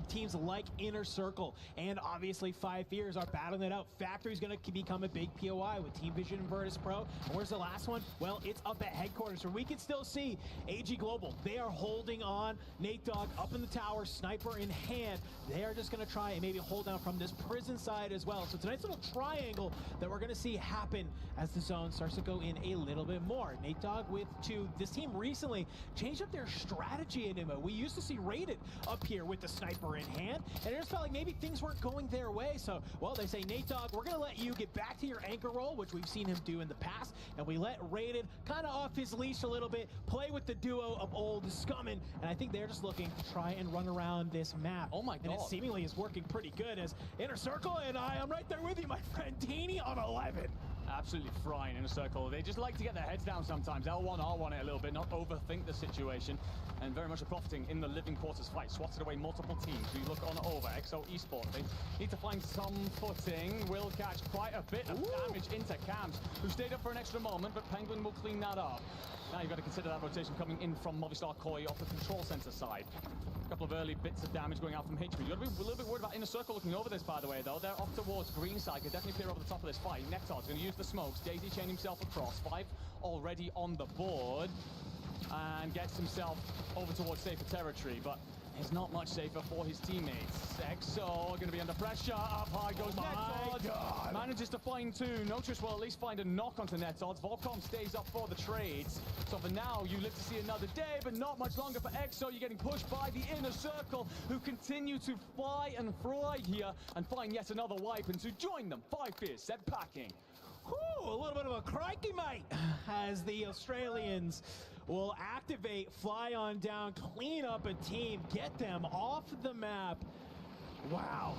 teams like Inner Circle and obviously 5 Fears are battling it out. Factory's going to become a big POI with Team Vision and Virtus Pro. And where's the last one? Well, it's up at headquarters, where we can still see AG Global. They are holding on. Nate Dogg up in the tower, sniper in hand. They are just going to try and maybe hold down from this prison side as well. So it's a nice little triangle that we're going to see happen as the zone starts to go in a little bit more. Nate Dogg with 2. This team recently changed up their strategy in MMO. We used to see Rated up here with the sniper in hand, and it just felt like maybe things weren't going their way. So, well, they say, Nate Dogg, we're going to let you get back to your anchor role, which we've seen him do in the past, and we let Rated kind of off his leash a little bit, play with the duo of old Scummin, and I think they're just looking to try and run around this map. Oh my God. And it seemingly is working pretty good as Inner Circle, and I am right there with you, my friend. Teeny on 11. Absolutely frying in a circle. They just like to get their heads down sometimes. L1, R1 it a little bit, not overthink the situation, and very much profiting in the living quarters fight. Swatted away multiple teams. We look on over. XO Esports, they need to find some footing. Will catch quite a bit of damage into Cams, who stayed up for an extra moment, but Penguin will clean that up. Now you've got to consider that rotation coming in from Movistar Koi off the control center side. A couple of early bits of damage going out from HB. You've got to be a little bit worried about Inner Circle looking over this, by the way, though. They're off towards green side. Could definitely appear over the top of this fight. Nectar's going to use the smokes. Daisy chain himself across. 5 already on the board. And gets himself over towards safer territory, but it's not much safer for his teammates. EXO going to be under pressure. Up high goes Netodds. Manages to find 2. Notrish will at least find a knock onto Netodds. Volcom stays up for the trades. So for now, you live to see another day, but not much longer for EXO. You're getting pushed by the Inner Circle, who continue to fly and fry here and find yet another wipe. And to join them, 5 Fears set packing. Whew, a little bit of a crikey, mate, as the Australians will activate, fly on down, clean up a team, get them off the map. Wow.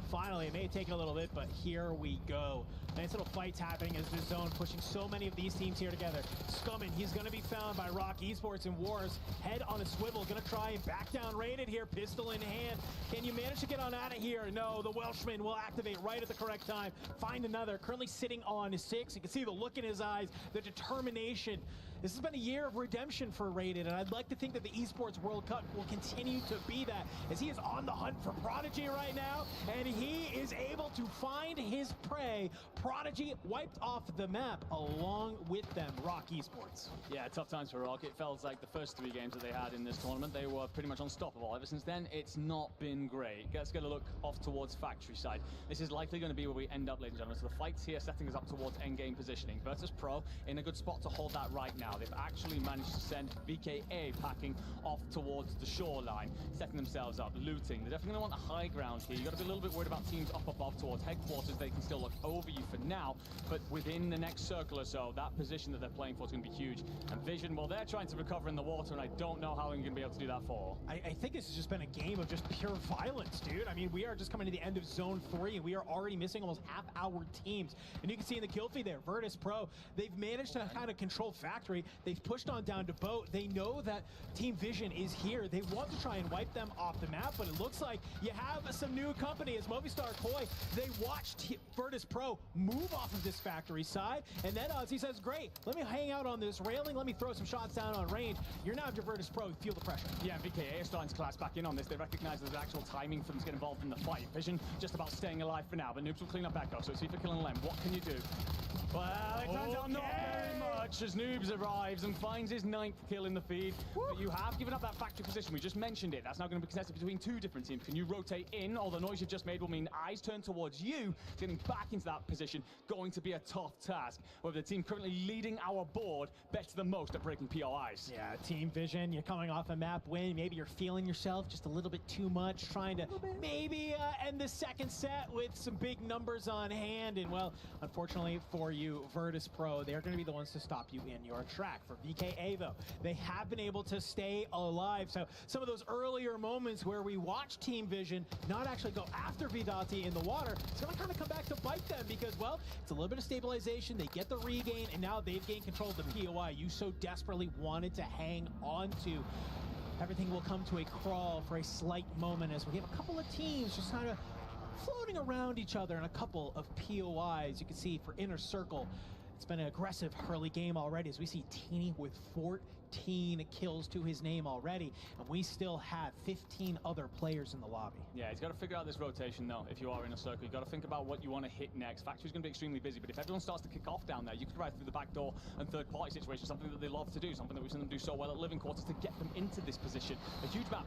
Finally, it may have taken a little bit, but here we go. Nice little fights happening as the zone pushing so many of these teams here together. Scummin, he's going to be found by Rock Esports and Wars. Head on a swivel, going to try and back down Rated here, pistol in hand. Can you manage to get on out of here? No, the Welshman will activate right at the correct time. Find another, currently sitting on 6. You can see the look in his eyes, the determination. This has been a year of redemption for Rated, and I'd like to think that the Esports World Cup will continue to be that, as he is on the hunt for Prodigy right now, and he is able to find his prey. Prodigy wiped off the map along with them, Rock Esports. Yeah, tough times for Rock. It felt like the first 3 games that they had in this tournament, they were pretty much unstoppable. Ever since then, it's not been great. Let's get a look off towards Factory side. This is likely going to be where we end up, ladies and gentlemen. So the fight's here, setting us up towards endgame positioning. Virtus Pro in a good spot to hold that right now. They've actually managed to send VKA packing off towards the shoreline, setting themselves up, looting. They're definitely going to want the high ground here. You've got to be a little bit worried about teams up above towards headquarters. They can still look over you for now, but within the next circle or so, that position that they're playing for is going to be huge. And Vision, well, they're trying to recover in the water, and I don't know how they're going to be able to do that for. I think this has just been a game of just pure violence, dude. I mean, we are just coming to the end of Zone 3, and we are already missing almost half our teams. And you can see in the kill feed there, Virtus Pro, they've managed to kind of control Factory. They've pushed on down to Boat. They know that Team Vision is here. They want to try and wipe them off the map, but it looks like you have some new company as Movistar Koi. They watched Virtus Pro move off of this Factory side, and then he says, great, let me hang out on this railing, let me throw some shots down on range. You're now your Virtus Pro, feel the pressure. Yeah, VKA are starting to collapse back in on this. They recognize there's actual timing for them to get involved in the fight. Vision just about staying alive for now, but Noobs will clean up Echo, so it's see for killing Lem. What can you do? Well, it turns out not very much as Noobs arrives and finds his 9th kill in the feed. But you have given up that Factory position. We just mentioned it. That's now going to be contested between 2 different teams. Can you rotate in? All the noise you've just made will mean eyes turn towards you. Getting back into that position, going to be a tough task. Whether the team currently leading our board bets the most at breaking POIs. Yeah, Team Vision, you're coming off a map win. Maybe you're feeling yourself just a little bit too much, trying to maybe end the second set with some big numbers on hand. And well, unfortunately for you, Virtus Pro, they're going to be the ones to stop you in your track. For VKA, though, they have been able to stay alive. So some of those earlier moments where we watched Team Vision not actually go after Vidati in the water, it's going to kind of come back to bite them because, well, it's a little bit of stabilization. They get the regain, and now they've gained control of the POI you so desperately wanted to hang on to. Everything will come to a crawl for a slight moment as we have a couple of teams just kind of floating around each other in a couple of POIs. You can see for Inner Circle, it's been an aggressive early game already as we see Teeny with 14 kills to his name already, and we still have 15 other players in the lobby. Yeah, he's got to figure out this rotation though. If you are in a circle, you've got to think about what you want to hit next. Factory's going to be extremely busy, but if everyone starts to kick off down there, you could ride through the back door and third-party situation, something that they love to do, something that we've seen them do so well at Living Quarters to get them into this position. A huge map.